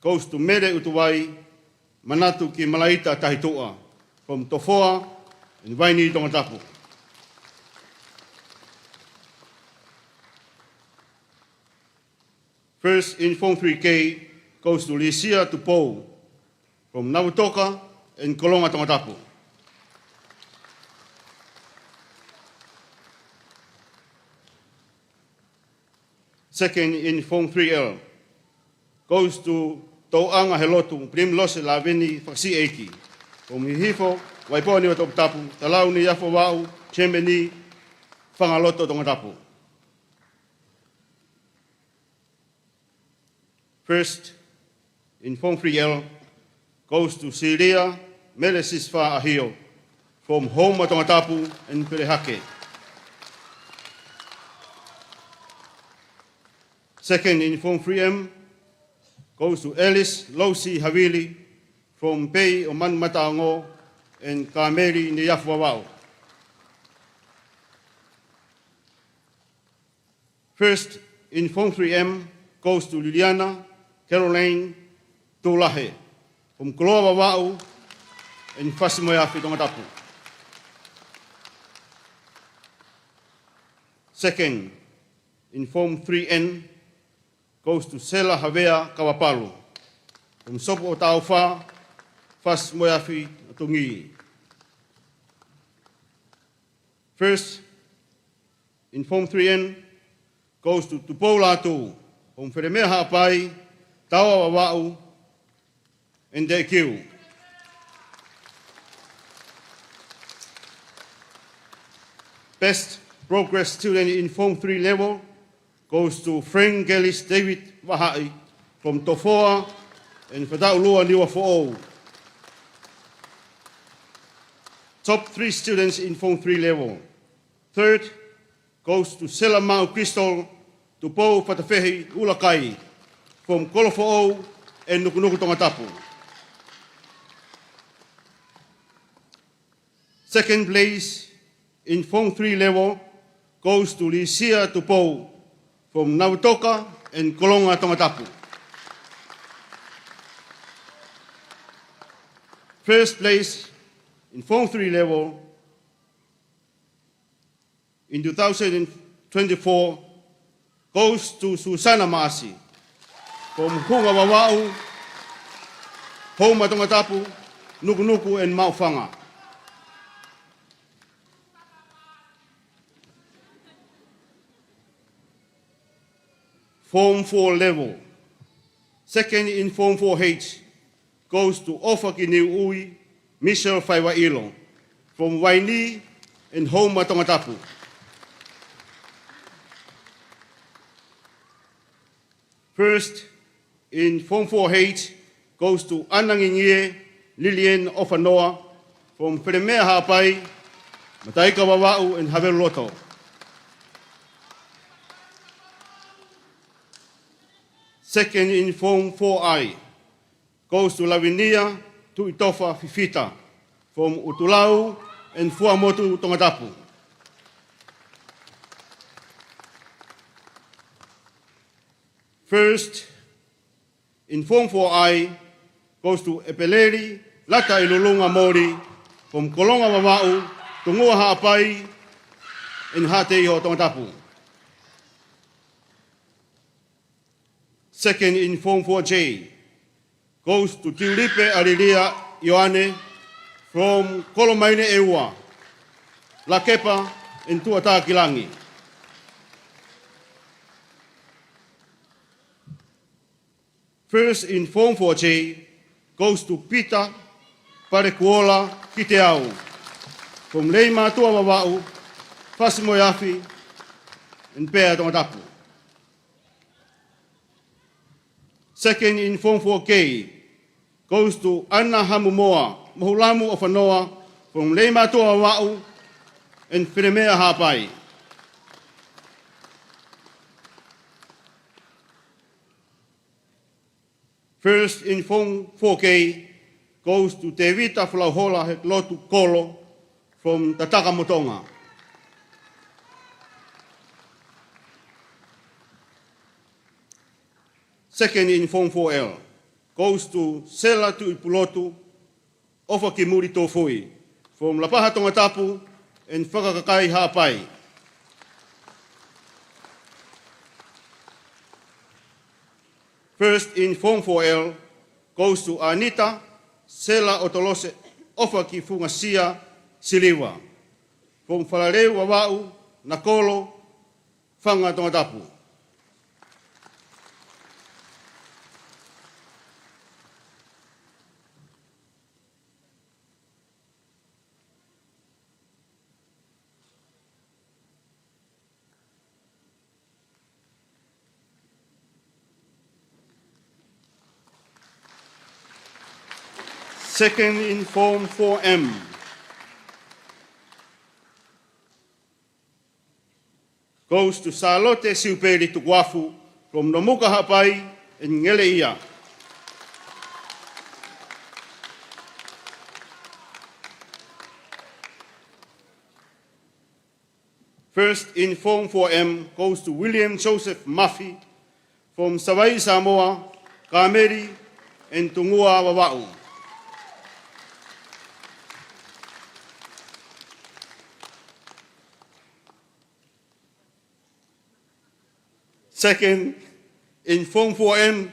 goes to Mere Utuwai, Manatu ki Malaita Tahitoa, from Tofoa in Waini Tongatapu. First, in Form 3K, goes to Lisia Tupo, from Nautoka in Kolonga Tongatapu. Second, in Form 3L, goes to Toanga Helotu, Prim Lose Laveni Faksi Eki, from Hihifo, Waiponi Watoptapu, Talauni Yafo Wau, Chembeni, Whangaloto Tongatapu. First, in Form 3L, goes to Siria Melesisfa Ahio, from Homa Tongatapu and Perehake. Second, in Form 3M, goes to Alice Losi Havili, from Pei Oman Matango and Kameri Niyafwawao. First, in Form 3M, goes to Liliana Caroline Tulahe, from Kuloa Wau and Fasimoyafi Tongatapu. Second, in Form 3N, goes to Sela Havea Kawapalu, from Sopo Taufa, Fasimoyafi Tungi. First, in Form 3N, goes to Tupo Latu, from Feremea Hapai, Tawa Wawau, and Dekiu. Best progress student in Form 3 level goes to Frank Gellis David Wahai from Tofoa and Whataulua Niwa Fo'ou. Top 3 students in Form 3 level. Third goes to Selamau Crystal Tupo Fatafehi Ulakai from Kolofo'ou and Nuku'alofa Tongatapu. Second place in Form 3 level goes to Lisia Tupou from Nautoka and Kolonga Tongatapu. First place in Form 3 level in 2024 goes to Susana Masi from Hunga Wawau, Homa Tongatapu, Nuku'alofa, and Maufanga. Form 4 level. Second in Form 4H goes to Ofaki Niui, Michelle Faiwailo from Waini and Homa Tongatapu. First in Form 4H goes to Anangingie Lilian Ofanoa from Peremea Hapai, Mataika Wawau, and Haveloto. Second in Form 4I goes to Lavinia Tuitofa Fifita from Utulau and Fuamotu Tongatapu. First in Form 4I goes to Epeleri Lata Ilulunga Mori from Kolonga Wawau, Tungua Hapai, and Hateiho Tongatapu. Second in Form 4J goes to Tiulipe Arilia Ioane from Kolomaine Eua, Lakepa, and Tuatakilangi. First in Form 4J goes to Pita Parekuola Kiteau from Leima Tuawawau, Fasimoyafi, and Pea Tongatapu. Second in Form 4K goes to Anna Hamumoa, Mahulamu of Anoa from Leima Tuawau and Firemea Hapai. First in Form 4K goes to Tevita Flauhola Lotu Kolo from Tataka Motonga. Second in Form 4L goes to Sela Tuipulotu Ofa Kimuri Tofui from Lapaha Tongatapu and Whakakakai Hapai. First in Form 4L goes to Anita Sela Otolose Ofa Kifungasia Siliwa from Falaleu Wawau Nakolo Whanga Tongatapu. Second in Form 4M goes to Salote Siuperi Tuguafu from Nomuka Hapai and Ngeleia. First in Form 4M goes to William Joseph Murphy from Savai Samoa, Kameri, and Tungua Wawau. Second, in Form 4M,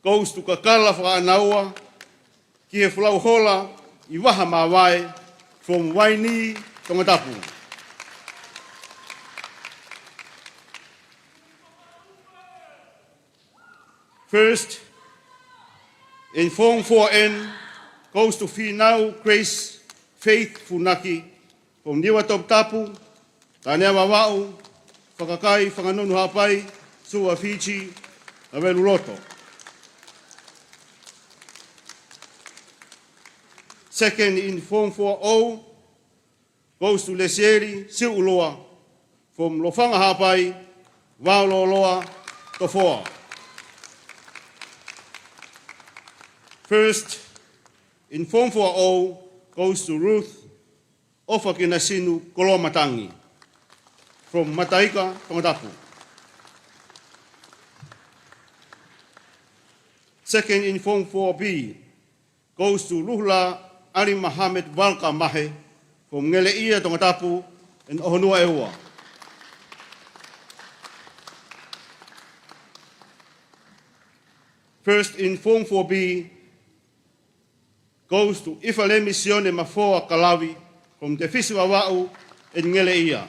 goes to Kakala Whanaua, Kia Flauhola, Iwaha Mawai, from Waini, Tongatapu. First, in Form 4N, goes to Finau Grace Faith Funaki, from Niwa Tongatapu, Tanea Wawau, Whakakai, Whanganunu Hapai, Sua Fiji, Aweluloto. Second in Form 4O goes to Lesieri Siuloa from Lofanga Hapai, Waololoa, Tofoa. First in Form 4O goes to Ruth ofa kina sinu Kolomatangi from Mataika, Tongatapu. Second in Form 4B goes to Luhla Ali Mohammed Valka Mahe from Ngeleia, Tongatapu, and Ohonua Ewa. First in Form 4B goes to Ifale Missione Mafoa Kalawi from Te Fisiwawa'u and Ngeleia.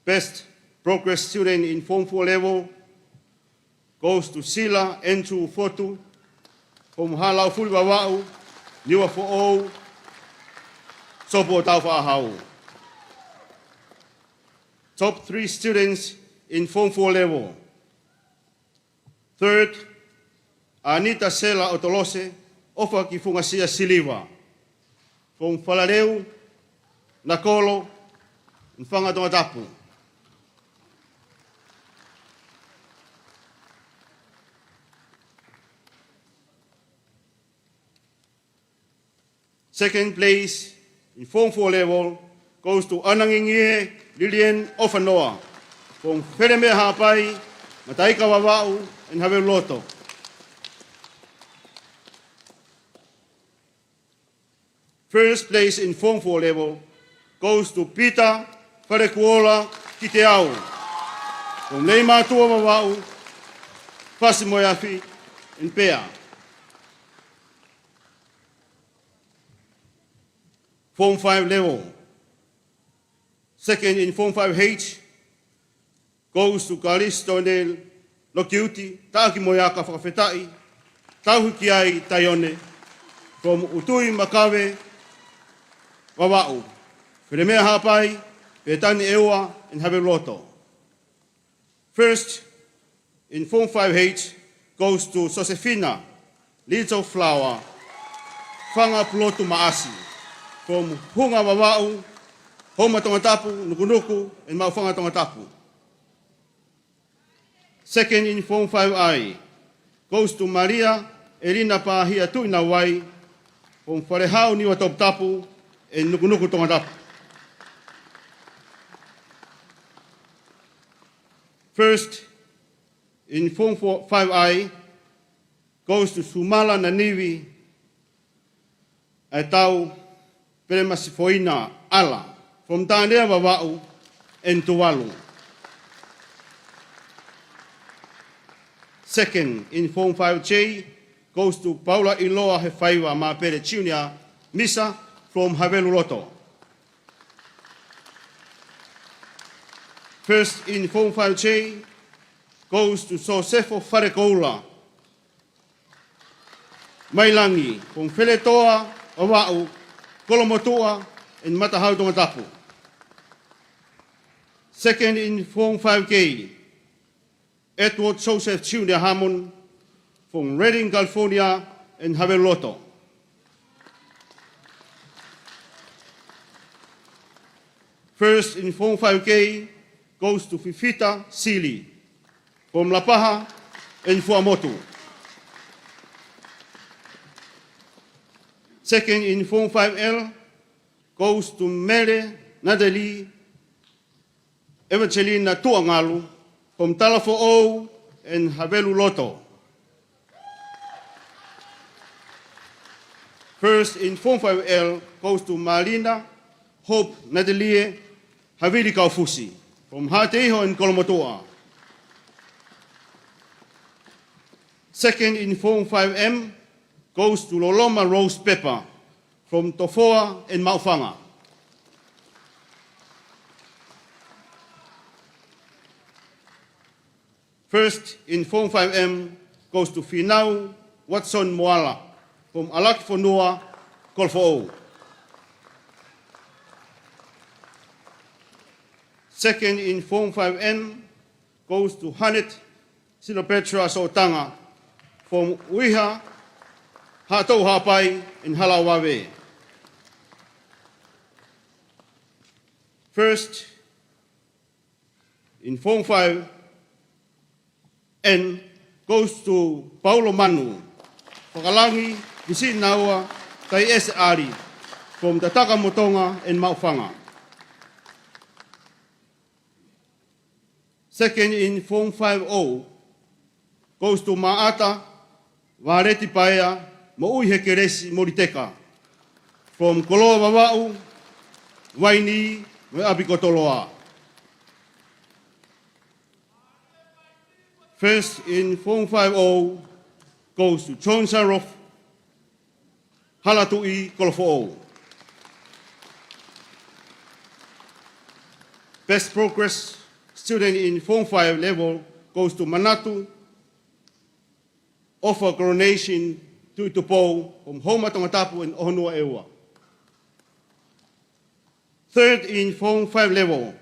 Best progress student in Form 4 level goes to Sila Entru Fotu from Halau Fuliwawa'u, Niwa Fo'ou, Sopo Taufa'ahau. Top 3 students in Form 4 level. Third, Anita Sela Otolose, Ofa Kifungasia Siliva, from Falareu, Nakolo, and Tongatapu. Second place in Form 4 level goes to Anangingie Lilian Ofanoa, from Fereme Hapai, Mataika Wawa'u, and Haveloto. First place in Form 4 level goes to Peter Farekuola Kiteau, from Leima Tua Wawa'u, Pasimoyafi, and Pea. Form 5 level. Second in Form 5H goes to Kalisto Nel Lokiuti, Taki Moyaka Whakawhetai, Tauhikiai Taione, from Utui Makawe, Wawa'u, Whiremea Hapai, Petani Ewa, and Haveloto. First in Form 5H goes to Josefina, Little Flower, Whanga Pulotu Maasi, from Hunga Wawa'u, Homa Tongatapu, Nuku'alofa, and Maufanga Tongatapu. Second in Form 5I goes to Maria Elina Pahia Tuinawai, from Wharehau Niwa Tongatapu, and Nuku'alofa Tongatapu. First in Form 5I goes to Sumala Naniwi, Atau Peremasifoina Ala, from Tanea Wawa'u and Tuvalu. Second, in Form 5J, goes to Paula Iloa Hefaiwa Mapere Junior Misa from Haveluloto. First, in Form 5J, goes to Sosefo Farekoula Mailangi from Feletoa Wawa'u, Kolomotua, and Matahau Tongatapu. Second in Form 5K, Edward Joseph Junior Hammond from Redding, California, and Haveloto. First in Form 5K goes to Fifita Sili from La Paja and Fuamotu. Second in Form 5L goes to Mere Nadali Evangelina Tuangalu from Talafo'ou and Haveluloto. First in Form 5L goes to Marina Hope Nadalie Havili Kaufusi from Hateho and Kolomotoa. Second in Form 5M goes to Loloma Rose Pepper from Tofoa and Maufanga. First in Form 5M goes to Finau Watson Moala from Alakifonua, Kolfo'ou. Second in Form 5N goes to Hanet Sinopetra Sotanga from Uiha, Hatou Hapai, and Halawawe. First, in Form 5N goes to Paulo Manu Whakalangi, Visi Naua, Tai S. Ari, from the Takamotonga and Maufanga. Second in Form 5O goes to Maata, Vareti Paea, Moui Hekeresi Moriteka, from Koloa Wawau, Waini, Abikotoloa. First in Form 5O goes to Chon Sarof, Halatui Kolofo'o. Best progress student in Form 5 level goes to Manatu, offer coronation to Itupo from Homa Tongatapu and Ohonua Ewa. Third in Form 5 level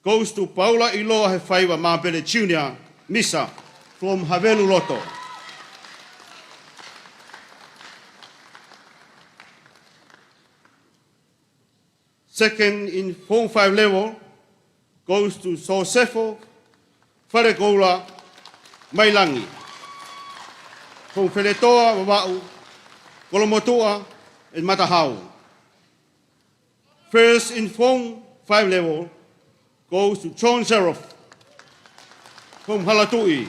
goes to Paula Iloa Hefaiwa Mabele Junior, Misa, from Havelu Loto. Second in Form 5 level goes to Sosefo Farekoula Mailangi, from Feletoa Wawau, Kolomotua, and Matahau. First in Form 5 level goes to Chon Seraph, from Halatui,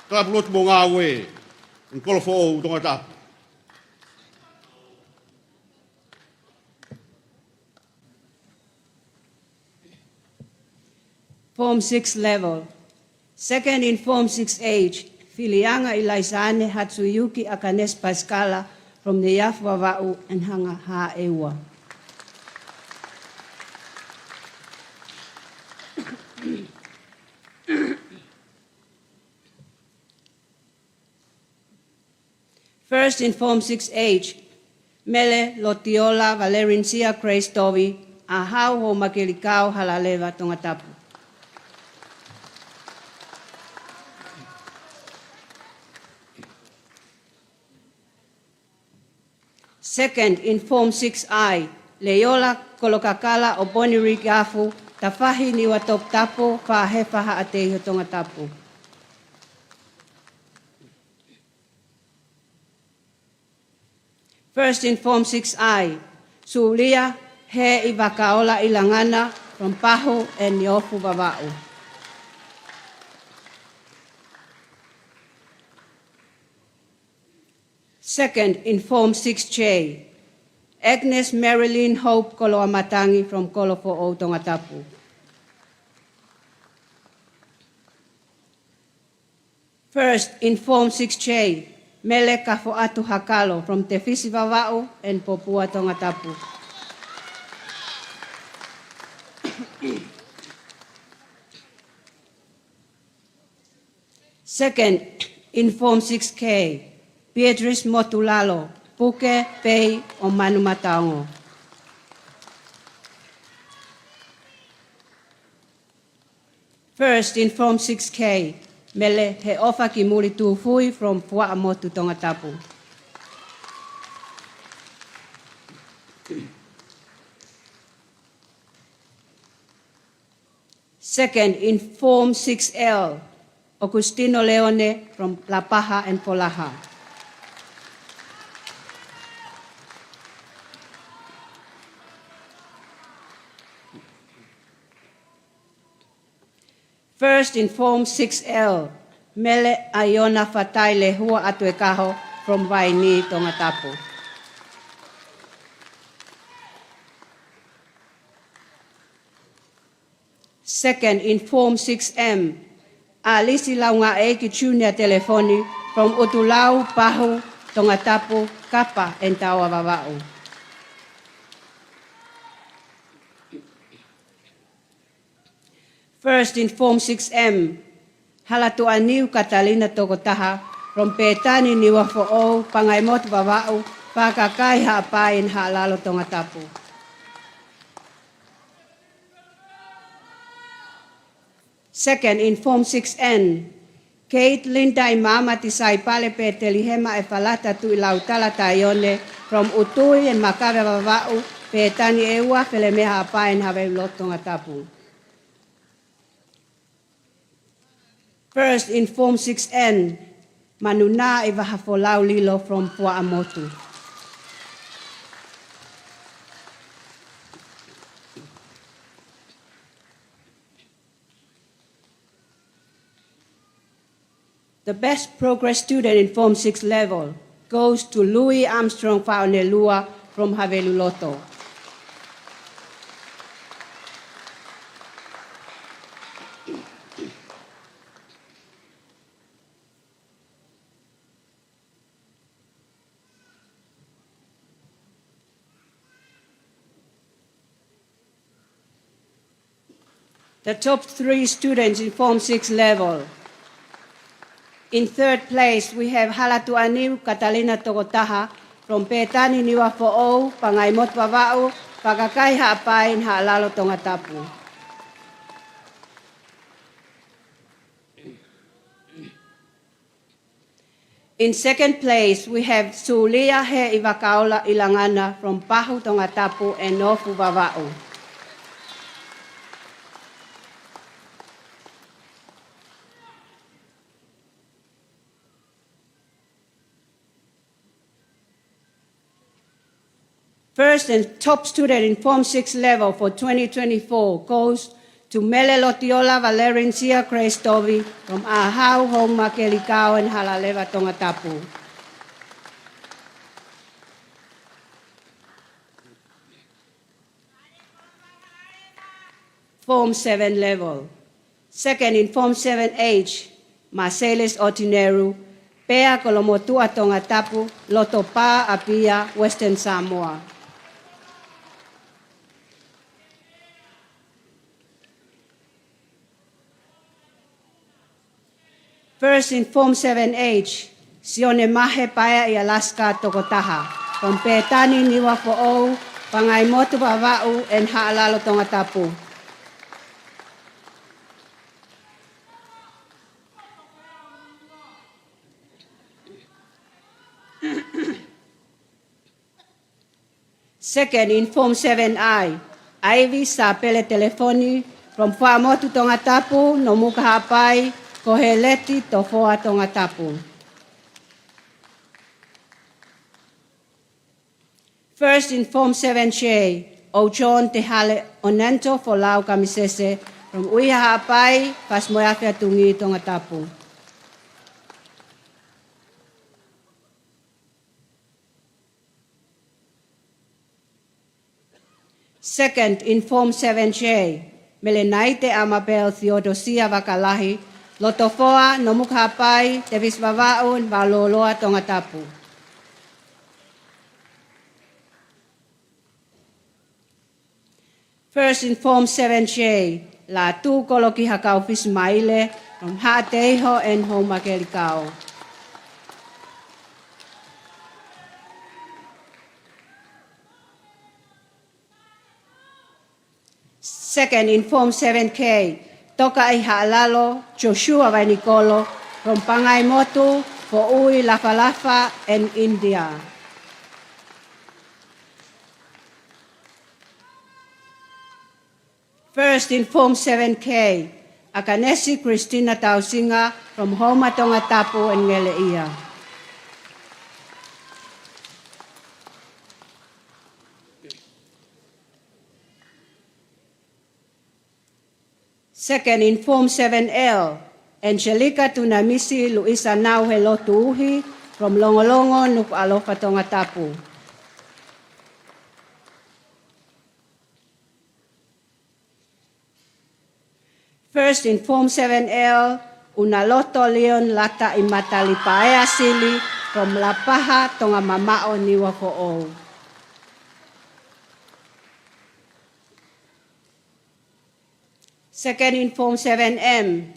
Klapulot Mongawe, and Kolofo'o Tongatapu. Form 6 level. Second in Form 6H, Filianga Ilaisane Hatsuyuki Akanes Pascala from the Yafwawau and Hanga Ha'ewa. First in Form 6H, Mele Lotiola Valerincia Creistovi, Ahau Ho Makilikau Halaleva Tongatapu. Second, in Form 6I, Leola Kolokakala Oboniri Gafu, Tafahi Niwa Tongatapu, Fahefaha Ateho Tongatapu. First, in Form 6I, Sulia He Ivakaola Ilangana from Pahu and Nyofu Vava'u. Second, in Form 6J, Agnes Marilyn Hope Koloamatangi from Kolofo'o Tongatapu. First, in Form 6J, Mele Kafo'atu Hakalo from Tefisi Vava'u and Popua Tongatapu. Second, in Form 6K, Beatrice Motulalo, Puke, Pei, o Manu Mataongo. First, in Form 6K, Mele He Ofa Kimuri Tufui from Pua'amotu Tongatapu. Second, in Form 6L, Augustino Leone from La Paja and Polaha. First, in Form 6L, Mele Iona Fataile Hua Atuekaho from Vaini Tongatapu. Second, in Form 6M, Alisi Launga Eki Junior Telefoni from Utulau, Pahu, Tongatapu, Kapa, and Tawa Vava'u. First, in Form 6M, Halatu Aniu Catalina Tokotaha from Petani Niwa Fo'o, Pangaimot Vava'u, Pakakai Ha'apain Ha'alalo Tongatapu. Second, in Form 6N, Kate Linda Imama Tisai Pale Petelihema Efalata Tu Ilautala Tayone from Utui and Makabe Vava'u, Petani Ewa Felemeha Ha'apain Havelot Tongatapu. First, in Form 6N, Manuna Ivahafolau Lilo from Pua'amotu. The best progress student in Form 6 level goes to Louis Armstrong Faonelua from Haveluloto. The top 3 students in Form 6 level. In third place, we have Halatu Aniu Catalina Togotaha from Petani Niwa Fo'ou, Pangaimot Wawa'u, Pagakai Ha'apain Ha'alalo Tongatapu. In second place, we have Sulia He Iwakaola Ilangana from Pahu Tongatapu and Nofu Wawa'u. First and top student in Form 6 level for 2024 goes to Mele Lotiola Valerencia Crestovi from Ahau, Hong Makelikao, and Halaleva Tongatapu. Form 7 level. Second in Form 7H, Marcelis Otineru, Pea Kolomotua Tongatapu, Lotopa Apia, Western Samoa. First in Form 7H, Sione Mahe Paya I Alaska Tokotaha, from Petani Niwa Fo'ou, Pangaimotu Wawa'u, and Ha'alalo Tongatapu. Second in Form 7I, Ivy Sapele Telefoni, from Whaamotu Tongatapu, Nomuka Hapai, Koheleti Tofoa Tongatapu. First in Form 7J, Ojon Tehale Onento for Lau Kamisese from Uiha Hapai, Pasmoyafia Tungi Tongatapu. Second in Form 7J, Melenaite Amabel Theodosia Vakalahi, Lotofoa, Nomukhapai, Tevis Vavaun, Valoloa Tongatapu. First in Form 7J, Latu Koloki Hakau Fismaile from Ha'ateiho and Homakelikao. Second in Form 7K, Toka i Ha'alalo, Joshua Vainikolo from Pangaimotu, Fo'ui Lafalafa, and India. First in Form 7K, Akanesi Christina Tausinga from Homa Tongatapu and Ngeleia. Second in Form 7L, Angelica Tunamisi Luisa Nauhe Lotuuhi from Longolongo, Nuku'alofa Tongatapu. First in Form 7L, Unaloto Leon Lata Imatalipaea Sili from Lapaha Tongamamao Niwa Fo'ou. Second in Form 7M,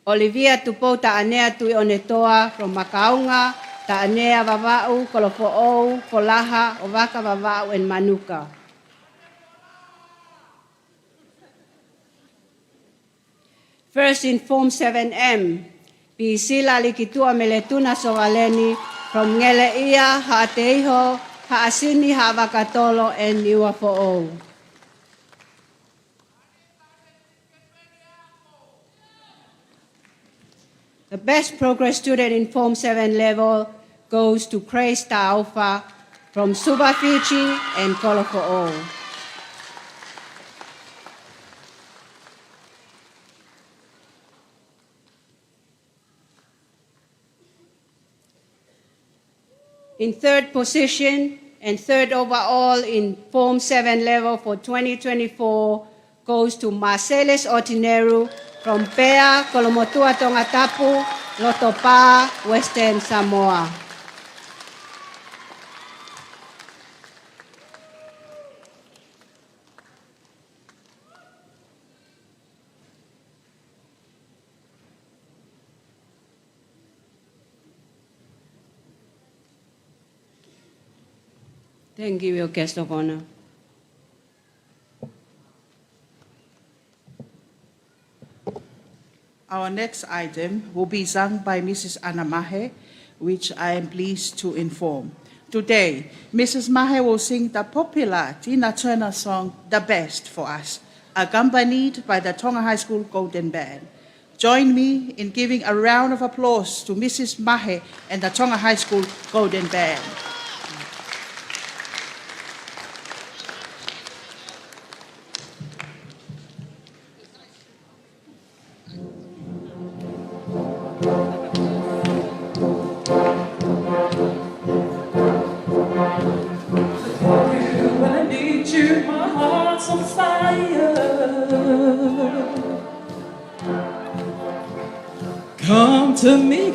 Olivia Tupo Ta'anea Tui Onetoa from Makaunga, Ta'anea Vava'u, Kolofo'ou, Kolaha, Ovaka Vava'u, and Manuka. First in Form 7M, Pisila Likitua Meletuna Sovaleni from Ngeleia, Ha'ateiho, Ha'asini, Ha'avakatolo, and Niwa Fo'ou. The best progress student in Form 7 level goes to Nuku'alofa from Suba, Fiji, and Koloko'o. In third position and third overall in Form 7 level for 2024 goes to Marcellus Otineru from Pea, Kolomotua, Tongatapu, Lotopa, Western Samoa. Thank you, your guest of honor. Our next item will be sung by Mrs. Anna Mahe, which I am pleased to inform. Today, Mrs. Mahe will sing the popular Tina Turner song, The Best, for us, accompanied by the Tonga High School Golden Band. Join me in giving a round of applause to Mrs. Mahe and the Tonga High School Golden Band.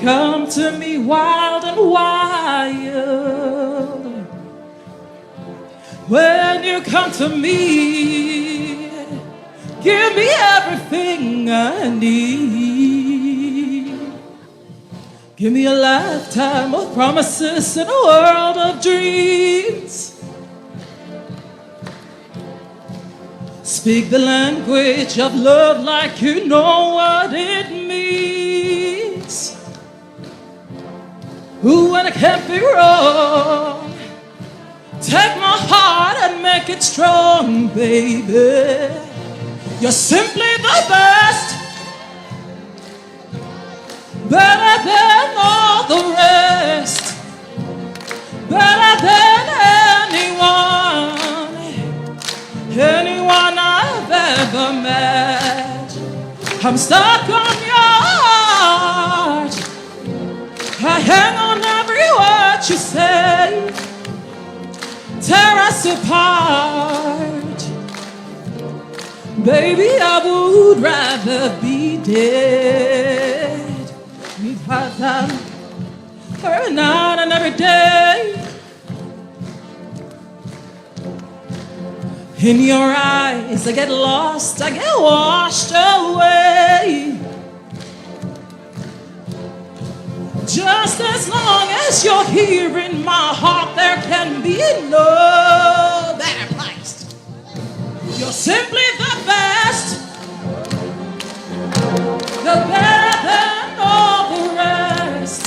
Come to me wild and wild. When you come to me, give me everything I need. Give me a lifetime of promises and a world of dreams. Speak the language of love like you know what it means. Ooh, and it can't be wrong. Take my heart and make it strong, baby. You're simply the best, better than all the rest, better than anyone I've ever met. I'm stuck on your heart. I hang on every word you say. Tear us apart. Baby, I would rather be dead. We've had them every night and every day. In your eyes, I get lost, I get washed away. Just as long as you're here in my heart, there can be no better place. You're simply the best, you're better than all the rest.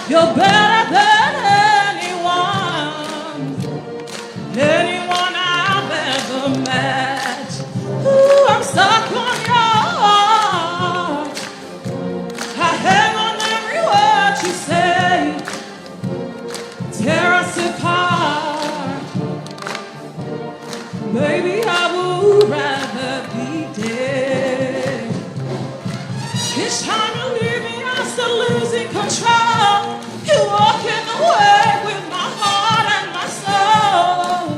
You're better than anyone I've ever met. Ooh, I'm stuck on your heart. I hang on every word you say. Tear us apart. Baby, I would rather be dead. Each time you leave me, I start losing control. You walk in the way with my heart and my soul.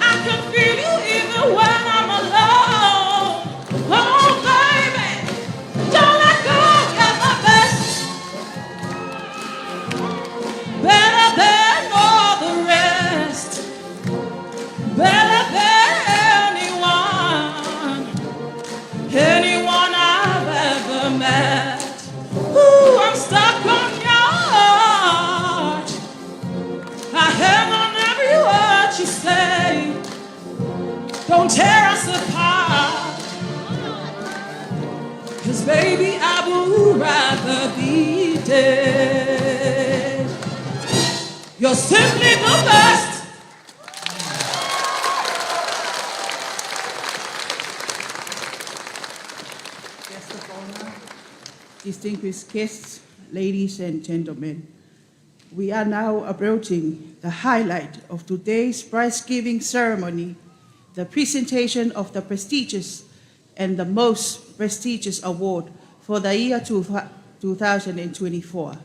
I can feel you even when I'm alone. Oh, baby, don't let go, get my best. Better than all the rest. Better than anyone I've ever met. Ooh, I'm stuck on your heart. I hang on every word you say. Don't tear us apart. 'Cause baby, I would rather be dead. You're simply the best. Guest of honor, distinguished guests, ladies and gentlemen, we are now approaching the highlight of today's prize-giving ceremony, the presentation of the prestigious and the most prestigious award for the year 2024.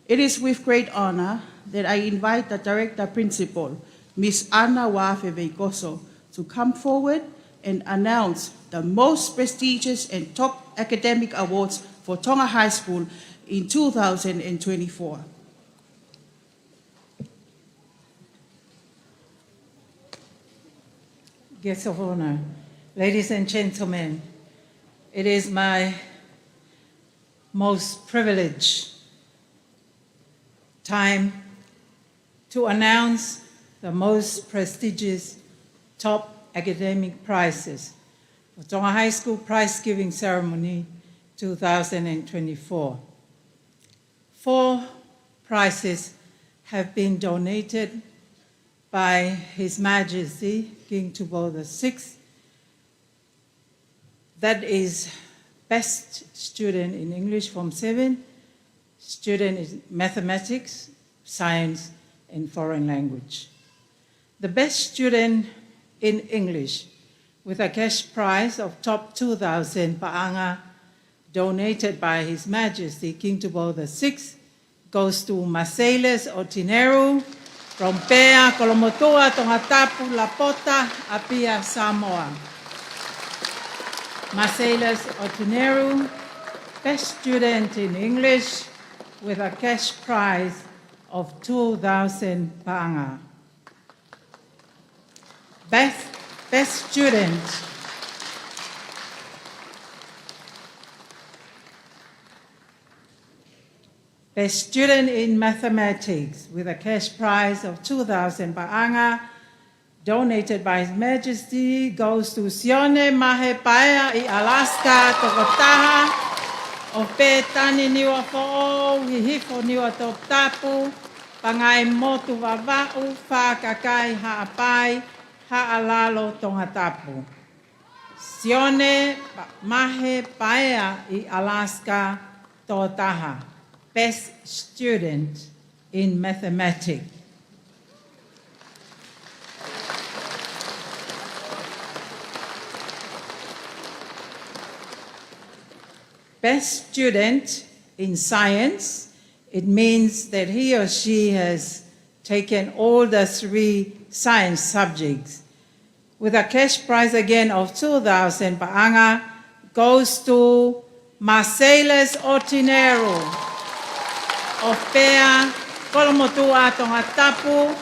It is with great honor that I invite the Director Principal, Ms. Anna Wafe-Veikoso, to come forward and announce the most prestigious and top academic awards for Tonga High School in 2024. Guests of honor, ladies and gentlemen, it is my most privileged time to announce the most prestigious top academic prizes for Tonga High School Prize-Giving Ceremony 2024. 4 prizes have been donated by His Majesty King Tupou VI. That is Best Student in English Form 7, Student in Mathematics, Science, and Foreign Language. The Best Student in English, with a cash prize of top 2,000 pa'anga, donated by His Majesty King Tupou VI, goes to Marcellus Otineru from Pea, Kolomotua, Tongatapu, Lapota, Apia, Samoa. Marcellus Otineru, Best Student in English, with a cash prize of 2,000 pa'anga. Best Student Best Student in Mathematics, with a cash prize of 2,000 pa'anga, donated by His Majesty, goes to Sione Mahe Paea I Alaska, Tongatapu, of Pe Tani Niwa Fo'o, Hihifo Niwa Tongatapu, Pangai Motu Vava'u, Fa Kakai Ha'apai, Ha'alalo Tongatapu. Sione Mahe Paea I Alaska, Tongatapu. Best Student in Mathematics. Best Student in Science, it means that he or she has taken all the 3 science subjects. With a cash prize again of 2,000 pa'anga, goes to Marcellus Otineru of Pea, Kolomotua, Tongatapu,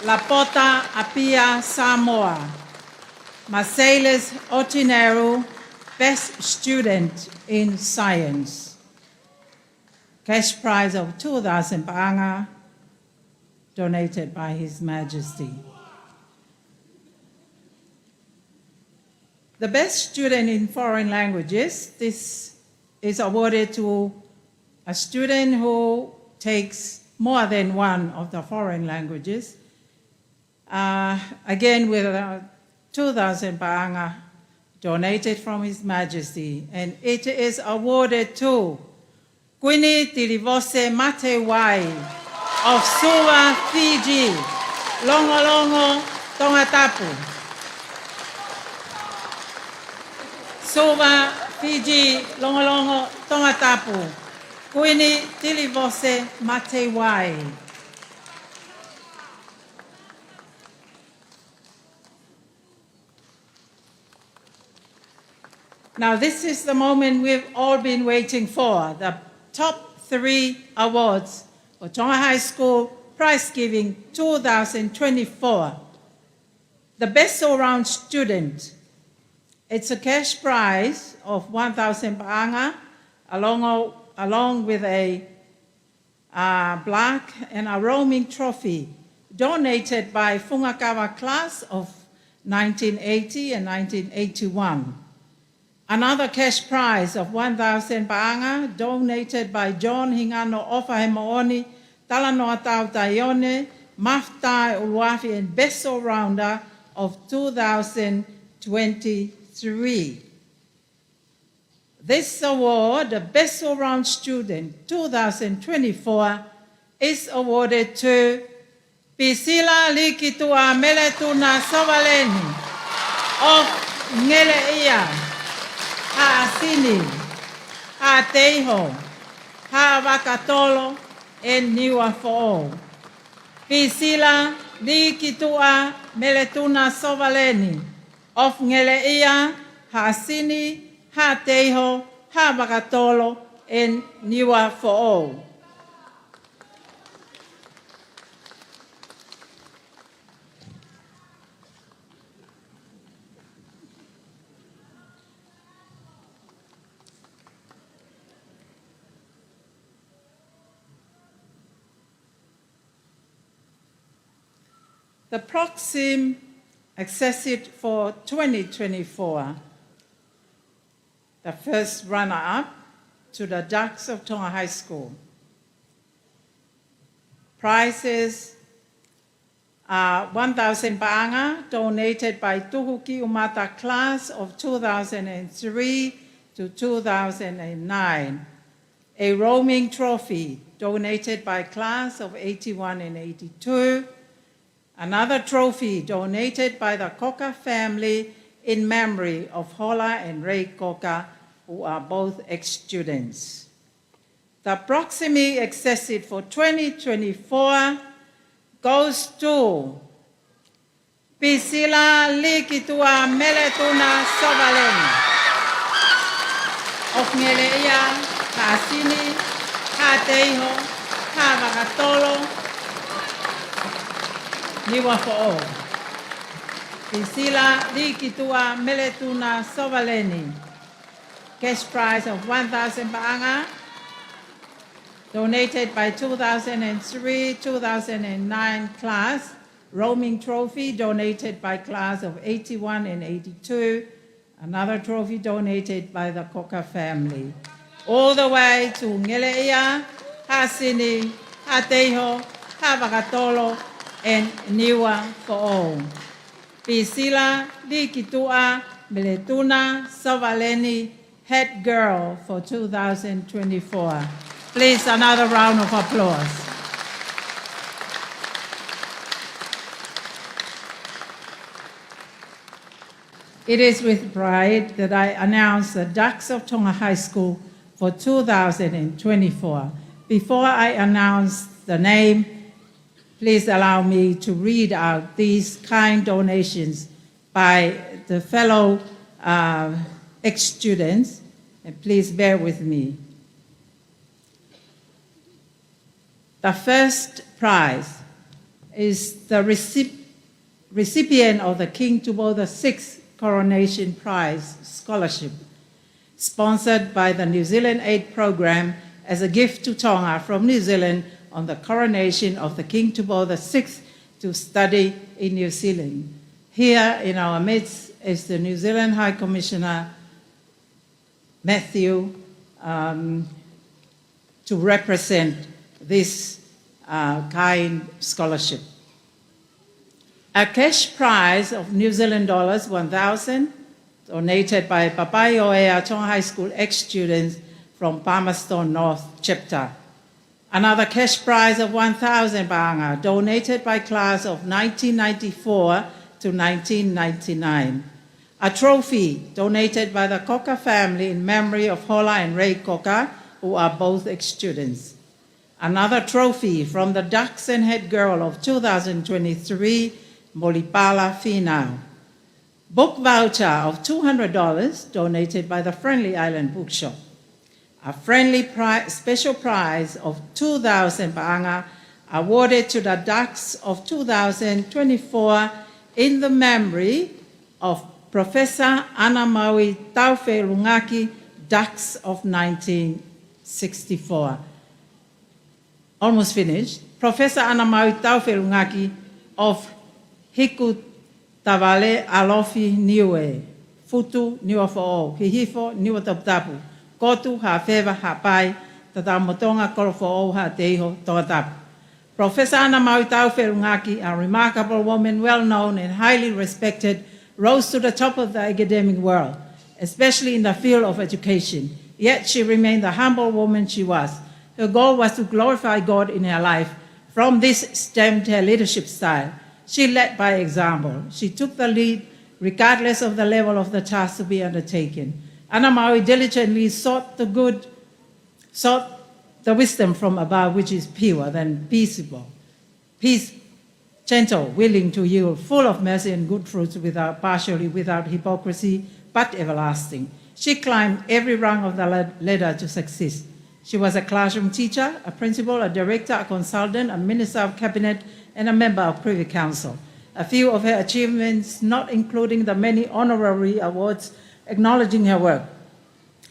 Lapota, Apia, Samoa. Marcellus Otineru, Best Student in Science. Cash prize of 2,000 pa'anga, donated by His Majesty. The Best Student in Foreign Languages, this is awarded to a student who takes more than one of the foreign languages, again with 2,000 pa'anga donated from His Majesty, and it is awarded to Quini Tilivose Matewai of Suva, Fiji, Longolongo, Tongatapu. Suva, Fiji, Longolongo, Tongatapu. Quini Tilivose Matewai. Now, this is the moment we've all been waiting for, the top 3 awards for Tonga High School Prize-Giving 2024. The Best All-Round Student, it's a cash prize of 1,000 pa'anga, along with a plaque and a roaming trophy donated by Fungakawa class of 1980 and 1981. Another cash prize of 1,000 pa'anga donated by John Hingano Ofahemooni, Talanoa Tau Taione, Maftai Uluafi, and Best All-Rounder of 2023. This award, the Best All-Round Student 2024, is awarded to Pisila Likitua Meletuna Sovaleni of Ngeleia, Haasini, Haateiho, Havakatolo, and Niua Fo'o. Pisila Likitua Meletuna Sovaleni of Ngeleia, Haasini, Haateiho, Havakatolo, and Niua Fo'o. The proxim accessed for 2024, the first runner-up to the Ducks of Tonga High School. Prizes are 1,000 ba'anga donated by Tuhuki Umata class of 2003 to 2009. A roaming trophy donated by class of 81 and 82. Another trophy donated by the Koka family in memory of Hola and Ray Koka, who are both ex-students. The proximity accessed for 2024 goes to Pisila Likitua Meletuna Sovaleni of Ngeleia, Haasini, Haateiho, Havakatolo, Niua Fo'o. Pisila Likitua Meletuna Sovaleni. Cash prize of 1,000 ba'anga, donated by 2003-2009 class. Roaming trophy donated by class of 81 and 82. Another trophy donated by the Koka family. All the way to Ngeleia, Haasini, Haateiho, Havakatolo, and Niua Fo'o. Pisila Likitua Meletuna Sovaleni, head girl for 2024. Please, another round of applause. It is with pride that I announce the Ducks of Tonga High School for 2024. Before I announce the name, please allow me to read out these kind donations by the fellow ex-students, and please bear with me. The first prize is the recipient of the King Tubo VI Coronation Prize Scholarship, sponsored by the New Zealand Aid Program as a gift to Tonga from New Zealand on the coronation of the King Tubo VI to study in New Zealand. Here in our midst is the New Zealand High Commissioner, Matthew, to represent this kind scholarship. A cash prize of New Zealand dollars 1,000, donated by Papaioea Tonga High School ex-students from Palmerston North chapter. Another cash prize of 1,000 ba'anga, donated by class of 1994 to 1999. A trophy donated by the Koka family in memory of Hola and Ray Koka, who are both ex-students. Another trophy from the Ducks and Head Girl of 2023, Molipala Finau. Book voucher of $200 donated by the Friendly Island Bookshop. A friendly special prize of 2,000 ba'anga awarded to the Ducks of 2024 in the memory of Professor Ana Maui Taufe Lungaki, Ducks of 1964. Almost finished. Professor Ana Maui Taufe Lungaki of Hiku Tavale Alofi Niue, Futu Niua Fo'o, Hihifo Niua Tongatapu, Kotu Hawhewa Hapai, Tatamotonga Kolofo'o Haateiho Tongatapu. Professor Ana Maui Taufe Lungaki, a remarkable woman, well known and highly respected, rose to the top of the academic world especially in the field of education. Yet she remained the humble woman she was. Her goal was to glorify God in her life. From this stemmed her leadership style. She led by example. She took the lead regardless of the level of the task to be undertaken. Anna Maui diligently sought the wisdom from above, which is pure, then peaceable, gentle, willing to yield, full of mercy and good fruits, partially without hypocrisy, but everlasting. She climbed every rung of the ladder to success. She was a classroom teacher, a principal, a director, a consultant, a minister of cabinet, and a member of Privy Council. A few of her achievements, not including the many honorary awards acknowledging her work.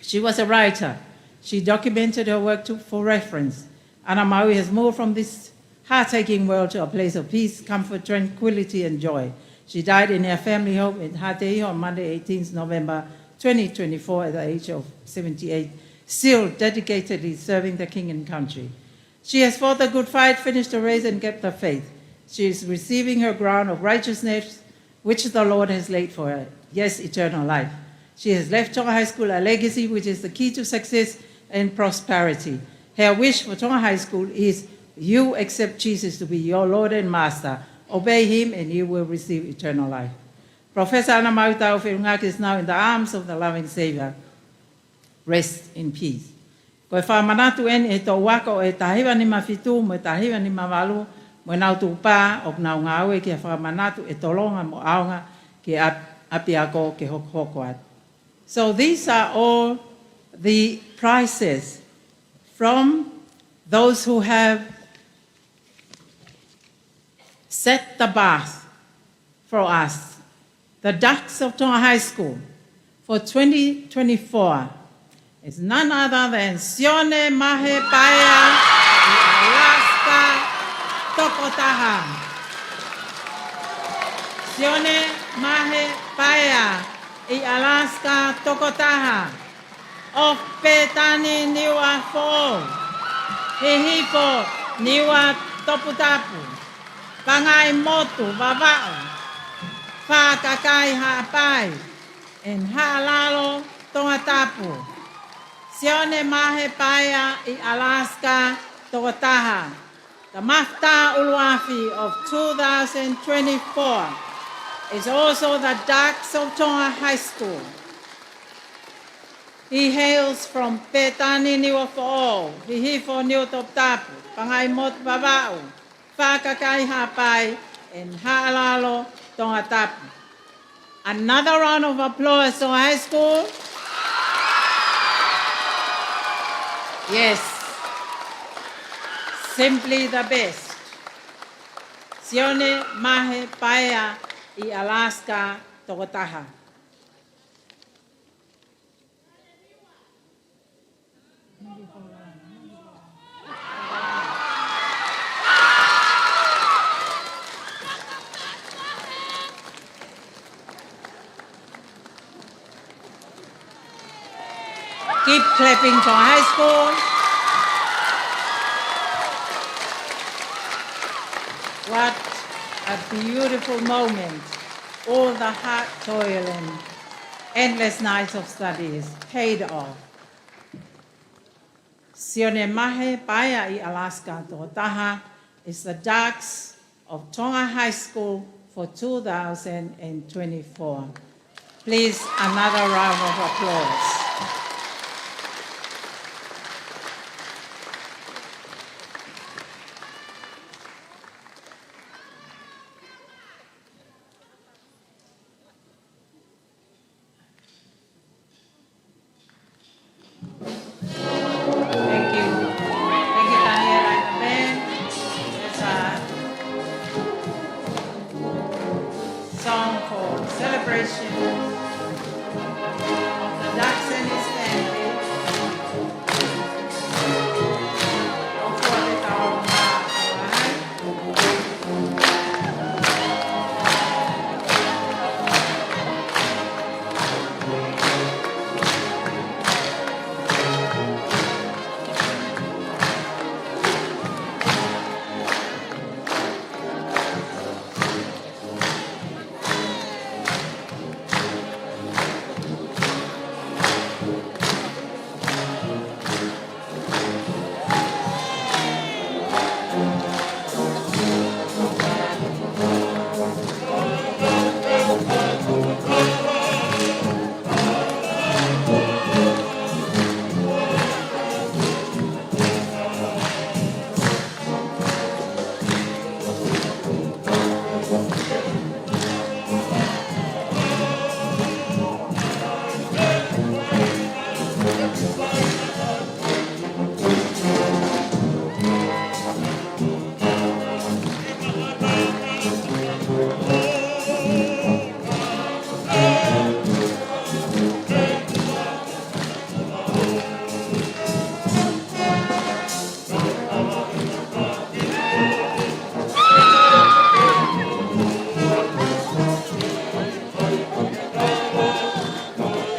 She was a writer. She documented her work for reference. Anna Maui has moved from this heart-aching world to a place of peace, comfort, tranquility, and joy. She died in her family home in Hawaii on Monday, 18th November 2024 at the age of 78, still dedicatedly serving the king and country. She has fought the good fight, finished the race, and kept the faith. She is receiving her crown of righteousness, which the Lord has laid for her. Yes, eternal life. She has left Tonga High School a legacy which is the key to success and prosperity. Her wish for Tonga High School is you accept Jesus to be your Lord and Master. Obey him and you will receive eternal life. Professor Anna Maui Taufirungaki is now in the arms of the loving Savior. Rest in peace. Koe whamanatu e tō waka o e tahiwa ni mawhitu, mo e tahiwa ni mawalu, mo e nau tūpā o nau ngāue ki a whamanatu e tolonga mo aonga ki api ako ke hoko atu. So these are all the prizes from those who have set the bar for us. The Ducks of Tonga High School for 2024 is none other than Sione Mahe Paia Alaska Tokotaha. Sione Mahe Paia Alaska Tokotaha of Petani Niwa Fo Hihipo Niwa Tongatapu Pangai Motu Vavao Whakakai Haapai and Haalalo Tongatapu. Sione Mahe Paia Alaska Tongataha. The Mafta Uluafi of 2024 is also the Ducks of Tonga High School. He hails from Petani Niwa Fo'o, Hihifo Niwa Tongatapu, Pangai Mot Vava'u, Whakakai Hapai, and Haalalo Tongatapu. Another round of applause to high school. Yes, simply the best. Sione Mahe Paia Alaska Tongataha. Keep clapping to high school. What a beautiful moment. All the hard toil and endless nights of studies paid off. Sione Mahe Paia Alaska Tongataha is the Ducks of Tonga High School for 2024. Please, another round of applause. Celebration of the Ducks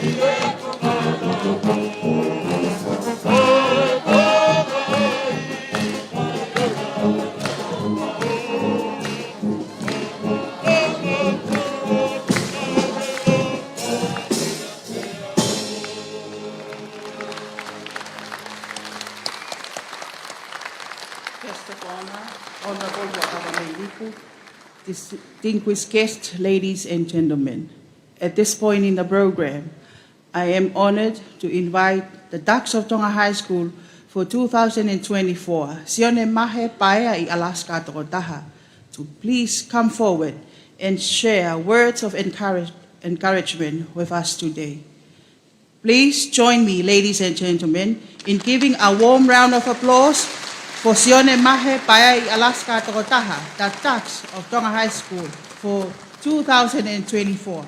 Guest of honor, Honorable Wakawameiliku, distinguished guests, ladies and gentlemen. At this point in the program, I am honored to invite the Ducks of Tonga High School for 2024, Sione Mahe Paea I Alaska Tongatapu, to please come forward and share words of encouragement with us today. Please join me, ladies and gentlemen, in giving a warm round of applause for Sione Mahe Paea I Alaska Tongatapu, the Ducks of Tonga High School for 2024.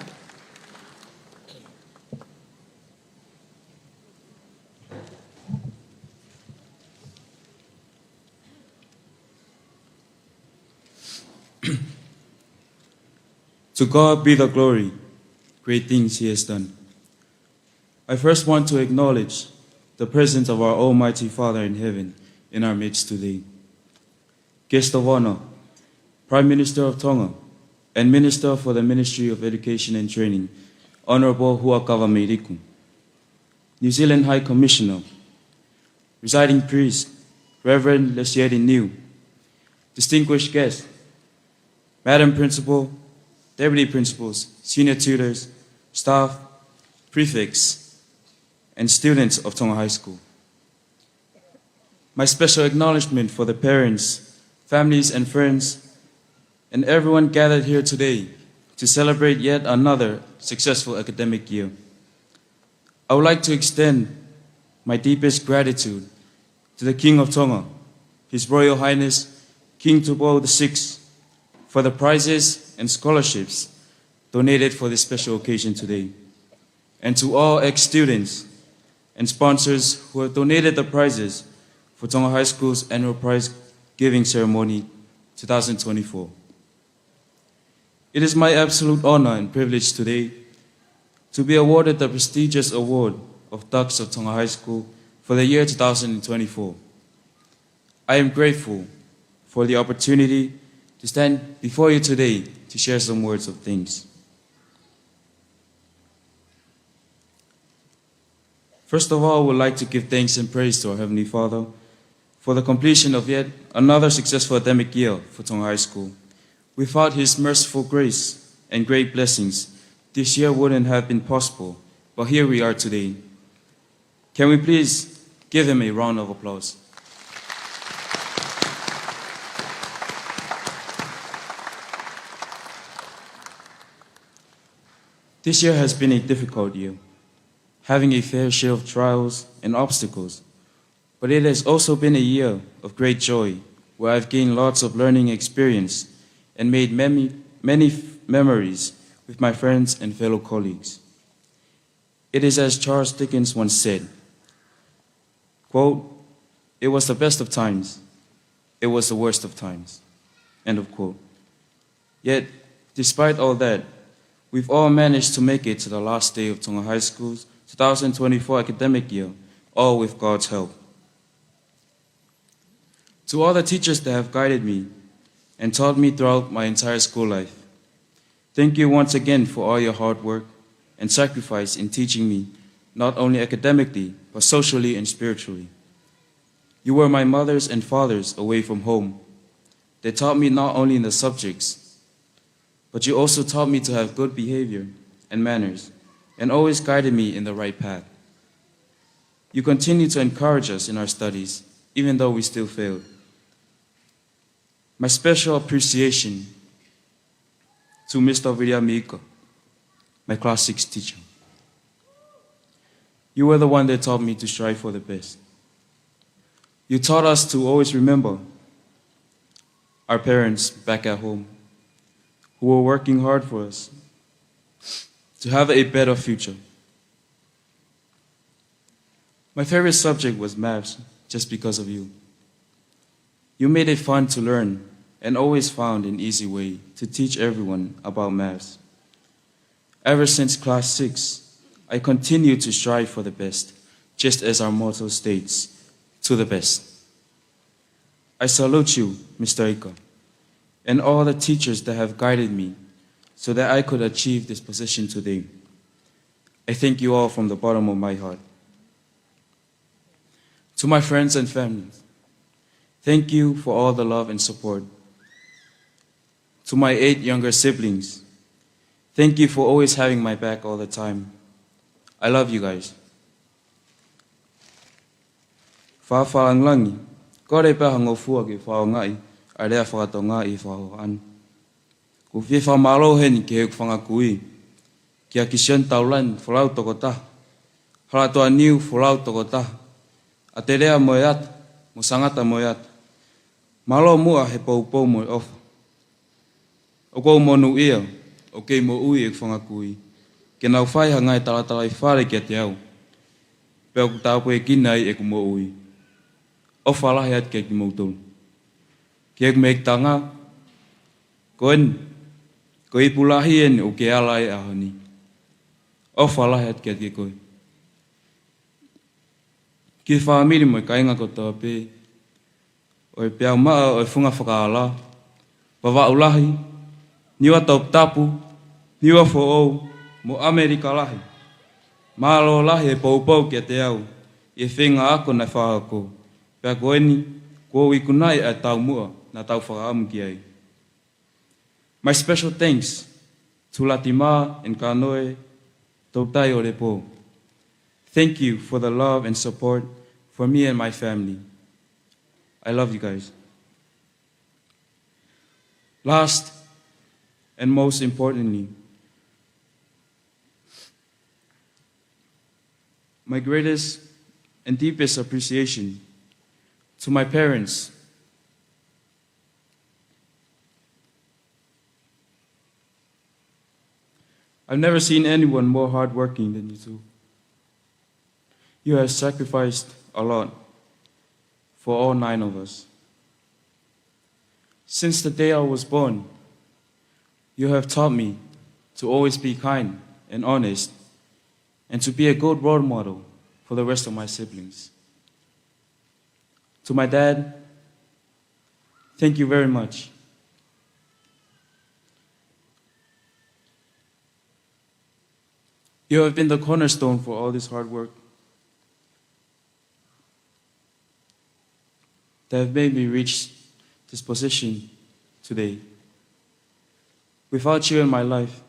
To God be the glory, great things He has done. I first want to acknowledge the presence of our Almighty Father in heaven in our midst today. Guest of honor, Prime Minister of Tonga and Minister for the Ministry of Education and Training, Honorable Huakawameiliku, New Zealand High Commissioner, Residing Priest, Reverend Lesieri Niu, distinguished guests, Madam Principal, Deputy Principals, Senior Tutors, staff, prefects, and students of Tonga High School. My special acknowledgement for the parents, families, and friends, and everyone gathered here today to celebrate yet another successful academic year. I would like to extend my deepest gratitude to the King of Tonga, His Royal Highness, King Tupou VI, for the prizes and scholarships donated for this special occasion today, and to all ex-students and sponsors who have donated the prizes for Tonga High School's annual prize giving ceremony 2024. It is my absolute honor and privilege today to be awarded the prestigious award of Ducks of Tonga High School for the year 2024. I am grateful for the opportunity to stand before you today to share some words of thanks. First of all, I would like to give thanks and praise to our Heavenly Father for the completion of yet another successful academic year for Tonga High School. Without His merciful grace and great blessings, this year wouldn't have been possible, but here we are today. Can we please give Him a round of applause? This year has been a difficult year, having a fair share of trials and obstacles, but it has also been a year of great joy, where I've gained lots of learning experience and made many memories with my friends and fellow colleagues. It is as Charles Dickens once said, quote, "It was the best of times, it was the worst of times," end of quote. Yet, despite all that, we've all managed to make it to the last day of Tonga High School's 2024 academic year, all with God's help. To all the teachers that have guided me and taught me throughout my entire school life, thank you once again for all your hard work and sacrifice in teaching me, not only academically, but socially and spiritually. You were my mothers and fathers away from home. They taught me not only in the subjects, but you also taught me to have good behavior and manners, and always guided me in the right path. You continue to encourage us in our studies, even though we still failed. My special appreciation to Mr. Viriamika, my class 6 teacher. You were the one that taught me to strive for the best. You taught us to always remember our parents back at home, who were working hard for us to have a better future. My favorite subject was maths, just because of you. You made it fun to learn and always found an easy way to teach everyone about maths. Ever since class 6, I continue to strive for the best, just as our motto states, to the best. I salute you, Mr. Ika, and all the teachers that have guided me so that I could achieve this position today. I thank you all from the bottom of my heart. To my friends and family, thank you for all the love and support. To my 8 younger siblings, thank you for always having my back all the time. I love you guys. Whawhaanglangi, kore pēha ngofua ki whaongai, a rea whakatonga I whaoan. Ko whiwha malo heni ki heuk whangakui, kia ki Shen Taulan whalau toko taha, haratoa niu whalau toko taha, a te rea moe ata, mo sangata moe ata. Malo mua he poupou moe ofa. O kou monu ia, o kei mo ui e whangakui, ke nau whaiha ngai talatala I whare kia te au. Pea ku tāpu e kinai e ku mo ui. O whalahi at kia ki moutou. Ki ek meik tanga, ko en, ko ipulahi en o ke ala e ahani. O whalahi at kia ki koe. Ki whaamiri mo I kainga ko tō pē, o e pēau maa o e whunga whakaala, wawa ulahi, niwa Tongatapu, niwa fo'ou, mo Amerika lahi. Mālo lahi e poupou kia te au, I whenga ako na whahako. Pea ko eni, ko ikunai e tau mua, na tau whakaamu ki ai. My special thanks to Latima and Kanoe, Tautai o Repo. Thank you for the love and support for me and my family. I love you guys. Last and most importantly, my greatest and deepest appreciation to my parents. I've never seen anyone more hardworking than you two. You have sacrificed a lot for all 9 of us. Since the day I was born, you have taught me to always be kind and honest and to be a good role model for the rest of my siblings. To my dad, thank you very much. You have been the cornerstone for all this hard work that have made me reach this position today. Without you in my life,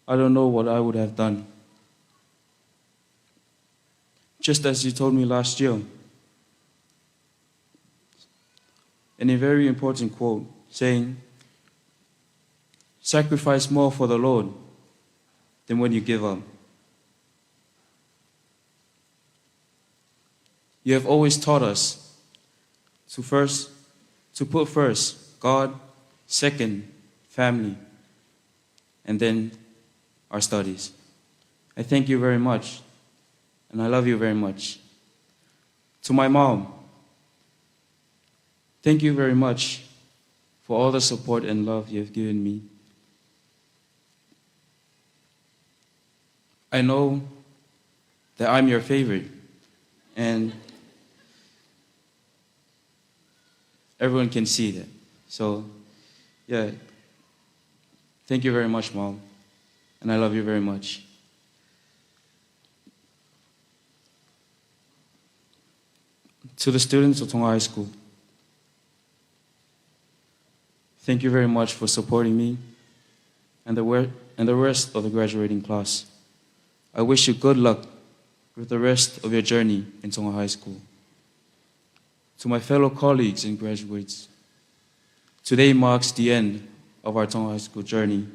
I don't know what I would have done. Just as you told me last year, in a very important quote, saying, sacrifice more for the Lord than when you give up. You have always taught us to put first God, second family, and then our studies. I thank you very much, and I love you very much. To my mom, thank you very much for all the support and love you have given me. I know that I'm your favorite, and everyone can see that. So, yeah, thank you very much, Mom, and I love you very much. To the students of Tonga High School, thank you very much for supporting me and the rest of the graduating class. I wish you good luck with the rest of your journey in Tonga High School. To my fellow colleagues and graduates, today marks the end of our Tonga High School journey,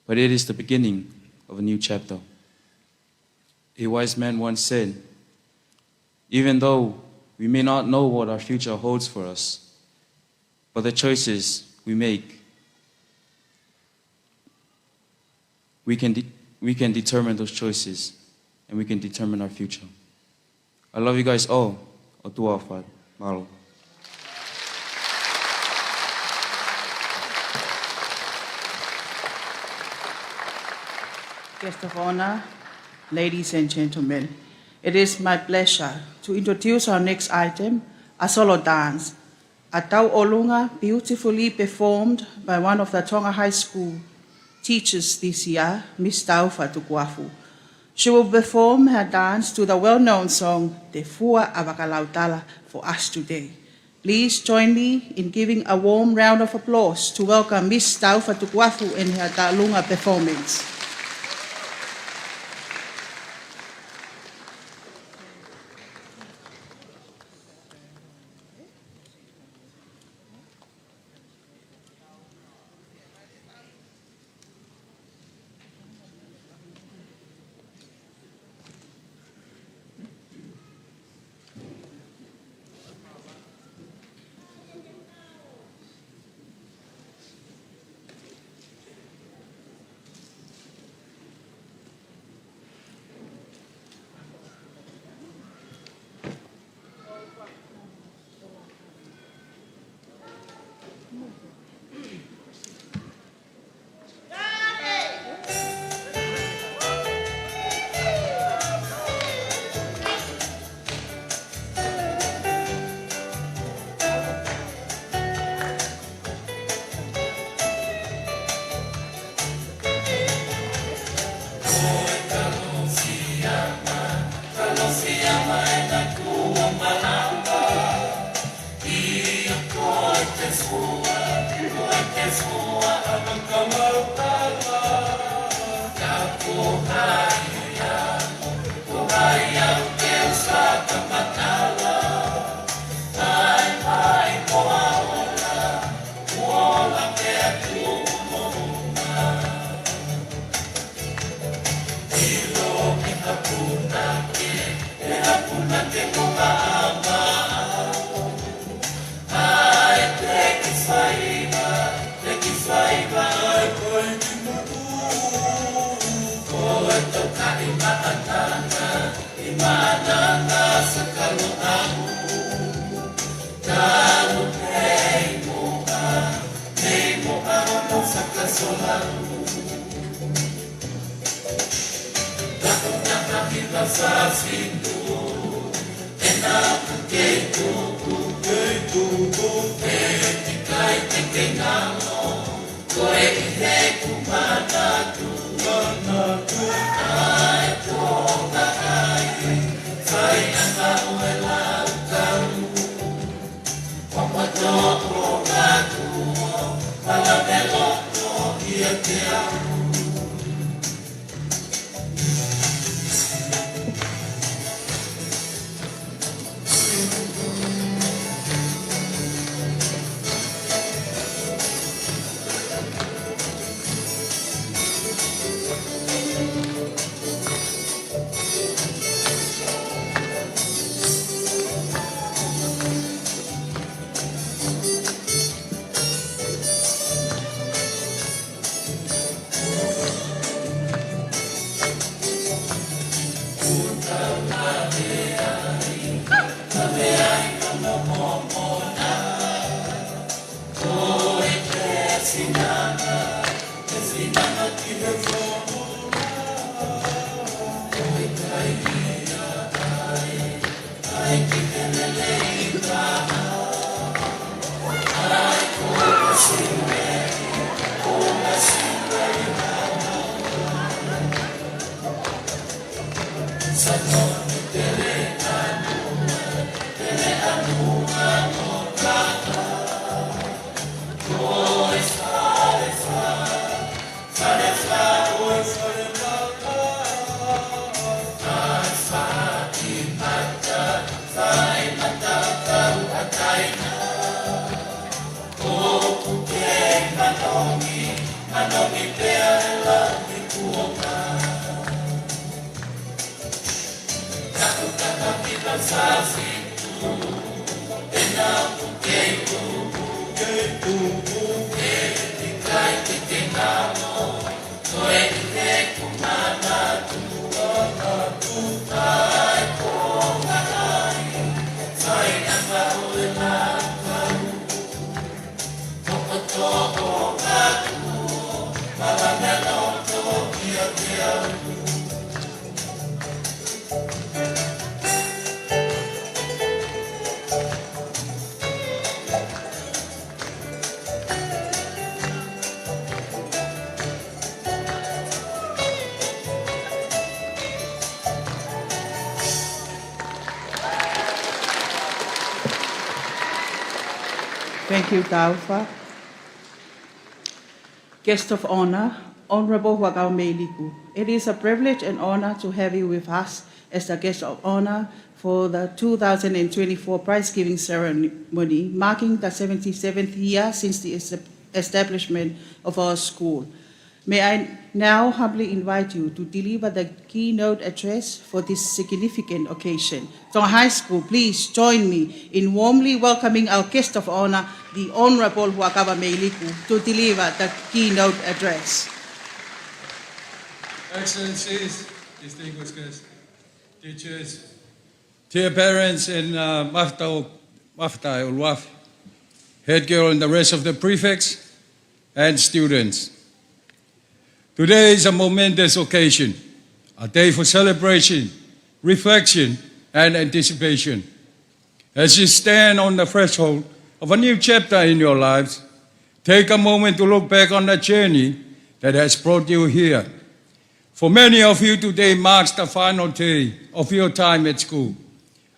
but it is the beginning of a new chapter. A wise man once said, even though we may not know what our future holds for us, but the choices we make, we can determine those choices, and we can determine our future. I love you guys all. O tua whai. Malo. Guest of honor, Ladies and gentlemen, it is my pleasure to introduce our next item, a solo dance, a tau olunga beautifully performed by one of the Tonga High School teachers this year, Miss Taufa Tukuafu. She will perform her dance to the well-known song, Te Fua Avakalautala, for us today. Please join me in giving a warm round of applause to welcome Miss Taufa Tukuafu in her Taulunga performance. Thank you, Taufa. Guest of honor, Honorable Wakao Meiliku. It is a privilege and honor to have you with us as the guest of honor for the 2024 prize-giving ceremony, marking the 77th year since the establishment of our school. May I now humbly invite you to deliver the keynote address for this significant occasion. Tonga High School, please join me in warmly welcoming our guest of honor, the Honorable Huakava Meiliku, to deliver the keynote address. Excellencies, distinguished guests, teachers, dear parents, and Mafta Ulwaf, head girl, and the rest of the prefects and students. Today is a momentous occasion, a day for celebration, reflection, and anticipation. As you stand on the threshold of a new chapter in your lives, take a moment to look back on the journey that has brought you here. For many of you, today marks the final day of your time at school,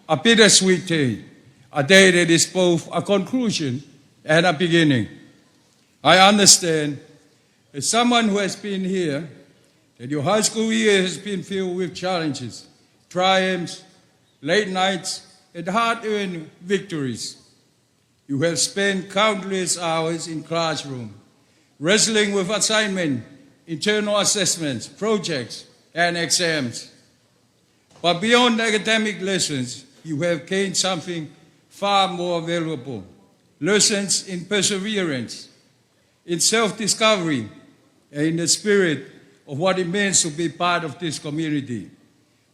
a bittersweet day, a day that is both a conclusion and a beginning. I understand, as someone who has been here, that your high school year has been filled with challenges, triumphs, late nights, and hard-earned victories. You have spent countless hours in classroom, wrestling with assignment, internal assessments, projects, and exams. But beyond academic lessons, you have gained something far more valuable: lessons in perseverance, in self-discovery, and in the spirit of what it means to be part of this community,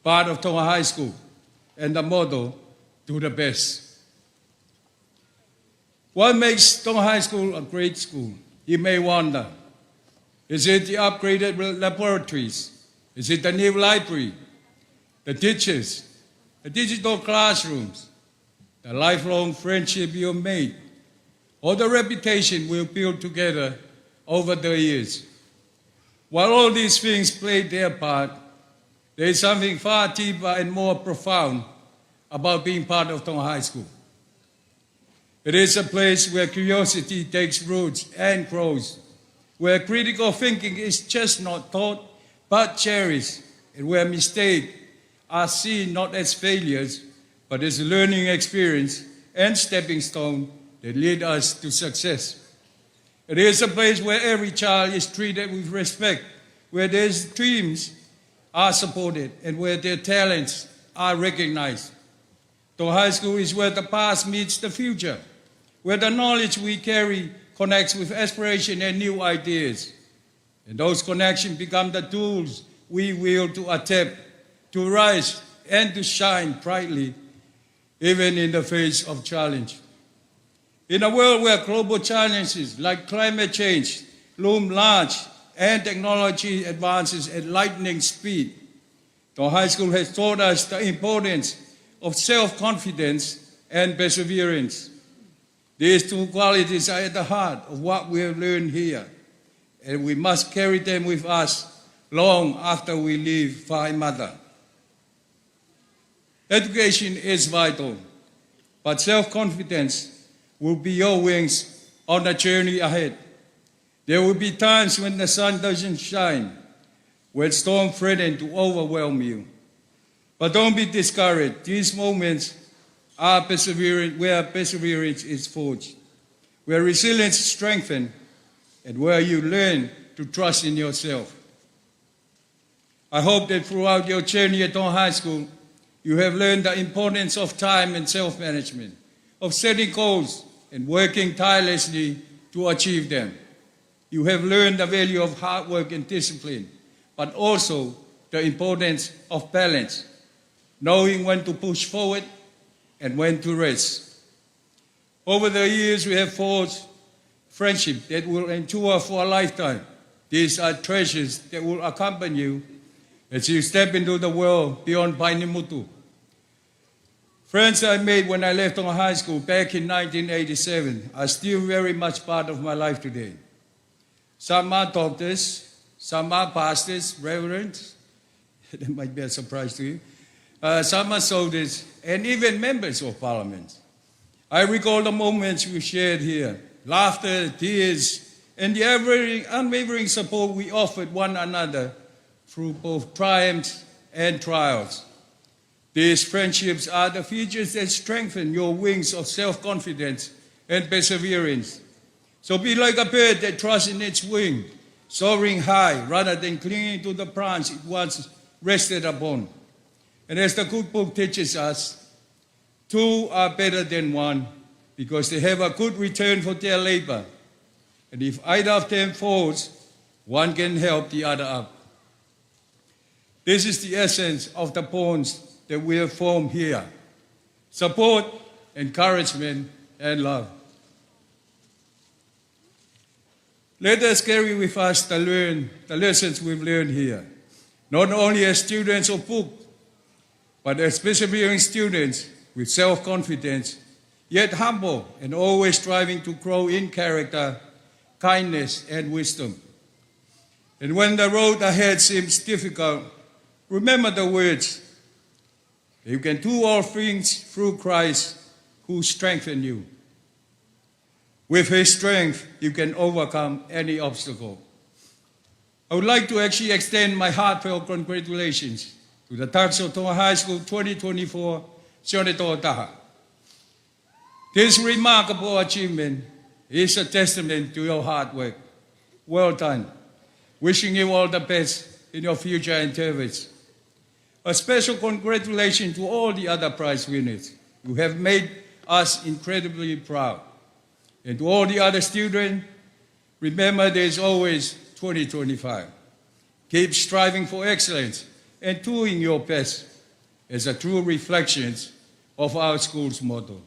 part of Tonga High School, and the motto, do the best. What makes Tonga High School a great school? You may wonder. Is it the upgraded laboratories? Is it the new library? The teachers? The digital classrooms? The lifelong friendship you made? Or the reputation we built together over the years? While all these things played their part, there is something far deeper and more profound about being part of Tonga High School. It is a place where curiosity takes roots and grows, where critical thinking is just not taught, but cherished, and where mistakes are seen not as failures, but as a learning experience and stepping stone that lead us to success. It is a place where every child is treated with respect, where their dreams are supported, and where their talents are recognized. Tonga High School is where the past meets the future, where the knowledge we carry connects with aspiration and new ideas. And those connections become the tools we wield to adapt, to rise, and to shine brightly, even in the face of challenge. In a world where global challenges like climate change loom large and technology advances at lightning speed, Tonga High School has taught us the importance of self-confidence and perseverance. These two qualities are at the heart of what we have learned here, and we must carry them with us long after we leave Whai Mother. Education is vital, but self-confidence will be your wings on the journey ahead. There will be times when the sun doesn't shine, when storms threaten to overwhelm you. But don't be discouraged. These moments are where perseverance is forged, where resilience is strengthened, and where you learn to trust in yourself. I hope that throughout your journey at Tonga High School, you have learned the importance of time and self-management, of setting goals and working tirelessly to achieve them. You have learned the value of hard work and discipline, but also the importance of balance, knowing when to push forward and when to rest. Over the years, we have forged friendships that will endure for a lifetime. These are treasures that will accompany you as you step into the world beyond Painimutu. Friends I made when I left Tonga High School back in 1987 are still very much part of my life today. Some are doctors, some are pastors, reverends, that might be a surprise to you, some are soldiers, and even members of parliament. I recall the moments we shared here, laughter, tears, and the unwavering support we offered one another through both triumphs and trials. These friendships are the features that strengthen your wings of self-confidence and perseverance. So be like a bird that trusts in its wing, soaring high rather than clinging to the branch it once rested upon. And as the good book teaches us, two are better than one because they have a good return for their labor. And if either of them falls, one can help the other up. This is the essence of the bonds that we have formed here: support, encouragement, and love. Let us carry with us the lessons we've learned here, not only as students of book, but as persevering students with self-confidence, yet humble and always striving to grow in character, kindness, and wisdom. And when the road ahead seems difficult, remember the words, "You can do all things through Christ who strengthens you." With his strength, you can overcome any obstacle. I would like to actually extend my heartfelt congratulations to the Takso Tonga High School 2024 Sione Tongatapu. This remarkable achievement is a testament to your hard work. Well done. Wishing you all the best in your future endeavors. A special congratulations to all the other prize winners who have made us incredibly proud. And to all the other students, remember there's always 2025. Keep striving for excellence and doing your best as a true reflection of our school's motto.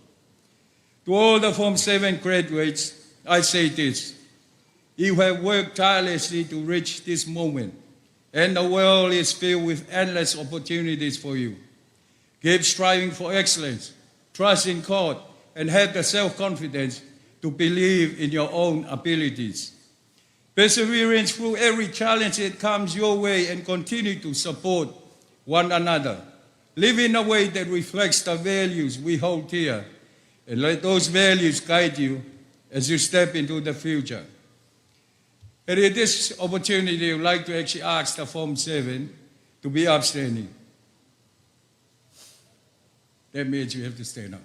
To all the Form 7 graduates, I say this: you have worked tirelessly to reach this moment, and the world is filled with endless opportunities for you. Keep striving for excellence, trust in God, and have the self-confidence to believe in your own abilities. Perseverance through every challenge that comes your way and continue to support one another. Live in a way that reflects the values we hold dear, and let those values guide you as you step into the future. And at this opportunity, I would like to actually ask the Form 7 to be upstanding. That means you have to stand up.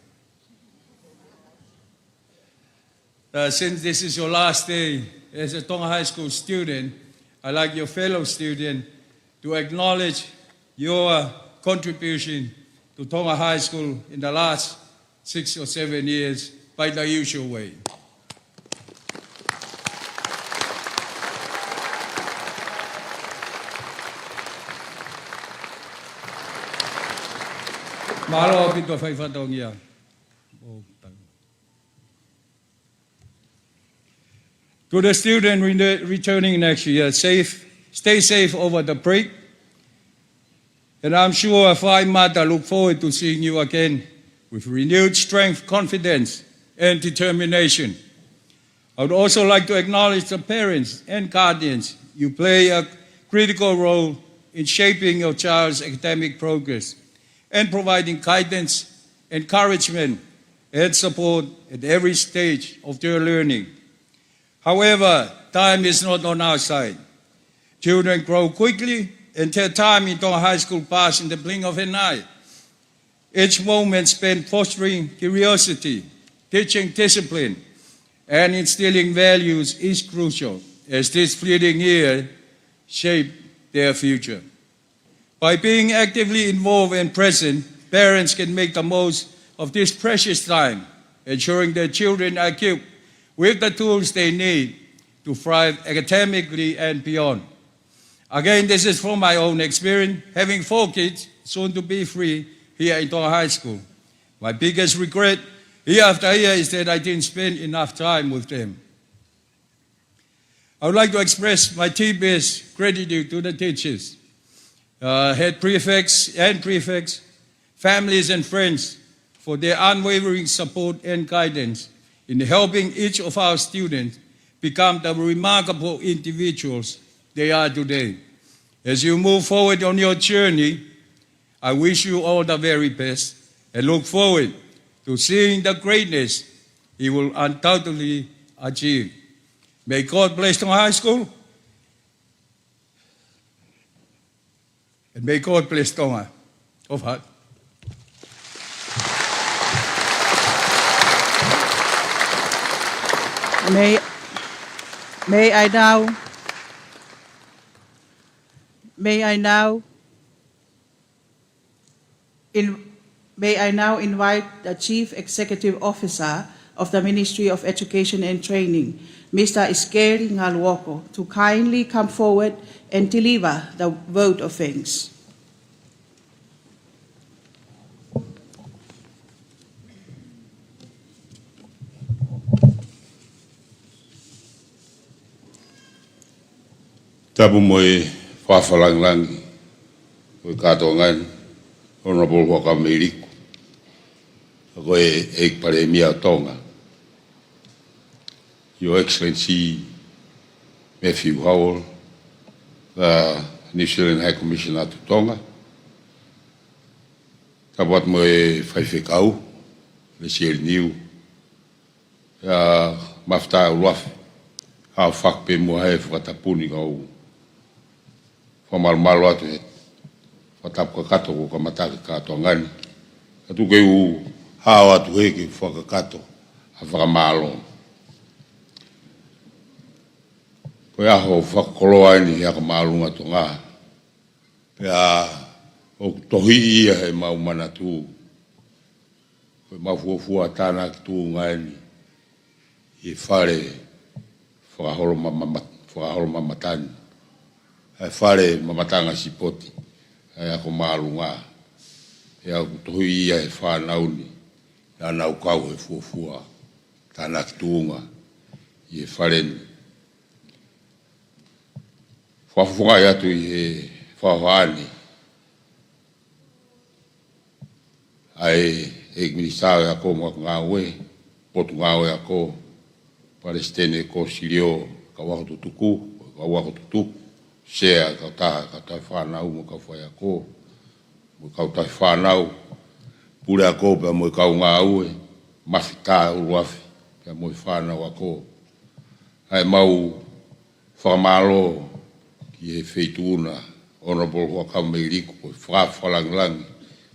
Since this is your last day as a Tonga High School student, I'd like your fellow student to acknowledge your contribution to Tonga High School in the last 6 or 7 years by the usual way. Malo pito whaiwhatongia. To the student returning next year, stay safe over the break. And I'm sure Whai Mata look forward to seeing you again with renewed strength, confidence, and determination. I would also like to acknowledge the parents and guardians. You play a critical role in shaping your child's academic progress and providing guidance, encouragement, and support at every stage of their learning. However, time is not on our side. Children grow quickly, and their time in Tonga High School passes in the blink of an eye. Each moment spent fostering curiosity, teaching discipline, and instilling values is crucial as this fleeting year shape their future. By being actively involved and present, parents can make the most of this precious time, ensuring their children are equipped with the tools they need to thrive academically and beyond. Again, this is from my own experience, having 4 kids, soon to be 3, here in Tonga High School. My biggest regret year after year is that I didn't spend enough time with them. I would like to express my deepest gratitude to the teachers. head prefects and prefects, families and friends for their unwavering support and guidance in helping each of our students become the remarkable individuals they are today. As you move forward on your journey, I wish you all the very best and look forward to seeing the greatness you will undoubtedly achieve. May God bless Tonga High School, and may God bless Tonga of heart. May I now invite the Chief Executive Officer of the Ministry of Education and Training, Mr. Iskeri Ngaluoko, to kindly come forward and deliver the vote of thanks. Tapu moe whawhalanglangi, koe katoa ngan, Honorable Waka Meiriku, koe eik pare mia o Tonga. Your Excellency Matthew Howell, the New Zealand High Commissioner to Tonga, tapuat moe whaiwhekau, le siel niu, mafta uruafi, hao whakpe mua hei whakatapuni kau, whamalumalo atu he, whatapu kakato ko kamatake katoa ngani. Katu keu hao atu heke whakakato, a whakamalo. Koe aho whakakoloa ni hea kamalunga to ngā. Pea o tohi ia he maumana tū. Koe mafuafua tāna ki tū ngani. I whare whakaholo mamatani. Hai whare mamatanga sipoti. Hai ako maalunga. He au tohi ia he whanauni. Ia nau kau he fuafua. Tāna ki tūnga. I whare ni. Whafunga i atu i he whawhani. Ai e ministawe ako mga ngāwe. Potu ngāwe ako. Palestine ko sirio ka wako tutuku. Ka wako tutuku. Sea ka taha ka tai whanau mo ka whai ako. Mo ka tai whanau. Pure ako pia mo ka ngā ue. Mawhita uruafi. Pia mo whanau ako. Ai mau whamalo. Ki he wheituna, Honorable Waka Meiriku, koe whawhalanglangi,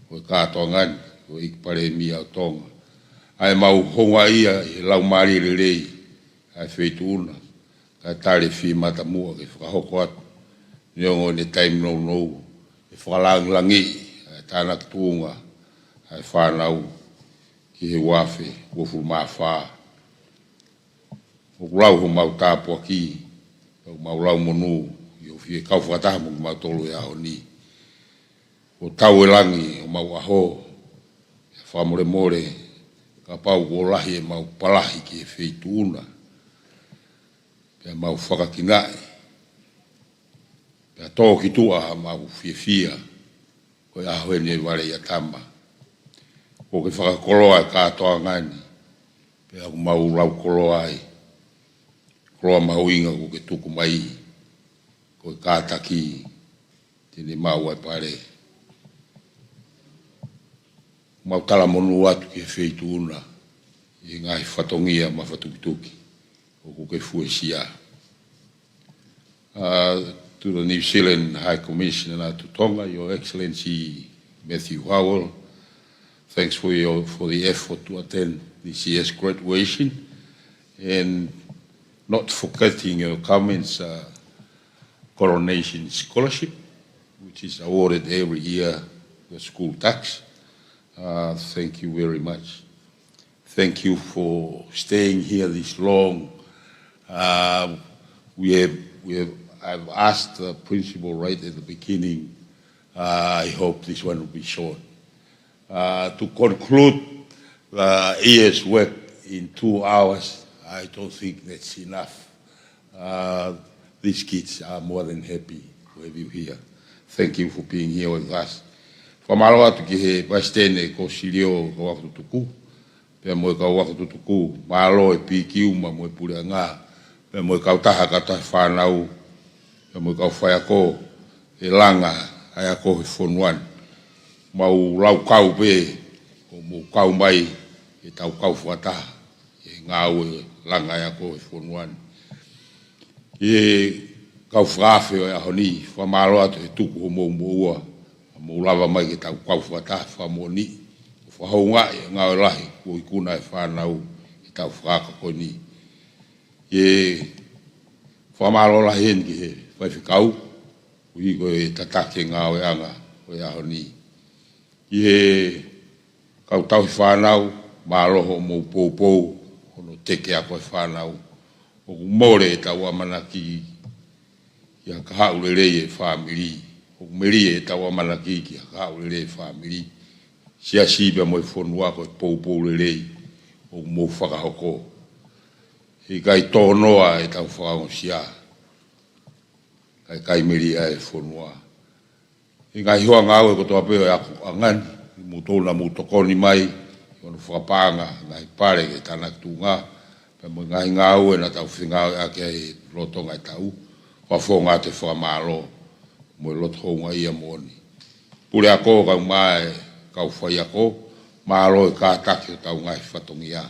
koe katoa ngani, koe ikpare mia o Tonga. Ai mau honga ia, he lau marire rei, ai wheituna, ka tare whi matamua, ke whakahoko atu, niongo ne taim nou nou, he whakalanglangi, ai tāna kitunga, ai whanau, ki he wafe, wofu maa whaa. O kulau ho mau tāpua ki, o mau lau monu, Fie kau whakataha mo mau tolu e aho ni. O tau e langi, o mau aho, e whamore more, ka pau ko lahi e mau palahi ki e wheituna. Pea mau whakakinai. Pea tō ki tua mau fia, ko e aho e ne wale i a tama. Ko ke whakakoloa e katoa ngani, pea ko mau lau koloa ai. Koloa mau inga ko ke tuku mai. Koe kātaki, tene mau ai pare. Mau tala monu atu ki e wheituna, i ngai whatongia ma whatukituki, o kuke fuesia. To the New Zealand High Commissioner to Tonga, Your Excellency Matthew Howell, thanks for the effort to attend this year's graduation, and not forgetting your comments, Coronation Scholarship, which is awarded every year, the school tax. Thank you very much. Thank you for staying here this long. I've asked the principal right at the beginning. I hope this one will be short. To conclude the year's work in 2 hours, I don't think that's enough. These kids are more than happy to have you here. Thank you for being here with us. Whamalo atu ki he Paistene ko Sirio ka wako tutuku. Pea moe ka wako tutuku. Malo e pikiu ma moe pule ngā. Pea moe ka utaha ka tahi whanau. Pea moe ka whai ako e langa ai ako he whonuan. Mau lau kau pe o mo kau mai e tau kau whataha. E ngāu e langa ai ako he whonuan. E kau whaafe o e ahoni. Whamalo atu he tuku ho mou moua. Mo lava mai ke tau kau whataha whamoni. Whahaunga e ngā lahi ko i kuna e whanau i tau whaka ko ni. E whamaro lahi hen ki he whaiwhikau. Ui ko e tatake ngā o e anga o e aho ni. I he kau tau i whanau, māroho mō pōpou, ono teke ako e whanau. O kumore e tau amana ki a ka haurerei e whamiri. O kumeri e tau amana ki a ka haurerei e whamiri. Sia sibe mo e whonua ko e pōpou rerei o mō whakahoko. He kai tōnoa e tau whakahoko sia. Kai meri a e whonua. He ngai hoa ngāu e kotoa peo e ako angani. Mō tōna mō tokoni mai. Ono whakapanga ngai pare ke tānak tū ngā. Pea mo ngai ngāu e na tau whingau e ake e lotonga e tau. Whawhonga te whamaro. Mo e loto honga ia mōni. Pure ako kau mai kau whai ako, māro e kātaki o tau ngai whatongia,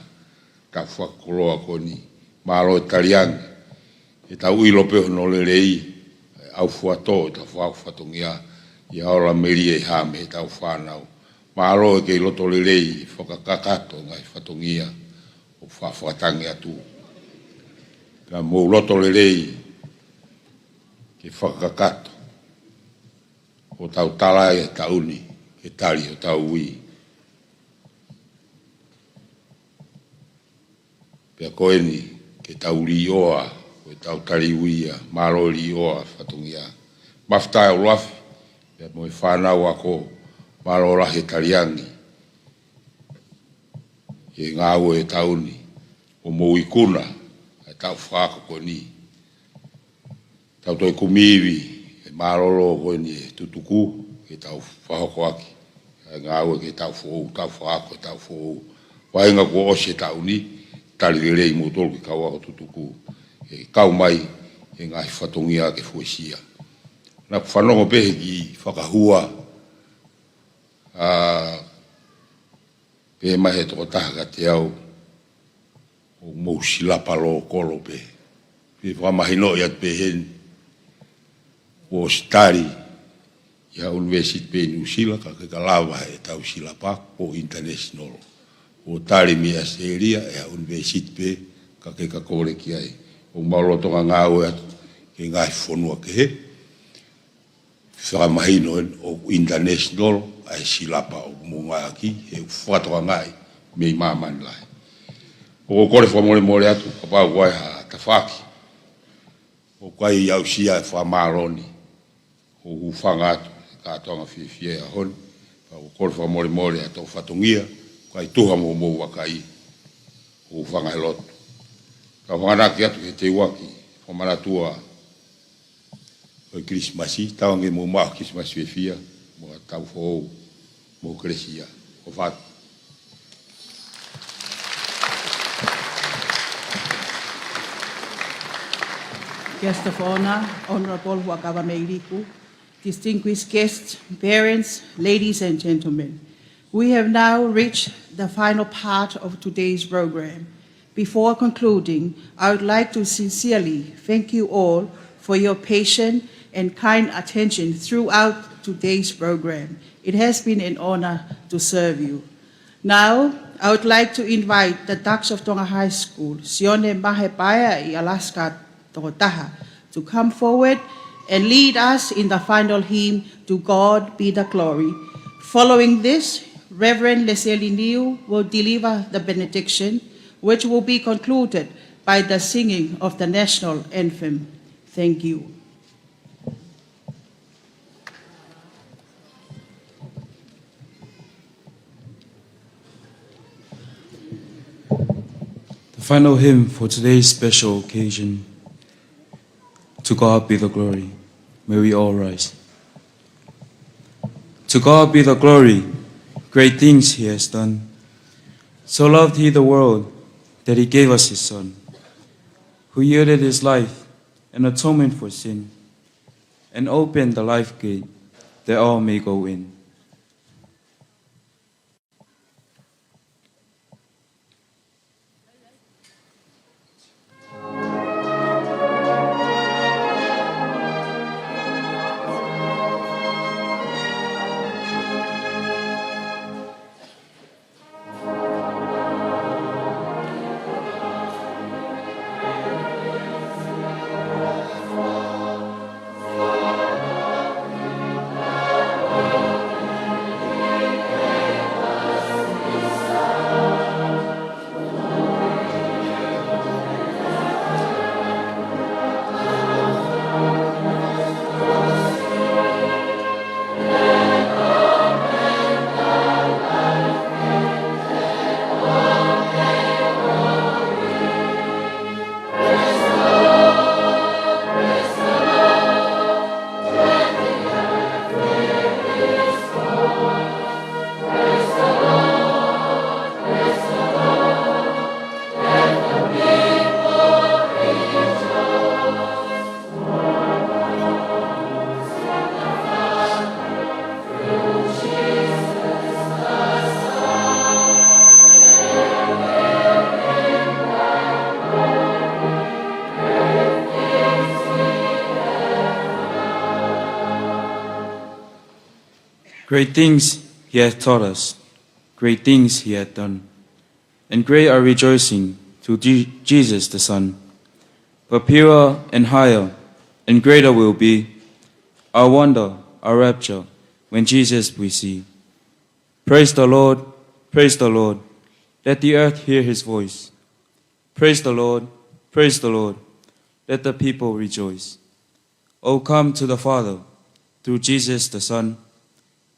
tau whakoloa ko ni, māro e tariangi, e tau ilope no le rei, au whuato e tau whatongia, i aora meri e hame e tau whanau, māro e kei loto le rei, whakakakato ngai whatongia, o whawhatangi atu. Ka mō loto le rei, ke whakakato, o tau talai e tauni, ke tari o tau ui. Pea koe ni, ke tau li oa, o tau tari uia, maro li oa, whatungia. Maftai o lafi, pea moe whanau ako, maro rahe tariangi. E ngāu e tauni, o mō ikuna, e tau whakako ni. Tau toi kumiwi, e maro lo koe ni e tutuku, e tau whahoko aki. Ngāu e ke tau whou, tau whaako, tau whou. Wainga ko ose tau ni, tali rei mō tolu ki kau ako tutuku. E kau mai, e ngahi whatongia ke whuesia. Nā whanongo pehe ki whakahua, pehe mai he toko taha ka te au, o mō silapa lo kolo pehe. Pehe whamahino i at pehen, o stari, ia University pe New Zealand ka ke lava e tau silapa o international o tari mi aseria e University pe ka ke ka kore ki ai o maloto nga o ke ngai fonua ke he fa mahino o international ai silapa o munga aki e fato ngai me maman lai o kore fo mole atu pa wai ha tafaki o kai ia usia fa maroni o fangatu ka tonga fie a hon pa o korfa mori a tau whatongia kai tuha mo wakai o whanga he lotu ka whanaki atu he te waki o manatua o Christmasi tawange mo maa Christmas fia mo tau fo mo kresia o whatu. Guest of honor, Honorable Wakava Meiriku, distinguished guests, parents, ladies and gentlemen, we have now reached the final part of today's program. Before concluding, I would like to sincerely thank you all for your patient and kind attention throughout today's program. It has been an honor to serve you. Now, I would like to invite the Ducks of Tonga High School, Sione Mahepaya i Alaska Tongatapu, to come forward and lead us in the final hymn, To God Be the Glory. Following this, Reverend Leslie Niu will deliver the benediction, which will be concluded by the singing of the national anthem. Thank you. The final hymn for today's special occasion. To God be the glory. May we all rise. To God be the glory, great things he has done. So loved he the world that he gave us his Son, who yielded his life an atonement for sin, and opened the life gate that all may go in. Great things he hath taught us, great things he hath done, and great our rejoicing through Jesus the Son. But purer and higher and greater will be our wonder, our rapture, when Jesus we see. Praise the Lord, praise the Lord, let the earth hear his voice. Praise the Lord, let the people rejoice. O come to the Father, through Jesus the Son,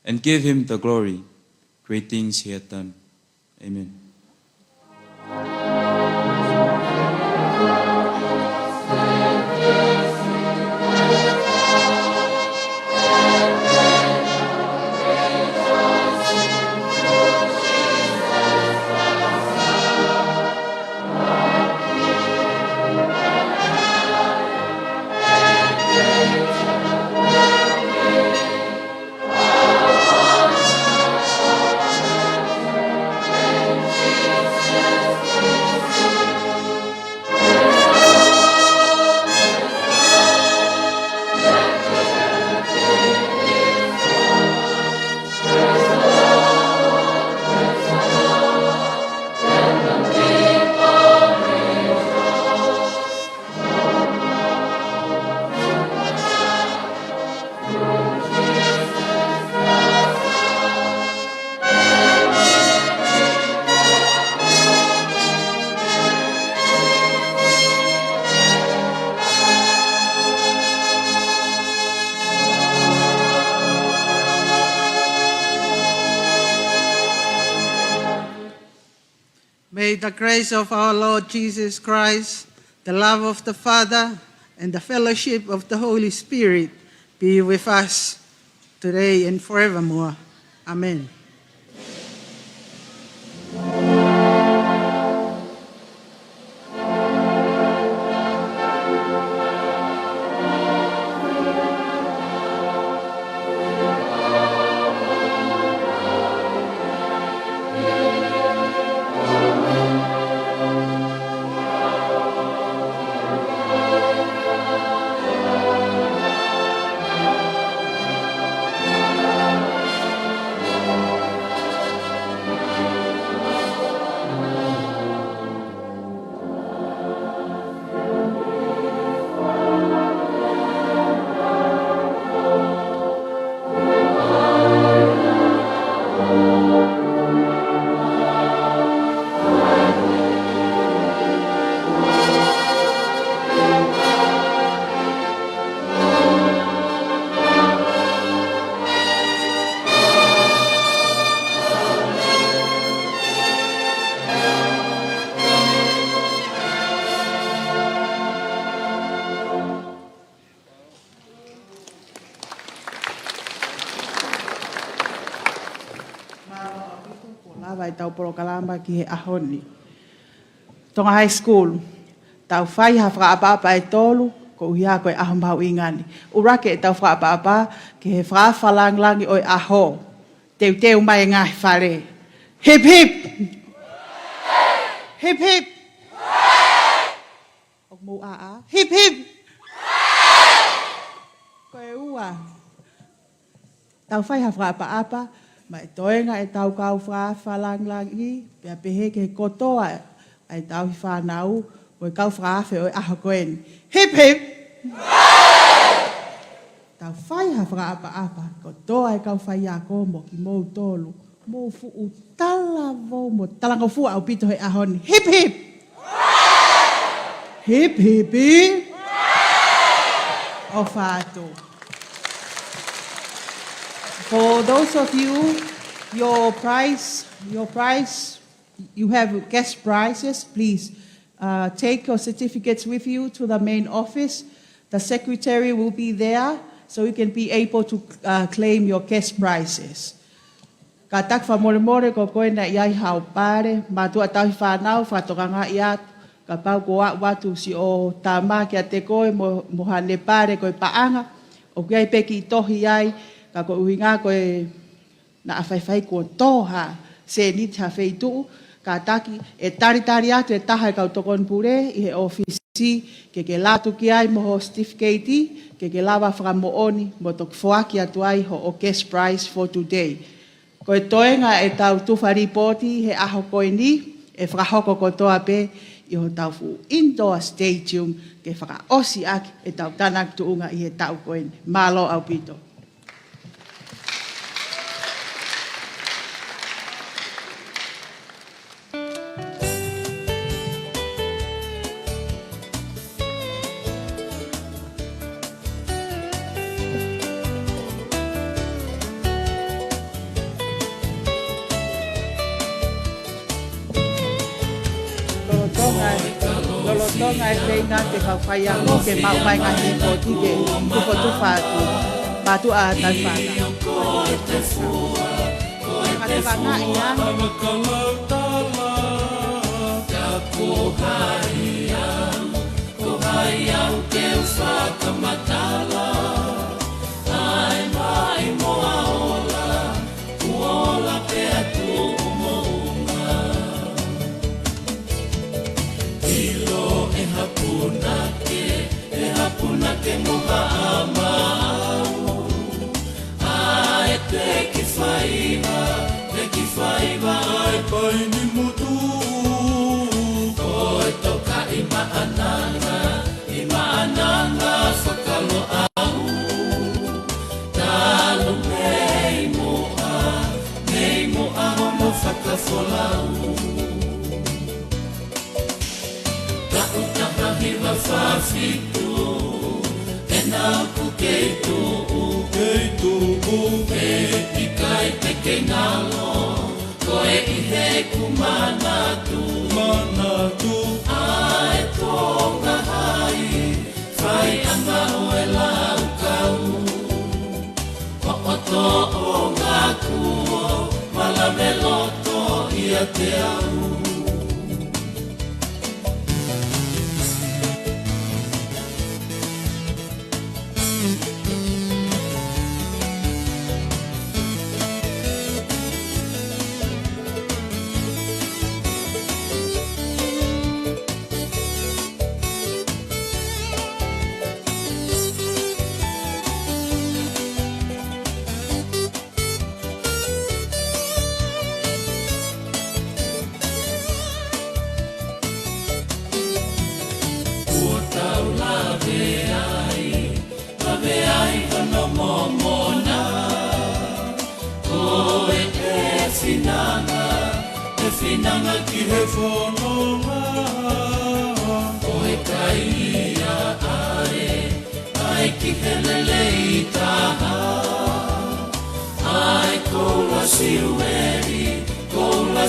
and give him the glory, great things he hath done. Amen. May the grace of our Lord Jesus Christ, the love of the Father, and the fellowship of the Holy Spirit be with us today and forevermore. Amen. Lava e tau porokalama ki he ahoni. Tonga High School, tau whai ha whaapapa e tolu, ko uhia koe aho mau ingani. Urake e tau whaapapa ki he whaafalanglangi o aho. Teu mai ngahi whare. Hip hip! Hip hip! O mu a. Hip hip! Koe ua. Tau whai ha whaapapa, mai toenga e tau kau whaafalanglangi, pia pehe ke kotoa ai tau hi whanau, o kau whaafe o aho koeni. Hip hip! Tau whai ha whaapa, ko toa e kau whai a komo ki mou tolu, mou fu utala vo mo talanga fua au pito he ahoni. Hip hip! Hip hip! O whātu. For those of you, your prize, you have guest prizes, please take your certificates with you to the main office. The secretary will be there, so you can be able to claim your guest prizes. Ka tak whamore ko koe na iai hao pare, mātua tau whanau, whatokanga i atu, ka pau ko watu si o tā mā kia te koe, mo hane pare koe paanga, o kia i peki i tohi ai, ka ko uhinga koe na awhaiwhai ko toha, se ni te hawhai tuu, ka taki e tari atu e taha e kau tokon pure i he ofisi ke Latu ki ai mo ho certificate, ke lawa whakamooni mo tok whoaki atu ai ho o guest prize for today. Koe toenga e tau tuwha ripoti he aho koe ni, e whakahoko ko toa pe i ho tau fu indoor stadium ke whakaosi aki e tau tanak tuunga i he tau koe ni. Malo au pito. Tonga e whenga te whawhai ango ke Moimoi ngā hiko tike tuko tufatu patu a tai whana. Ate whanga i ana. Ko hai au ke whakamatala ai mai moa ola kuola pe atu umounga. E hapuna ke moha amau ai te ki whaiva ai pai ni mutu ko e toka i maananga whakalo au talu mei moa homo whakafolau Hiva whawhitu e nau ku keitu e tikai te ke ngalo koe i he ku manatu ai tonga hai whai anga o e lau kau o oto o ngā kuo malame loto ia te au Finanga ki he whanonga Koe kaia ai ki he lele i taha Ai koula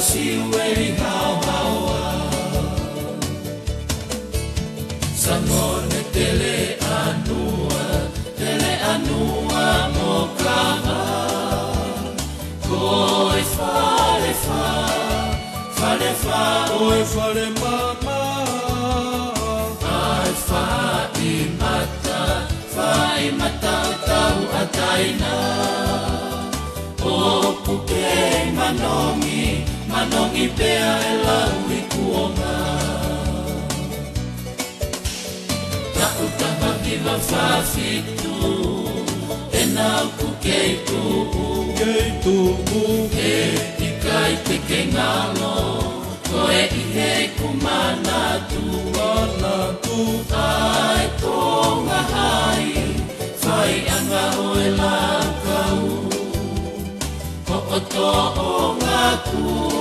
siueri hau haua Sangone tele anua mo kaha Koe whare fale fa oi fale mama ai fai mata tau ataina o puke manongi pea e lau i kuonga tau tama viva fafitu e nau puke tu e ikai teke ngalo koe i he kumana tu ai tonga hai fai anga oe lau kau ko o to o ngā ku